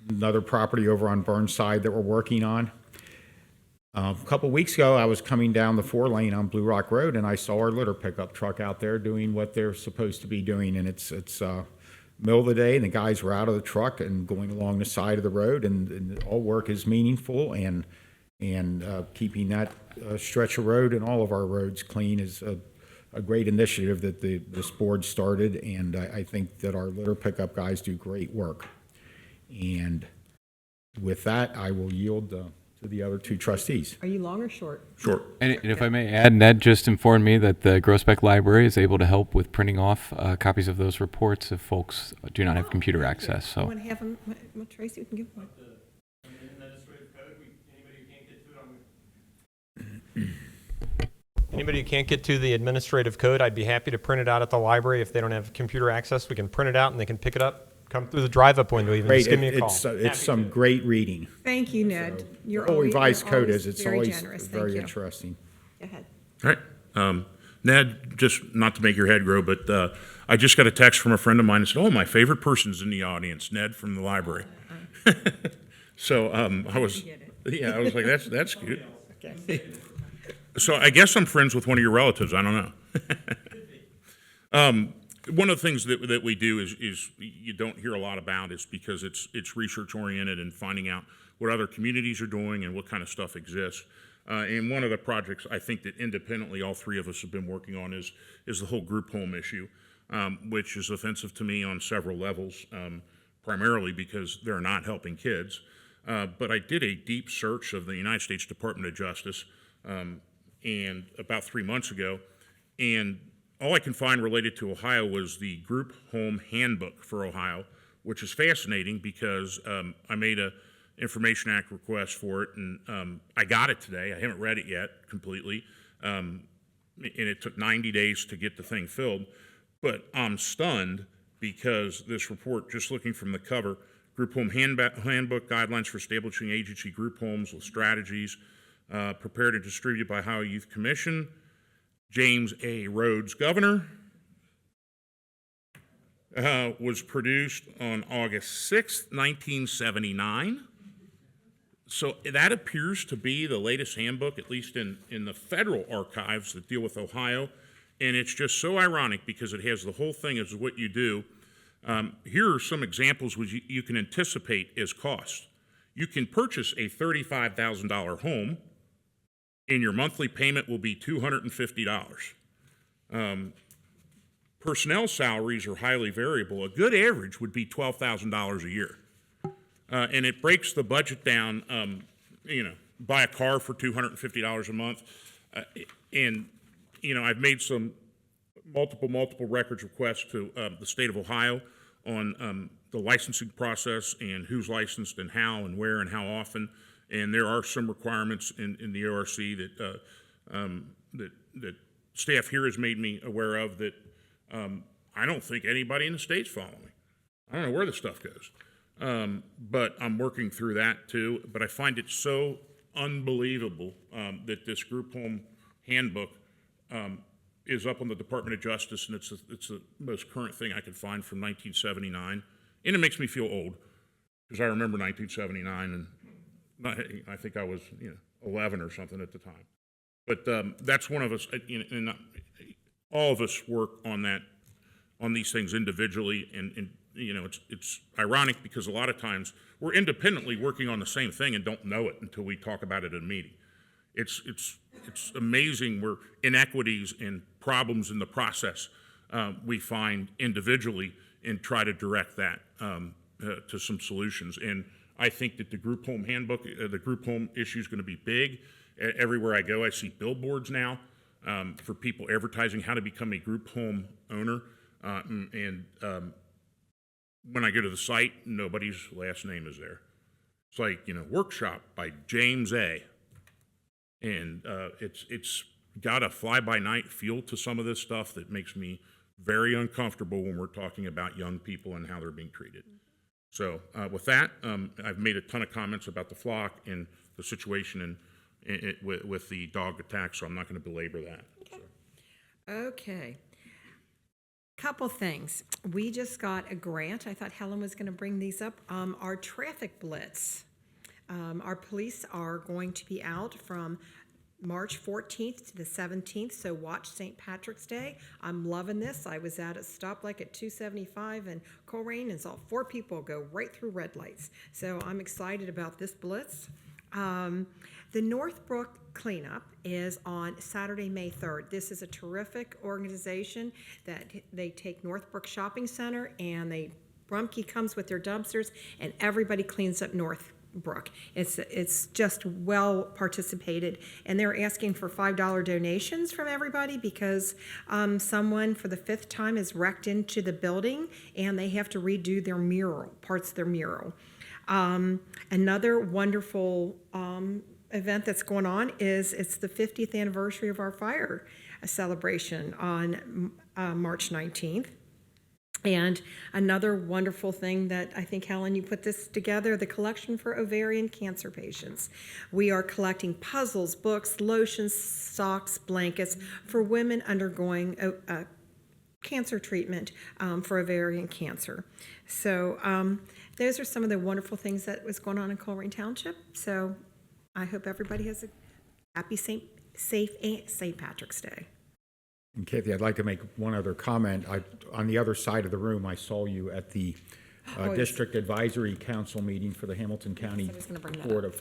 another property over on Burnside that we're working on. A couple weeks ago, I was coming down the 4-lane on Blue Rock Road, and I saw our litter pickup truck out there doing what they're supposed to be doing. And it's middle of the day, and the guys were out of the truck and going along the side of the road, and all work is meaningful, and keeping that stretch of road and all of our roads clean is a great initiative that this board started, and I think that our litter pickup guys do great work. And with that, I will yield to the other two trustees. Are you long or short? Short. And if I may add, Ned just informed me that the Groesbeck Library is able to help with printing off copies of those reports if folks do not have computer access. You So want to have them, Tracy, we can give one. Anybody who can't get to the administrative code, I'd be happy to print it out at the library. If they don't have computer access, we can print it out and they can pick it up, come through the drive-up window even. Great. Just give me a call. It's some great reading. Thank you, Ned. The whole revised code always it's very always generous. Thank very you. interesting. Go ahead. All right. Ned, just not to make your head grow, but I just got a text from a friend of mine that said, "Oh, my favorite person's in the audience, Ned from the library." So I was like, that's cute. So I guess I'm friends with one of your relatives. I don't know. One of the things that we do is you don't hear a lot about is because it's research oriented and finding out what other communities are doing and what kind of stuff exists. And one of the projects I think that independently all three of us have been working on is the whole group home issue, which is offensive to me on several levels, primarily because they're not helping kids. But I did a deep search of the United States Department of Justice and about 3 months ago, and all I can find related to Ohio was the Group Home Handbook for Ohio, which is fascinating because I made a Information Act request for it, and I got it today. I haven't read it yet completely, and it took 90 days to get the thing filled. But I'm stunned because this report, just looking from the cover, Group Home Handbook Guidelines for Establishing Agency Group Homes with Strategies, prepared and distributed by Ohio Youth Commission, James A. Rhodes, Governor, was produced on August 6th, 1979. So that appears to be the latest handbook, at least in the federal archives that deal with Ohio. And it's just so ironic because it has the whole thing as what you do. Here are some examples which you can anticipate as costs. You can purchase a $35,000 home, and your monthly payment will be $250. Personnel salaries are highly variable. A good average would be $12,000 a year. And it breaks the budget down, buy a car for $250 a month. And I've made some multiple records requests to the state of Ohio on the licensing process and who's licensed and how and where and how often. And there are some requirements in the ORC that staff here has made me aware of that I don't think anybody in the state's following. I don't know where the stuff goes. But I'm working through that too. But I find it so unbelievable that this group home handbook is up on the Department of Justice, and it's the most current thing I could find from 1979. And it makes me feel old because I remember 1979, and I think I was 11 or something at the time. But that's one of us, and all of us work on these things individually, and it's ironic because a lot of times we're independently working on the same thing and don't know it until we talk about it in a meeting. It's amazing where inequities and problems in the process we find individually and try to direct that to some solutions. And I think that the group home handbook, the group home issue is going to be big. Everywhere I go, I see billboards now for people advertising how to become a group home owner. When I go to the site, nobody's last name is there. It's like, workshop by James A. And it's got a fly-by-night feel to some of this stuff that makes me very uncomfortable when we're talking about young people and how they're being treated. So with that, I've made a ton of comments about the flock and the situation with the dog attack, so I'm not going to belabor that. Okay. Couple things. We just got a grant. I thought Helen was going to bring these up. Our traffic blitz. Our police are going to be out from March 14th to the 17th, so watch St. Patrick's Day. I'm loving this. I was at a stoplight at 275 in Colerain and saw 4 people go right through red lights. So I'm excited about this blitz. The Northbrook cleanup is on Saturday, May 3rd. This is a terrific organization that they take Northbrook Shopping Center and Rumpke comes with their dumpsters and everybody cleans up Northbrook. It's just well participated, and they're asking for $5 donations from everybody because someone for the 5th time has wrecked into the building and they have to redo their mural, parts of their mural. Another wonderful event that's going on is it's the 50th anniversary of our fire celebration on March 19th. And another wonderful thing that I think, Helen, you put this together, the collection for ovarian cancer patients. We are collecting puzzles, books, lotions, socks, blankets for women undergoing cancer treatment for ovarian cancer. So those are some of the wonderful things that was going on in Colerain Township. So I hope everybody has a happy, safe St. Patrick's Day. And Kathy, I'd like to make one other comment. On the other side of the room, I saw you at the District Advisory Council meeting for the Hamilton County Board of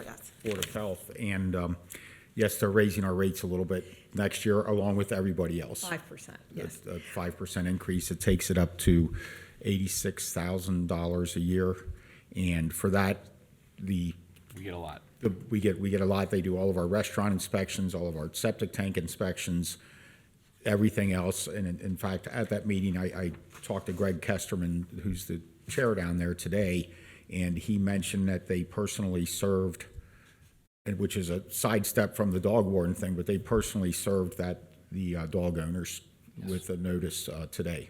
Health. And yes, they're raising our rates a little bit next year, along with everybody else. 5%, yes. A 5% increase. It takes it up to $86,000 a year. And for that, We get a lot. we get a lot. They do all of our restaurant inspections, all of our septic tank inspections, everything else. And in fact, at that meeting, I talked to Greg Kesterman, who's the chair down there today, and he mentioned that they personally served, which is a sidestep from the dog warden thing, but they personally served the dog owners with a notice today.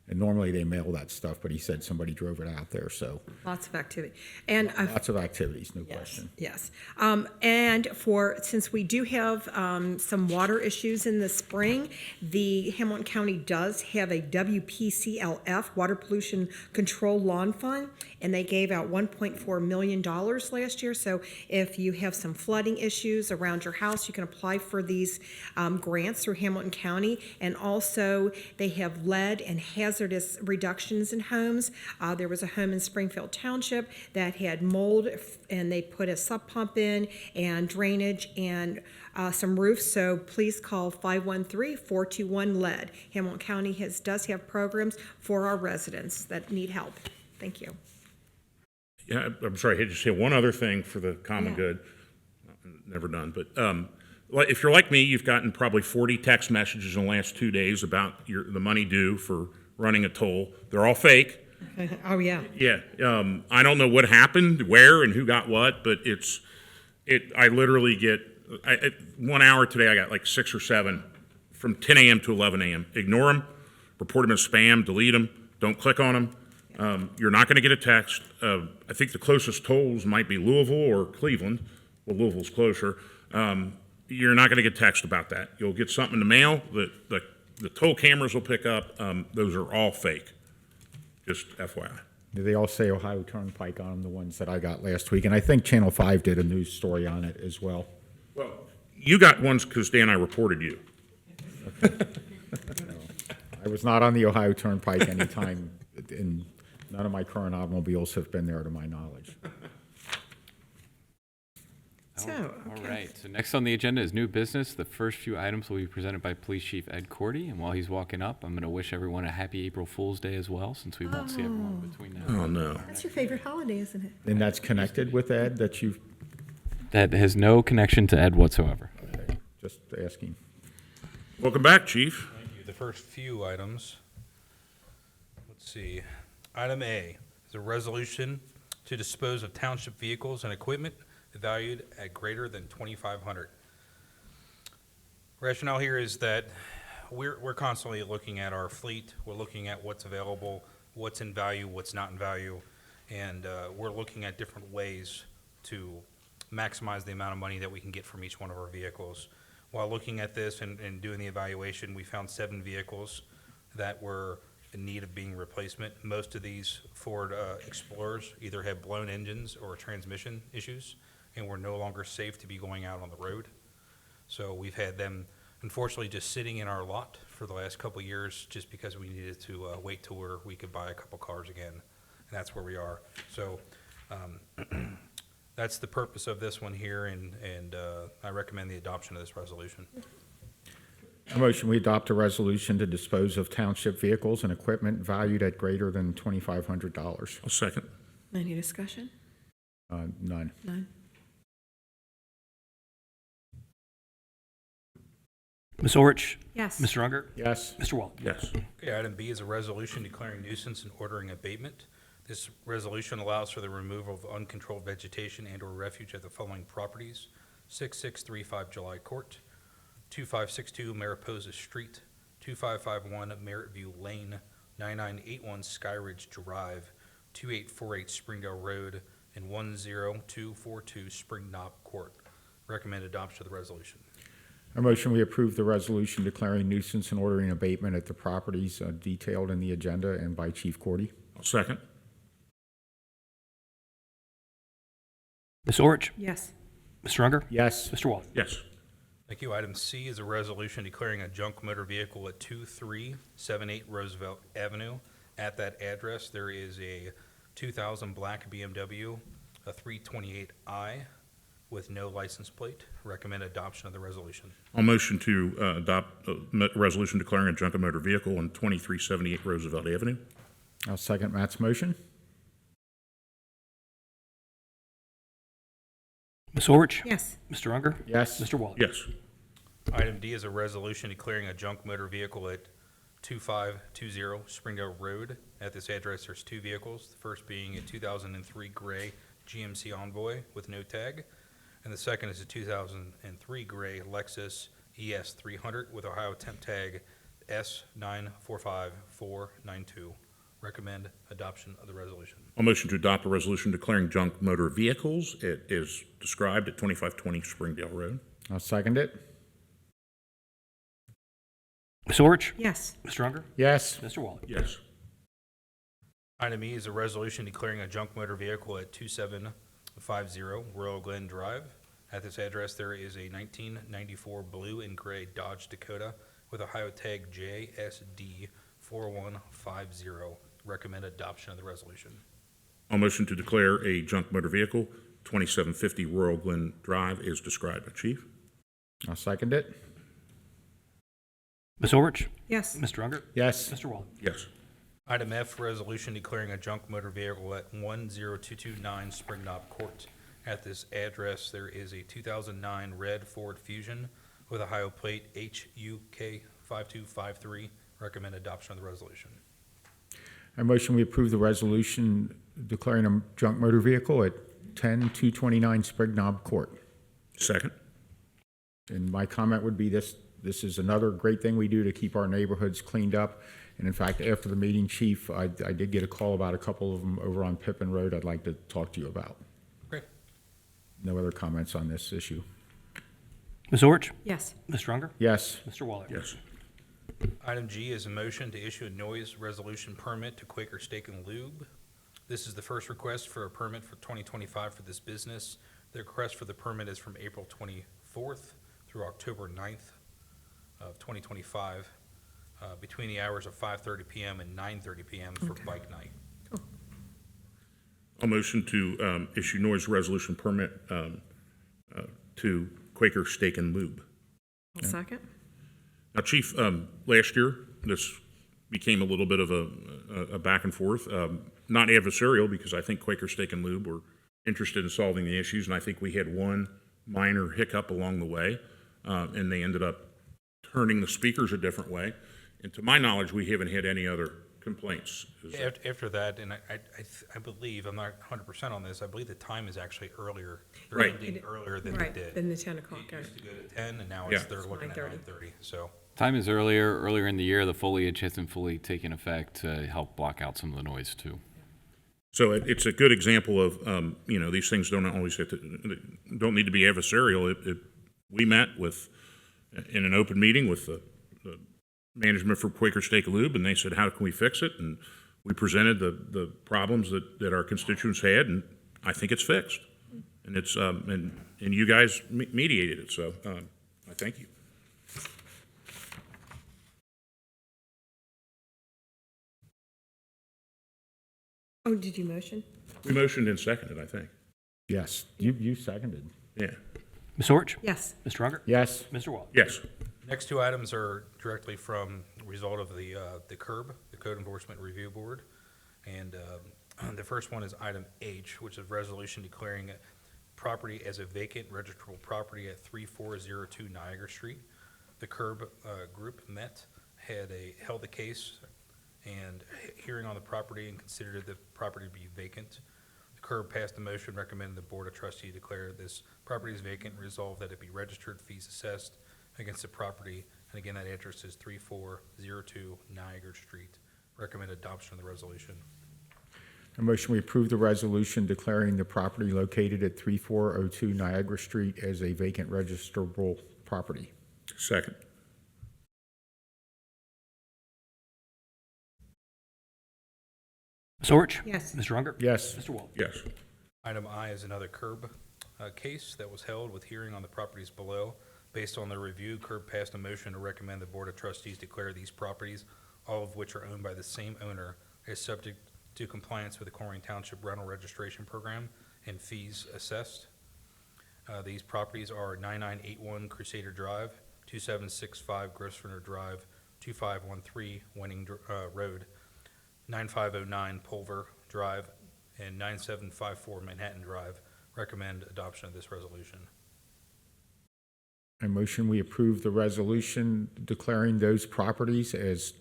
And normally they mail that stuff, but he said somebody drove it out there, so. Lots of activity. And lots of activities, no question. Yes. And since we do have some water issues in the spring, the Hamilton County does have a WPCLF, Water Pollution Control Lawn Fund, and they gave out $1.4 million last year. So if you have some flooding issues around your house, you can apply for these grants through Hamilton County. And also, they have lead and hazardous reductions in homes. There was a home in Springfield Township that had mold, and they put a sub pump in and drainage and some roofs. So please call 513-421-LED. Hamilton County does have programs for our residents that need help. Thank you. Yeah, I'm sorry, I just say one other thing for the common good. Never done, but if you're like me, you've gotten probably 40 text messages in the last 2 days about the money due for running a toll. They're all fake. Oh, yeah. Yeah. I don't know what happened, where, and who got what, but I literally get, 1 hour today, I got like 6 or 7 from 10 a.m. to 11 a.m. Ignore them, report them as spam, delete them, don't click on them. You're not going to get a text. I think the closest tolls might be Louisville or Cleveland. Well, Louisville's closer. You're not going to get text about that. You'll get something in the mail that the toll cameras will pick up. Those are all fake. Just FYI. They all say Ohio Turnpike on them, the ones that I got last week. And I think Channel 5 did a news story on it as well. Well, you got ones because Dan, I reported you. I was not on the Ohio Turnpike anytime, and none of my current automobiles have been there to my knowledge. All right. So next on the agenda is new business. The first few items will be presented by Police Chief Ed Cordy. And while he's walking up, I'm going to wish everyone a happy April Fool's Day as well, since we won't see everyone between now and Oh, no. That's your favorite holiday, isn't it? And that's connected with Ed that you've. That has no connection to Ed whatsoever. Okay, just asking. Welcome back, Chief. Thank you. The first few items. Let's see. Item A is a resolution to dispose of township vehicles and equipment valued at greater than $2,500. Rationale here is that we're constantly looking at our fleet. We're looking at what's available, what's in value, what's not in value, and we're looking at different ways to maximize the amount of money that we can get from each one of our vehicles. While looking at this and doing the evaluation, we found 7 vehicles that were in need of being replacement. Most of these Ford Explorers either have blown engines or transmission issues, and were no longer safe to be going out on the road. So we've had them, unfortunately, just sitting in our lot for the last couple of years just because we needed to wait till where we could buy a couple cars again, and that's where we are. So that's the purpose of this one here, and I recommend the adoption of this resolution. A motion, we adopt a resolution to dispose of township vehicles and equipment valued at greater than $2,500. I'll second. Any discussion? None. None. Ms. Orich? Yes. Mr. Unger? Yes. Mr. Waller? Yes. Okay, item B is a resolution declaring nuisance and ordering abatement. This resolution allows for the removal of uncontrolled vegetation and/or refuge at the following properties: 6635 July Court, 2562 Mariposa Street, 2551 Merritt View Lane, 9981 Skyridge Drive, 2848 Springdale Road, and 10242 Spring Knob Court. Recommend adoption of the resolution. A motion, we approve the resolution declaring nuisance and ordering abatement at the properties detailed in the agenda and by Chief Cordy. I'll second. Ms. Orich? Yes. Mr. Unger? Yes. Mr. Waller? Yes. Thank you. Item C is a resolution declaring a junk motor vehicle at 2378 Roosevelt Avenue. At that address, there is a 2000 black BMW, a 328i with no license plate. Recommend adoption of the resolution. I'll motion to adopt a resolution declaring a junk motor vehicle on 2378 Roosevelt Avenue. I'll second Matt's motion. Ms. Orich? Yes. Mr. Unger? Yes. Mr. Waller? Yes. Item D is a resolution declaring a junk motor vehicle at 2520 Springdale Road. At this address, there's 2 vehicles, the first being a 2003 gray GMC Envoy with no tag, and the second is a 2003 gray Lexus ES 300 with Ohio temp tag S945492. Recommend adoption of the resolution. I'll motion to adopt a resolution declaring junk motor vehicles. It is described at 2520 Springdale Road. I'll second it. Ms. Orich? Yes. Mr. Unger? Yes. Mr. Waller? Yes. Item E is a resolution declaring a junk motor vehicle at 2750 Royal Glen Drive. At this address, there is a 1994 blue and gray Dodge Dakota with Ohio tag JSD 4150. Recommend adoption of the resolution. I'll motion to declare a junk motor vehicle, 2750 Royal Glen Drive, is described by Chief. I'll second it. Ms. Orich? Yes. Mr. Unger? Yes. Mr. Waller? Yes. Item F, resolution declaring a junk motor vehicle at 10229 Spring Knob Court. At this address, there is a 2009 red Ford Fusion with Ohio plate HUK 5253. Recommend adoption of the resolution. I motion we approve the resolution declaring a junk motor vehicle at 10229 Spring Knob Court. Second. And my comment would be this is another great thing we do to keep our neighborhoods cleaned up. And in fact, after the meeting, Chief, I did get a call about a couple of them over on Pippin Road I'd like to talk to you about. Great. No other comments on this issue. Ms. Orich? Yes. Mr. Unger? Yes. Mr. Waller? Yes. Item G is a motion to issue a noise resolution permit to Quaker Steak and Lube. This is the first request for a permit for 2025 for this business. The request for the permit is from April 24th through October 9th of 2025, between the hours of 5:30 p.m. and 9:30 p.m. for bike night. I'll motion to issue noise resolution permit to Quaker Steak and Lube. I'll second. Now, Chief, last year, this became a little bit of a back and forth, not adversarial, because I think Quaker Steak and Lube were interested in solving the issues, and I think we had one minor hiccup along the way, and they ended up turning the speakers a different way. And to my knowledge, we haven't had any other complaints. After that, and I believe, I'm not 100% on this, I believe the time is actually earlier. They're Right. ending earlier than Right, they did. than the 10 o'clock. It used to go to 10, and now Yeah. they're looking at 9:30. So Time is earlier in the year, the foliage hasn't fully taken effect to help block out some of the noise too. So it's a good example of, these things don't always don't need to be adversarial. We met in an open meeting with the management for Quaker Steak and Lube, and they said, how can we fix it? And we presented the problems that our constituents had, and I think it's fixed. And it's, and you guys mediated it, so I thank you. Oh, did you motion? We motioned and seconded, I think. Yes, you seconded. Yeah. Ms. Orch? Yes. Mr. Unger? Yes. Mr. Waller? Yes. Next two items are directly from the result of the CURB, the Code Enforcement Review Board. And the first one is item H, which is resolution declaring property as a vacant registrable property at 3402 Niagara Street. The CURB group held the case and hearing on the property and considered the property to be vacant. The CURB passed a motion recommending the Board of Trustees declare this property is vacant, resolve that it be registered, fees assessed against the property. And again, that address is 3402 Niagara Street. Recommend adoption of the resolution. A motion, we approve the resolution declaring the property located at 3402 Niagara Street as a vacant registrable property. Second. Ms. Orch? Yes. Mr. Unger? Yes. Mr. Waller? Yes. Item I is another CURB case that was held with hearing on the properties below. Based on the review, CURB passed a motion to recommend the Board of Trustees declare these properties, all of which are owned by the same owner, as subject to compliance with the Colerain Township Rental Registration Program and fees assessed. These properties are 9981 Crusader Drive, 2765 Grosvenor Drive, 2513 Wenning Road, 9509 Pulver Drive, and 9754 Manhattan Drive. Recommend adoption of this resolution. A motion, we approve the resolution declaring those properties as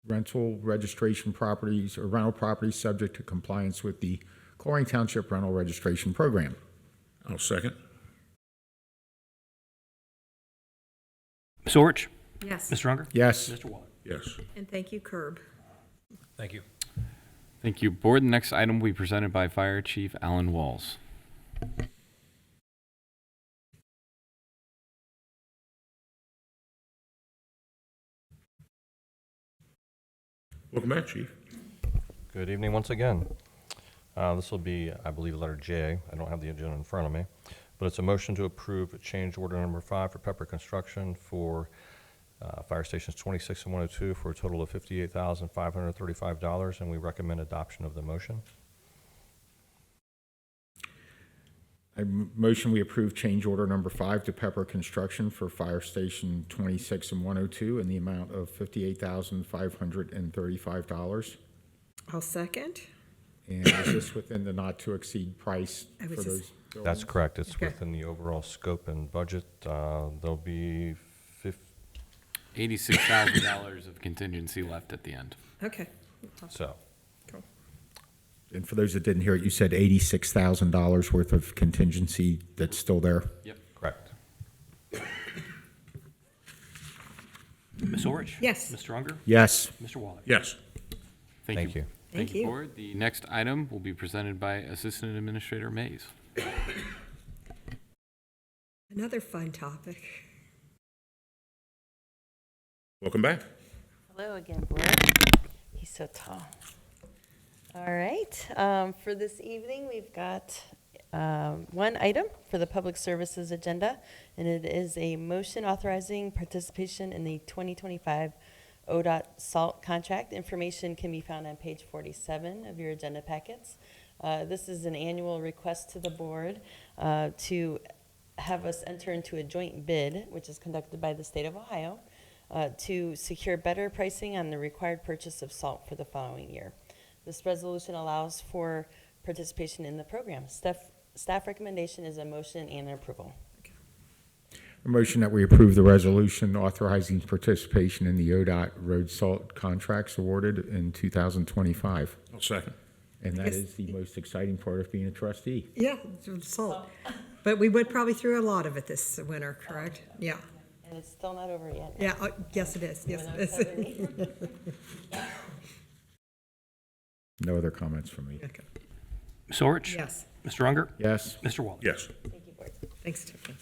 rental registration properties or rental properties subject to compliance with the Colerain Township Rental Registration Program. I'll second. Ms. Orch? Yes. Mr. Unger? Yes. Mr. Waller? Yes. And thank you, Curb. Thank you. Thank you, Board. The next item will be presented by Fire Chief Alan Walls. Welcome back, Chief. Good evening once again. This will be, I believe, letter J. I don't have the agenda in front of me, but it's a motion to approve change order number 5 for Pepper Construction for fire stations 26 and 102 for a total of $58,535, and we recommend adoption of the motion. A motion, we approve change order number 5 to Pepper Construction for Fire Station 26 and 102 in the amount of $58,535. I'll second. And is this within the not-to-exceed price I for was those just- buildings? That's correct. It's Okay. within the overall scope and budget. There'll be $86,000 of contingency left at the end. Okay. so. Cool. And for those that didn't hear it, you said $86,000 worth of contingency that's still there? Yep. Correct. Ms. Orch? Yes. Mr. Unger? Yes. Mr. Waller? Yes. Thank you. Thank you. Board. The next item will be presented by Assistant Administrator Mays. Another fun topic. Welcome back. Hello again, Board. He's so tall. All right, for this evening, we've got one item for the Public Services agenda, and it is a motion authorizing participation in the 2025 ODOT SALT contract. Information can be found on page 47 of your agenda packets. This is an annual request to the board to have us enter into a joint bid, which is conducted by the state of Ohio, to secure better pricing on the required purchase of salt for the following year. This resolution allows for participation in the program. Staff recommendation is a motion and an approval. A motion that we approve the resolution authorizing participation in the ODOT road salt contracts awarded in 2025. I'll second. And that Yes. is the most exciting part of being a trustee. Yeah, salt. But we went probably through a lot of it this winter, correct? Yeah. And it's still not over yet. Yeah, yes, it is. Yes, it is. No other comments from me. Okay. Ms. Orich? Yes. Mr. Unger? Yes. Mr. Waller? Yes. Thanks, Tiffany.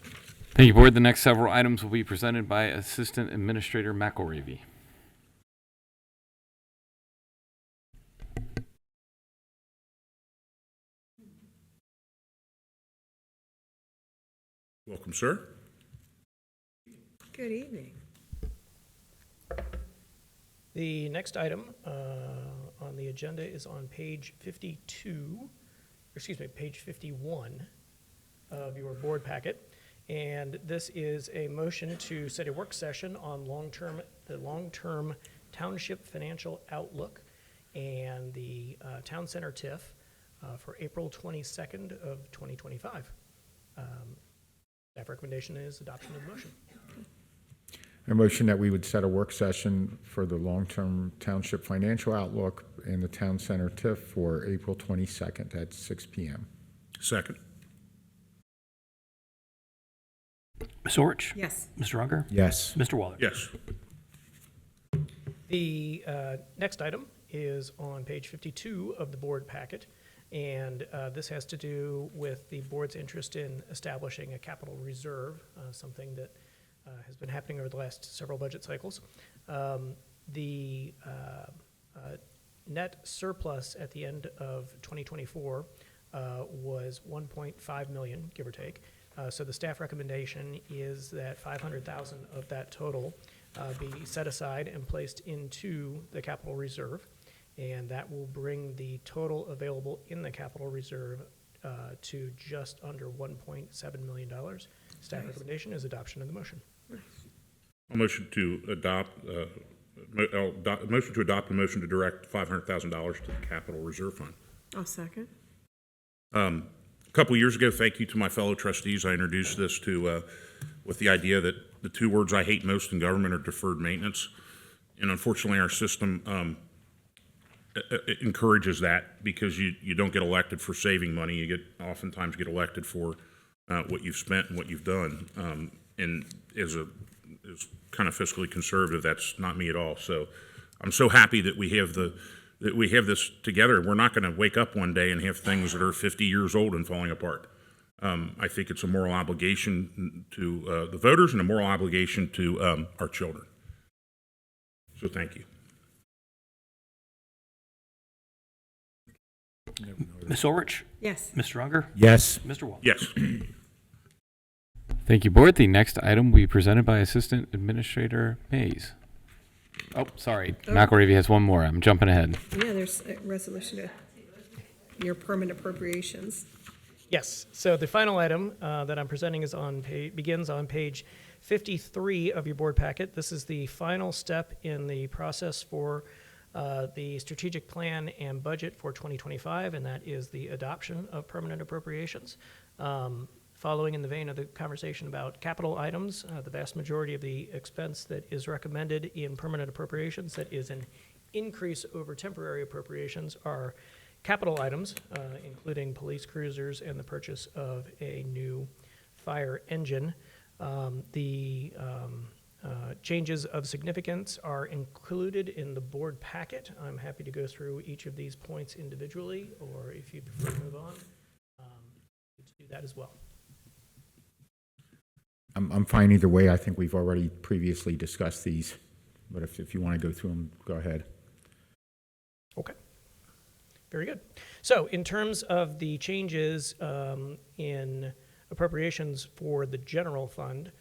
Thank you, Board. The next several items will be presented by Assistant Administrator McElravy. Welcome, sir. Good evening. The next item on the agenda is on page 52, page 51 of your board packet. And this is a motion to set a work session on the long-term township financial outlook and the town center TIF for April 22nd of 2025. Staff recommendation is adoption of the motion. A motion that we would set a work session for the long-term township financial outlook and the town center TIF for April 22nd at 6 p.m. Second. Ms. Orich? Yes. Mr. Unger? Yes. Mr. Waller? Yes. The next item is on page 52 of the board packet, and this has to do with the board's interest in establishing a capital reserve, something that has been happening over the last several budget cycles. The net surplus at the end of 2024 was 1.5 million, give or take. So the staff recommendation is that 500,000 of that total be set aside and placed into the capital reserve, and that will bring the total available in the capital reserve to just under $1.7 million. Staff recommendation is adoption of the motion. A motion to adopt. Motion to adopt a motion to direct $500,000 to the capital reserve fund. I'll second. A couple years ago, thank you to my fellow trustees, I introduced this to with the idea that the two words I hate most in government are deferred maintenance, and unfortunately, our system encourages that because you don't get elected for saving money. You oftentimes get elected for what you've spent and what you've done. And as kind of fiscally conservative, that's not me at all. So I'm so happy that we have this together. We're not going to wake up one day and have things that are 50 years old and falling apart. I think it's a moral obligation to the voters and a moral obligation to our children. So thank you. Ms. Orich? Yes. Mr. Unger? Yes. Mr. Waller? Yes. Thank you, Board. The next item will be presented by Assistant Administrator Mays. Oh, sorry. McElravy has one more. I'm jumping ahead. Yeah, there's a resolution to your permanent appropriations. Yes. So the final item that I'm presenting is begins on page 53 of your board packet. This is the final step in the process for the strategic plan and budget for 2025, and that is the adoption of permanent appropriations. Following in the vein of the conversation about capital items, the vast majority of the expense that is recommended in permanent appropriations, that is an increase over temporary appropriations, are capital items, including police cruisers and the purchase of a new fire engine. The changes of significance are included in the board packet. I'm happy to go through each of these points individually, or if you prefer to move on, you can do that as well. I'm fine either way. I think we've already previously discussed these, but if you want to go through them, go ahead. Okay. Very good. So in terms of the changes in appropriations for the general fund,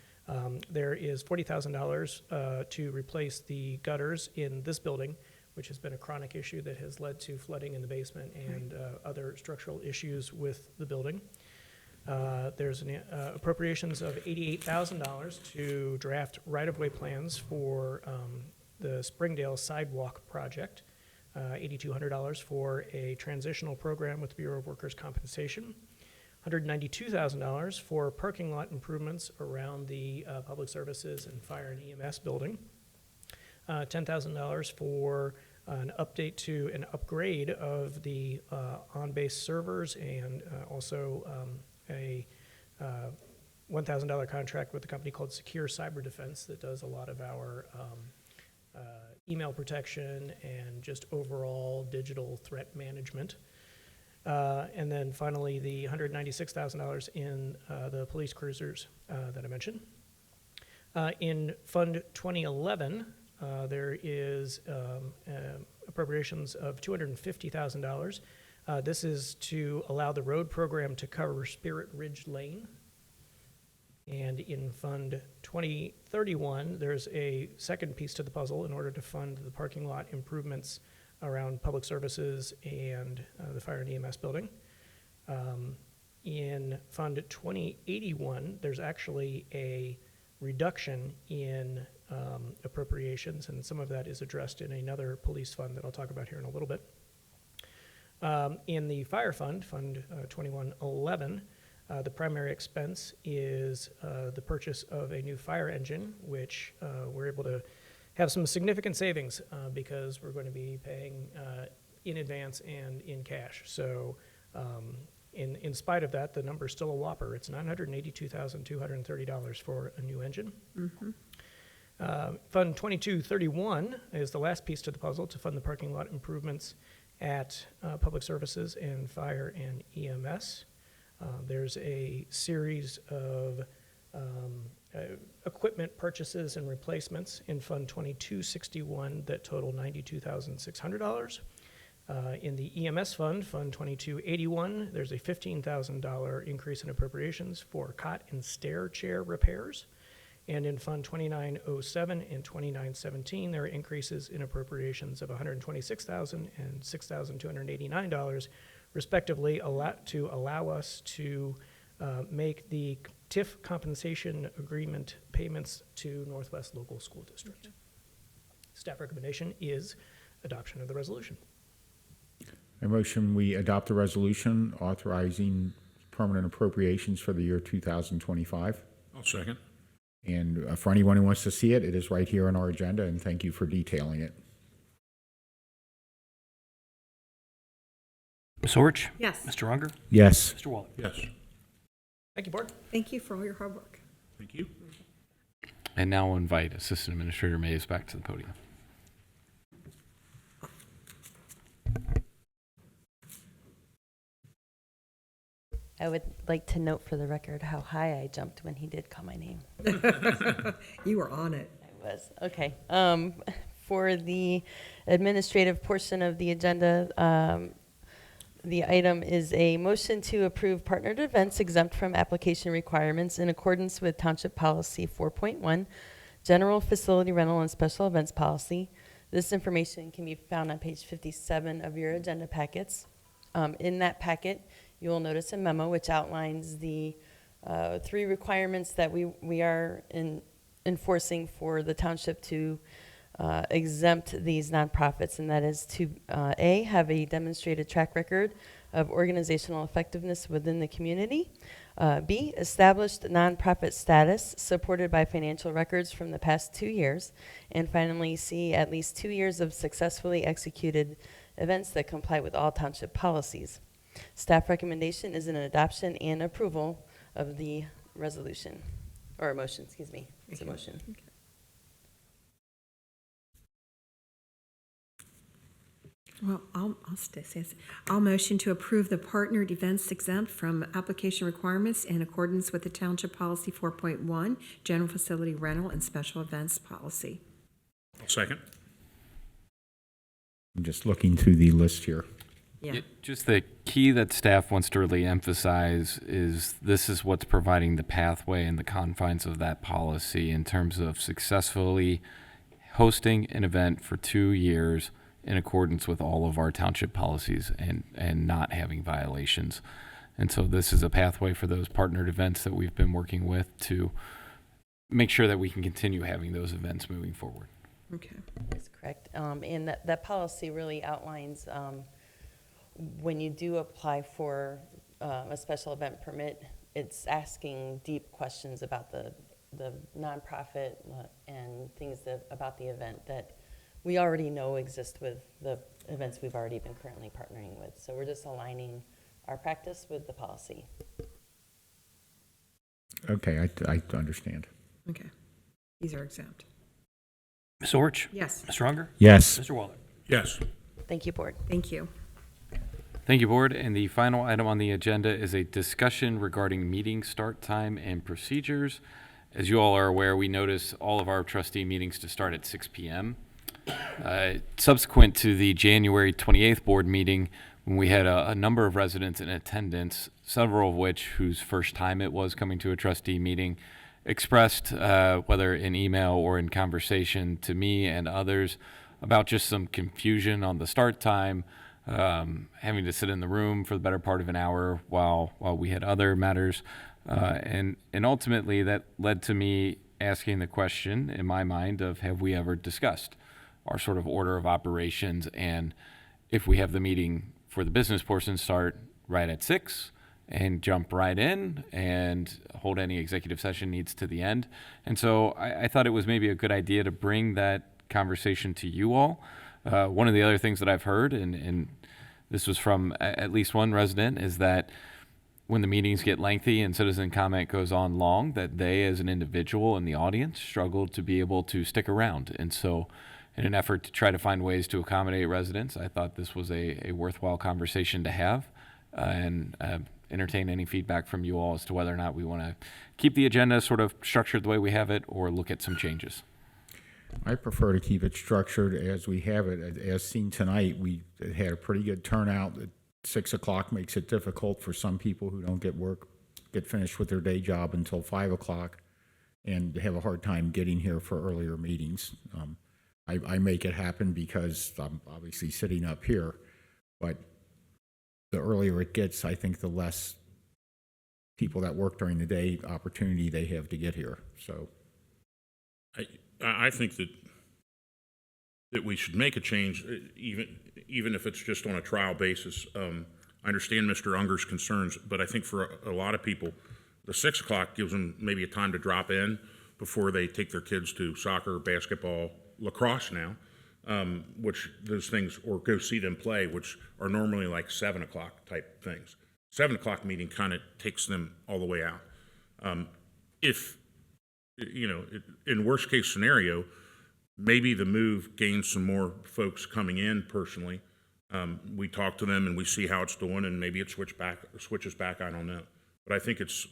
there is $40,000 to replace the gutters in this building, which has been a chronic issue that has led to flooding in the basement and other structural issues with the building. There's an appropriations of $88,000 to draft right-of-way plans for the Springdale Sidewalk project, $8,200 for a transitional program with the Bureau of Workers' Compensation, $192,000 for parking lot improvements around the Public Services and Fire and EMS building, $10,000 for an update to an upgrade of the on-base servers and also a $1,000 contract with a company called Secure Cyber Defense that does a lot of our email protection and just overall digital threat management. And then finally, the $196,000 in the police cruisers that I mentioned. In Fund 2011, there is appropriations of $250,000. This is to allow the road program to cover Spirit Ridge Lane. And in Fund 2031, there's a second piece to the puzzle in order to fund the parking lot improvements around public services and the fire and EMS building. In Fund 2081, there's actually a reduction in appropriations, and some of that is addressed in another police fund that I'll talk about here in a little bit. In the fire fund, Fund 2111, the primary expense is the purchase of a new fire engine, which we're able to have some significant savings because we're going to be paying in advance and in cash. So in spite of that, the number is still a whopper. It's $982,230 for a new engine. Mm-hmm. Fund 2231 is the last piece to the puzzle to fund the parking lot improvements at public services and fire and EMS. There's a series of equipment purchases and replacements in Fund 2261 that total $92,600. In the EMS fund, Fund 2281, there's a $15,000 increase in appropriations for cot and stair chair repairs. And in Fund 2907 and 2917, there are increases in appropriations of $126,000 and $6,289, respectively, to allow us to make the TIF compensation agreement payments to Northwest Local School District. Staff recommendation is adoption of the resolution. I motion we adopt the resolution authorizing permanent appropriations for the year 2025. I'll second. And for anyone who wants to see it, it is right here on our agenda, and thank you for detailing it. Ms. Orich? Yes. Mr. Unger? Yes. Mr. Waller? Yes. Thank you, Board. Thank you for all your hard work. Thank you. And now I'll invite Assistant Administrator Mays back to the podium. I would like to note for the record how high I jumped when he did call my name. You were on it. I was. Okay. For the administrative portion of the agenda, the item is a motion to approve partnered events exempt from application requirements in accordance with Township Policy 4.1, General Facility Rental and Special Events Policy. This information can be found on page 57 of your agenda packets. In that packet, you will notice a memo which outlines the 3 requirements that we are enforcing for the township to exempt these nonprofits, and that is to A, have a demonstrated track record of organizational effectiveness within the community, B, established nonprofit status supported by financial records from the past 2 years, and finally C, at least 2 years of successfully executed events that comply with all township policies. Staff recommendation is an adoption and approval of the resolution, or a motion, excuse me. It's a motion. Okay. Well, I'll motion to approve the partnered events exempt from application requirements in accordance with the Township Policy 4.1, General Facility Rental and Special Events Policy. I'll second. I'm just looking through the list here. Yeah. Just the key that staff wants to really emphasize is this is what's providing the pathway and the confines of that policy in terms of successfully hosting an event for 2 years in accordance with all of our township policies and not having violations. And so this is a pathway for those partnered events that we've been working with to make sure that we can continue having those events moving forward. Okay. That's correct. And that policy really outlines when you do apply for a special event permit, it's asking deep questions about the nonprofit and things about the event that we already know exist with the events we've already been currently partnering with. So we're just aligning our practice with the policy. Okay, I understand. Okay. These are exempt. Ms. Orich? Yes. Mr. Unger? Yes. Mr. Waller? Yes. Thank you, Board. Thank you. Thank you, Board. And the final item on the agenda is a discussion regarding meeting start time and procedures. As you all are aware, we notice all of our trustee meetings to start at 6 p.m. Subsequent to the January 28th board meeting, when we had a number of residents in attendance, several of which whose first time it was coming to a trustee meeting, expressed, whether in email or in conversation to me and others, about just some confusion on the start time, having to sit in the room for the better part of an hour while we had other matters. And ultimately that led to me asking the question in my mind of, have we ever discussed our sort of order of operations, and if we have the meeting for the business portion start right at 6 and jump right in and hold any executive session needs to the end. And so I thought it was maybe a good idea to bring that conversation to you all. One of the other things that I've heard, and this was from at least one resident, is that when the meetings get lengthy and citizen comment goes on long, that they as an individual in the audience struggle to be able to stick around. And so in an effort to try to find ways to accommodate residents, I thought this was a worthwhile conversation to have, and entertain any feedback from you all as to whether or not we want to keep the agenda sort of structured the way we have it or look at some changes. I prefer to keep it structured as we have it. As seen tonight, we had a pretty good turnout. At 6 o'clock makes it difficult for some people who don't get finished with their day job until 5 o'clock and have a hard time getting here for earlier meetings. I make it happen because I'm obviously sitting up here, but the earlier it gets, I think the less people that work during the day opportunity they have to get here. So I think that we should make a change, even if it's just on a trial basis. I understand Mr. Unger's concerns, but I think for a lot of people, the 6 o'clock gives them maybe a time to drop in before they take their kids to soccer, basketball, lacrosse now, which those things, or go see them play, which are normally like 7 o'clock type things. 7 o'clock meeting kind of takes them all the way out. If, in worst case scenario, maybe the move gains some more folks coming in personally. We talk to them and we see how it's doing, and maybe it switches back. I don't know, but I think it's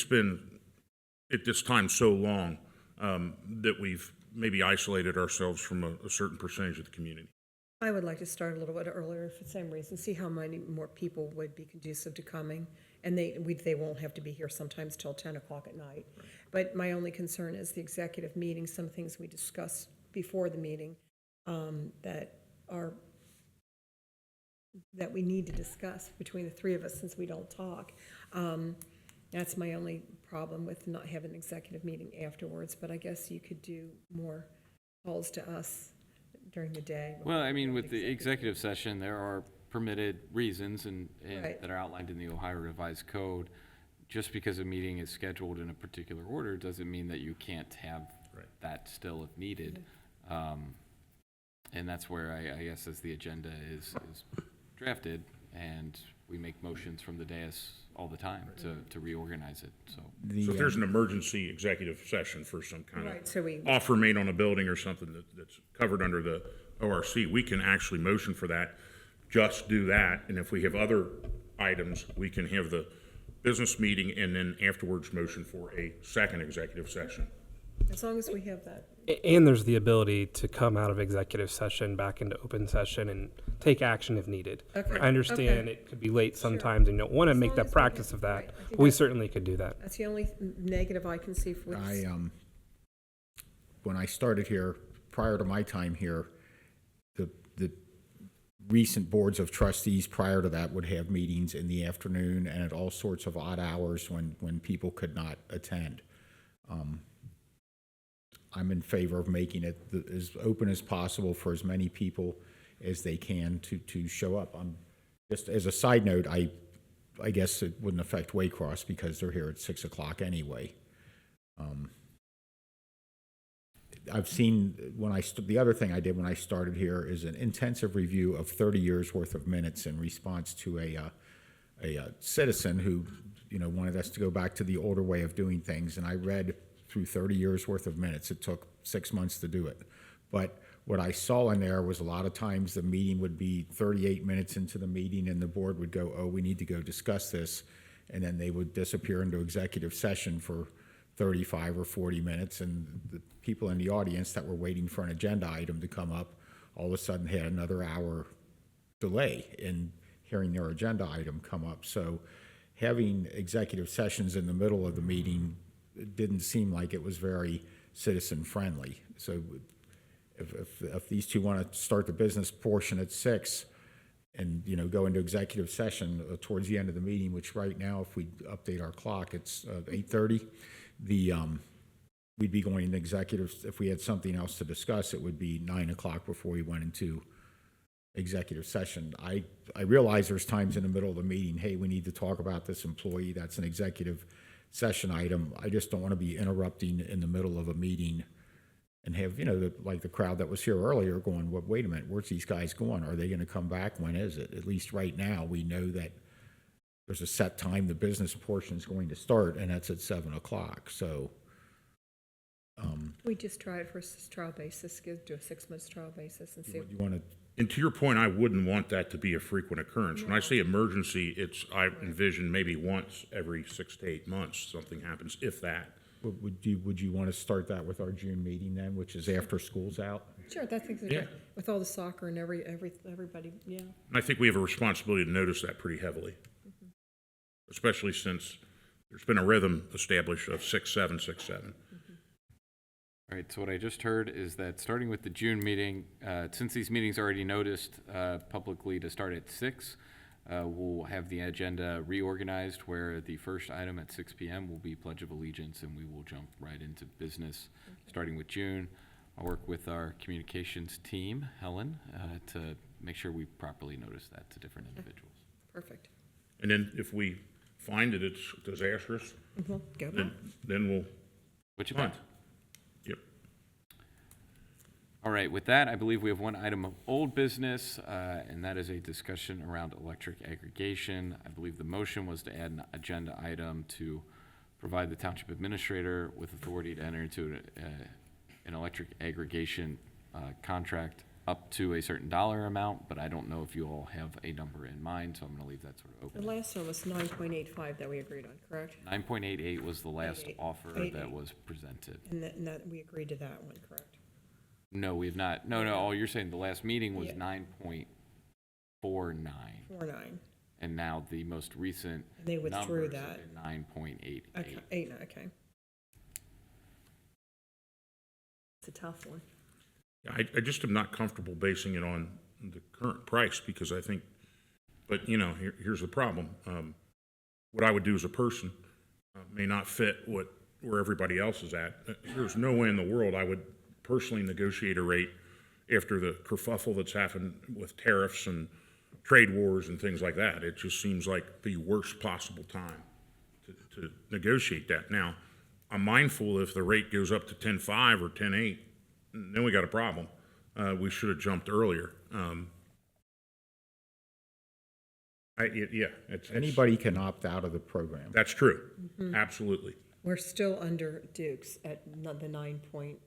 been at this time so long that we've maybe isolated ourselves from a certain percentage of the community. I would like to start a little bit earlier for the same reason, see how many more people would be conducive to coming, and they won't have to be here sometimes till 10 o'clock at night. Right. But my only concern is the executive meeting, some things we discussed before the meeting that we need to discuss between the three of us since we don't talk. That's my only problem with not having an executive meeting afterwards, but I guess you could do more calls to us during the day. Well, I mean, with the executive session, there are permitted reasons Right. that are outlined in the Ohio Revised Code. Just because a meeting is scheduled in a particular order doesn't mean that you can't have that still if needed. And that's where I guess as the agenda is drafted, and we make motions from the dais all the time to reorganize it. So if there's an emergency executive session for some kind Right, of so offer made on a building or something that's covered under the ORC, we can actually motion for that, just do that. And if we have other items, we can have the business meeting and then afterwards motion for a second executive session. As long as we have that. And there's the ability to come out of executive session back into open session and take action if needed. Okay. I understand it could be late sometimes and you don't want to make that practice of that, but we certainly could do that. That's the only negative I can see for this. When I started here, prior to my time here, the recent boards of trustees prior to that would have meetings in the afternoon and at all sorts of odd hours when people could not attend. I'm in favor of making it as open as possible for as many people as they can to show up. Just as a side note, I guess it wouldn't affect Waycross because they're here at 6 o'clock anyway. I've seen the other thing I did when I started here is an intensive review of 30 years worth of minutes in response to a citizen who wanted us to go back to the older way of doing things, and I read through 30 years worth of minutes. It took 6 months to do it. But what I saw in there was a lot of times the meeting would be 38 minutes into the meeting and the board would go, oh, we need to go discuss this. And then they would disappear into executive session for 35 or 40 minutes. And the people in the audience that were waiting for an agenda item to come up all of a sudden had another hour delay in hearing their agenda item come up. So having executive sessions in the middle of the meeting didn't seem like it was very citizen friendly. So if these two want to start the business portion at 6 and, go into executive session towards the end of the meeting, which right now, if we update our clock, it's 8:30, we'd be going into executive. If we had something else to discuss, it would be 9 o'clock before we went into executive session. I realize there's times in the middle of the meeting, hey, we need to talk about this employee. That's an executive session item. I just don't want to be interrupting in the middle of a meeting and have, like the crowd that was here earlier going, well, wait a minute, where's these guys going? Are they going to come back? When is it? At least right now, we know that there's a set time the business portion is going to start, and that's at 7 o'clock. So we just try it for a trial basis, do a 6 months trial basis and see. you want to. And to your point, I wouldn't want that to be a frequent occurrence. When I say emergency, I envision maybe once every 6 to 8 months something happens, if that. Would you want to start that with our June meeting then, which is after school's out? Sure, that's exactly, with all the soccer and everybody, yeah. And I think we have a responsibility to notice that pretty heavily, especially since there's been a rhythm established of 6-7, 6-7. All right, so what I just heard is that starting with the June meeting, since these meetings are already noticed publicly to start at 6, we'll have the agenda reorganized where the first item at 6 p.m. will be Pledge of Allegiance, and we will jump right into business, starting with June. I'll work with our communications team, Helen, to make sure we properly notice that to different individuals. Perfect. And then if we find that it's disastrous, then we'll put you punt. back. Yep. All right, with that, I believe we have one item of old business, and that is a discussion around electric aggregation. I believe the motion was to add an agenda item to provide the township administrator with authority to enter into an electric aggregation contract up to a certain dollar amount, but I don't know if you all have a number in mind, so I'm going to leave that sort of open. The last one was 9.85 that we agreed on, correct? 9.88 was the last offer 88. that was presented. And that we agreed to that one, correct? No, we have not. No. Oh, you're saying the last meeting was Yeah. 9.49. 49. And now the most recent They withdrew numbers that. have been 9.88. Okay, 8, okay. It's a tough one. I just am not comfortable basing it on the current price because I think, but here's the problem. What I would do as a person may not fit where everybody else is at. There's no way in the world I would personally negotiate a rate after the kerfuffle that's happened with tariffs and trade wars and things like that. It just seems like the worst possible time to negotiate that. Now, I'm mindful if the rate goes up to 10.5 or 10.8, then we got a problem. We should have jumped earlier. Anybody can opt out of the program. That's true. Absolutely. We're still under Duke's at the 9 point.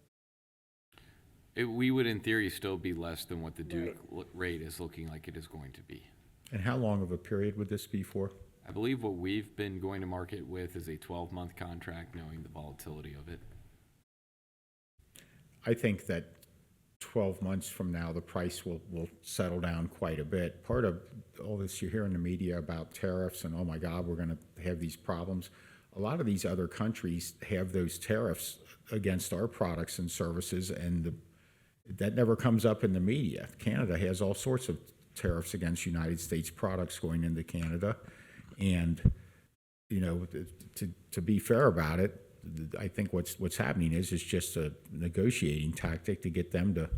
We would, in theory, still be less than what the Duke rate is looking like it is going to be. And how long of a period would this be for? I believe what we've been going to market with is a 12-month contract, knowing the volatility of it. I think that 12 months from now, the price will settle down quite a bit. Part of all this you hear in the media about tariffs and, oh my God, we're going to have these problems. A lot of these other countries have those tariffs against our products and services, and that never comes up in the media. Canada has all sorts of tariffs against United States products going into Canada. And, to be fair about it, I think what's happening is just a negotiating tactic to get them to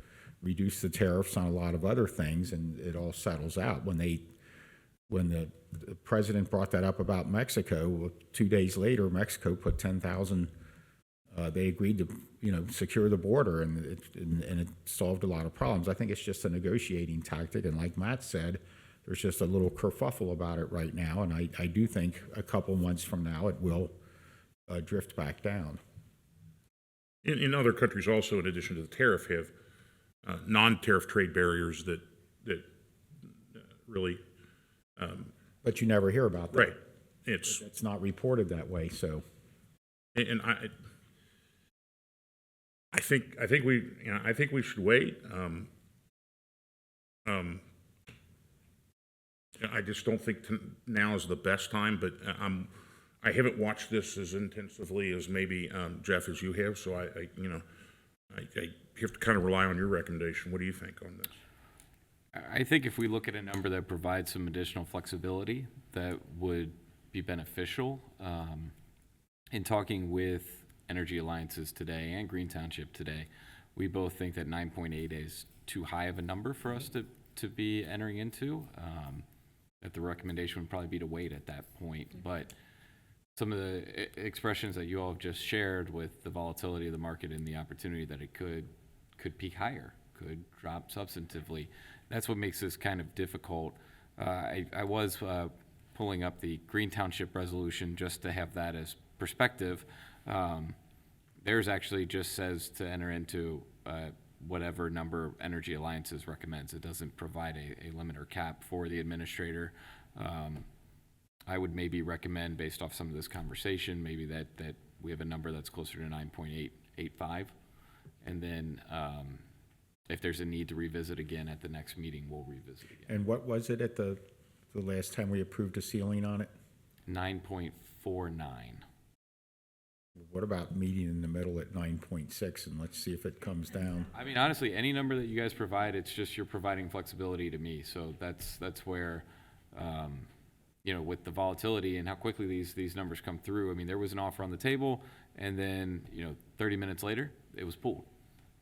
reduce the tariffs on a lot of other things, and it all settles out. When the president brought that up about Mexico, 2 days later, Mexico put 10,000. They agreed to secure the border, and it solved a lot of problems. I think it's just a negotiating tactic, and like Matt said, There's just a little kerfuffle about it right now, and I do think a couple months from now it will drift back down. In other countries also, in addition to the tariff, have non-tariff trade barriers that really. But you never hear about that. Right. It's not reported that way, so. And I think we should wait. I just don't think now is the best time, but I haven't watched this as intensively as maybe Jeff, as you have, so I have to kind of rely on your recommendation. What do you think on this? I think if we look at a number that provides some additional flexibility, that would be beneficial. In talking with Energy Alliances today and Green Township today, we both think that 9.8 is too high of a number for us to be entering into. That the recommendation would probably be to wait at that point. But some of the expressions that you all have just shared with the volatility of the market and the opportunity that it could peak higher, could drop substantively. That's what makes this kind of difficult. I was pulling up the Green Township resolution just to have that as perspective. Theirs actually just says to enter into whatever number Energy Alliances recommends. It doesn't provide a limit or cap for the administrator. I would maybe recommend, based off some of this conversation, maybe that we have a number that's closer to 9.885, and then if there's a need to revisit again at the next meeting, we'll revisit again. And what was it at the last time we approved a ceiling on it? 9.49. What about meeting in the middle at 9.6, and let's see if it comes down? I mean, honestly, any number that you guys provide, it's just you're providing flexibility to me. So that's where, with the volatility and how quickly these numbers come through. I mean, there was an offer on the table, and then 30 minutes later, it was pulled,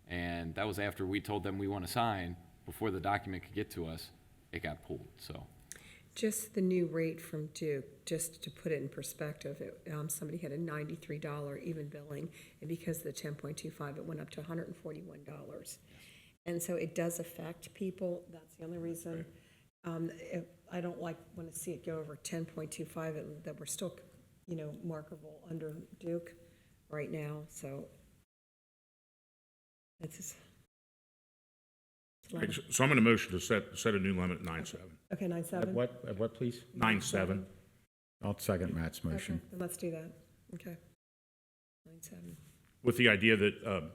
and that was after we told them we want to sign. Before the document could get to us, it got pulled. So. Just the new rate from Duke, just to put it in perspective, somebody had a $93 even billing, and because of the 10.25, it went up to $141. And so it does affect people. That's the only reason. I don't want to see it go over 10.25, that we're still, marketable under Duke right now. So that's just. So I'm going to motion to set a new limit at 9.7. Okay, 9.7. At what, please? 9.7. I'll second Matt's motion. Okay, then let's do that. Okay. 9.7. With the idea that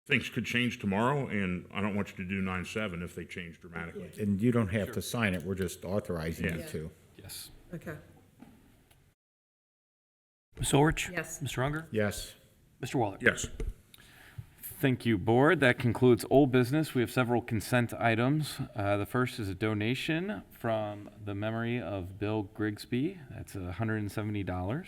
things could change tomorrow, and I don't want you to do 9.7 if they change dramatically. And you don't have to sign it, we're just authorizing you to. Yes. Okay. Ms. Orich? Yes. Mr. Unger? Yes. Mr. Waller? Yes. Thank you, Board. That concludes old business. We have several consent items. The first is a donation from the memory of Bill Grigsby. That's $170.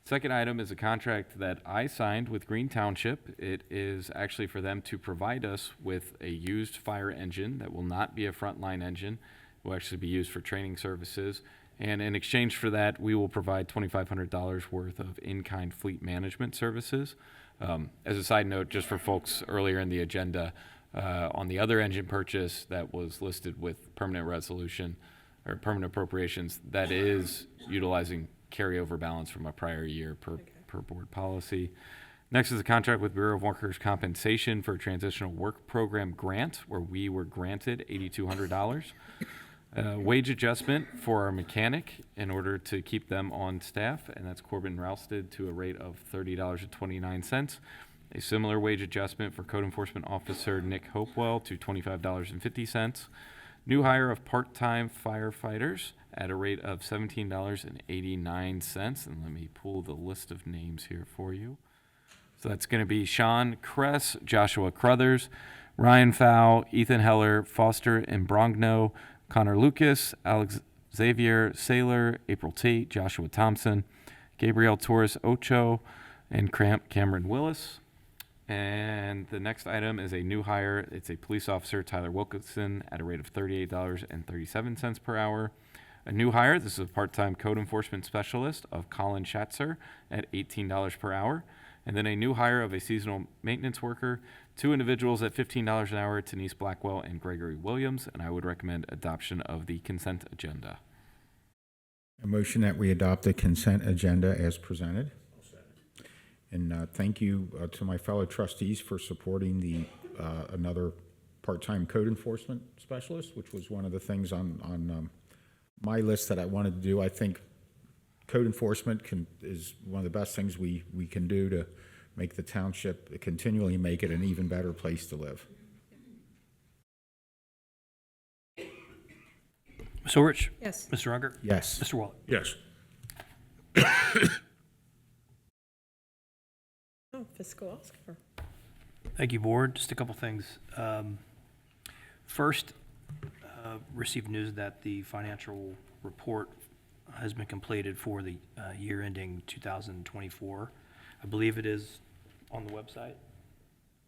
Second item is a contract that I signed with Green Township. It is actually for them to provide us with a used fire engine that will not be a frontline engine. It will actually be used for training services. And in exchange for that, we will provide $2,500 worth of in-kind fleet management services. As a side note, just for folks earlier in the agenda, on the other engine purchase that was listed with permanent resolution or permanent appropriations, that is utilizing carryover balance from a prior year per board policy. Next is a contract with Bureau of Workers' Compensation for a transitional work program grant, where we were granted $8,200. Wage adjustment for our mechanic in order to keep them on staff, and that's Corbin Rousted to a rate of $30.29. A similar wage adjustment for Code Enforcement Officer Nick Hopewell to $25.50. New hire of part-time firefighters at a rate of $17.89. And let me pull the list of names here for you. So that's going to be Sean Kress, Joshua Crothers, Ryan Fow, Ethan Heller, Foster Imbrogno, Connor Lucas, Alex Xavier Saylor, April Tate, Joshua Thompson, Gabriel Torres Ocho, and Cameron Willis. And the next item is a new hire. It's a police officer, Tyler Wilkinson, at a rate of $38.37 per hour. A new hire, this is a part-time code enforcement specialist of Colin Schatzer at $18 per hour. And then a new hire of a seasonal maintenance worker, two individuals at $15 an hour, Denise Blackwell and Gregory Williams, and I would recommend adoption of the consent agenda. A motion that we adopt the consent agenda as presented. And thank you to my fellow trustees for supporting the another part-time code enforcement specialist, which was one of the things on my list that I wanted to do. I think code enforcement is one of the best things we can do to make the township, continually make it an even better place to live. Ms. Orich? Yes. Mr. Unger? Yes. Mr. Waller? Yes. Oh, fiscal Oscar. Thank you, Board. Just a couple things. First, received news that the financial report has been completed for the year ending 2024. I believe it is on the website,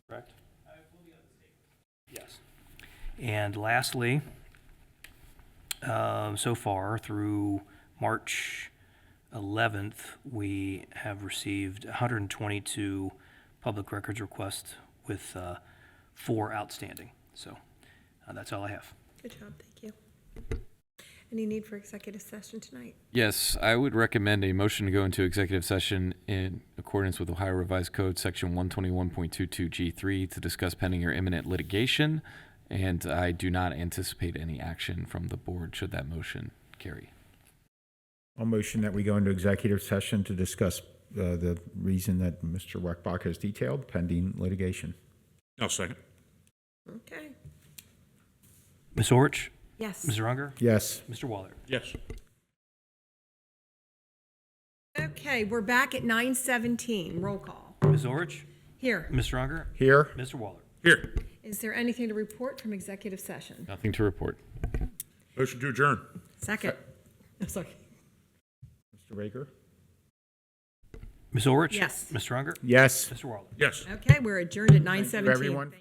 correct? It will be on the statement. Yes. And lastly, so far through March 11th, we have received 122 public records requests with 4 outstanding. So that's all I have. Good job, thank you. Any need for executive session tonight? Yes, I would recommend a motion to go into executive session in accordance with Ohio Revised Code, Section 121.22G3, to discuss pending or imminent litigation, and I do not anticipate any action from the board should that motion carry. I'll motion that we go into executive session to discuss the reason that Mr. Weckbach has detailed, pending litigation. I'll second. Okay. Ms. Orich? Yes. Mr. Unger? Yes. Mr. Waller? Yes. Okay, we're back at 9:17. Roll call. Ms. Orich? Here. Mr. Unger? Here. Mr. Waller? Here. Is there anything to report from executive session? Nothing to report. Motion to adjourn. Second. I'm sorry. Mr. Baker? Ms. Orich? Yes. Mr. Unger? Yes. Mr. Waller? Yes. Okay, we're adjourned at 9:17. Everyone.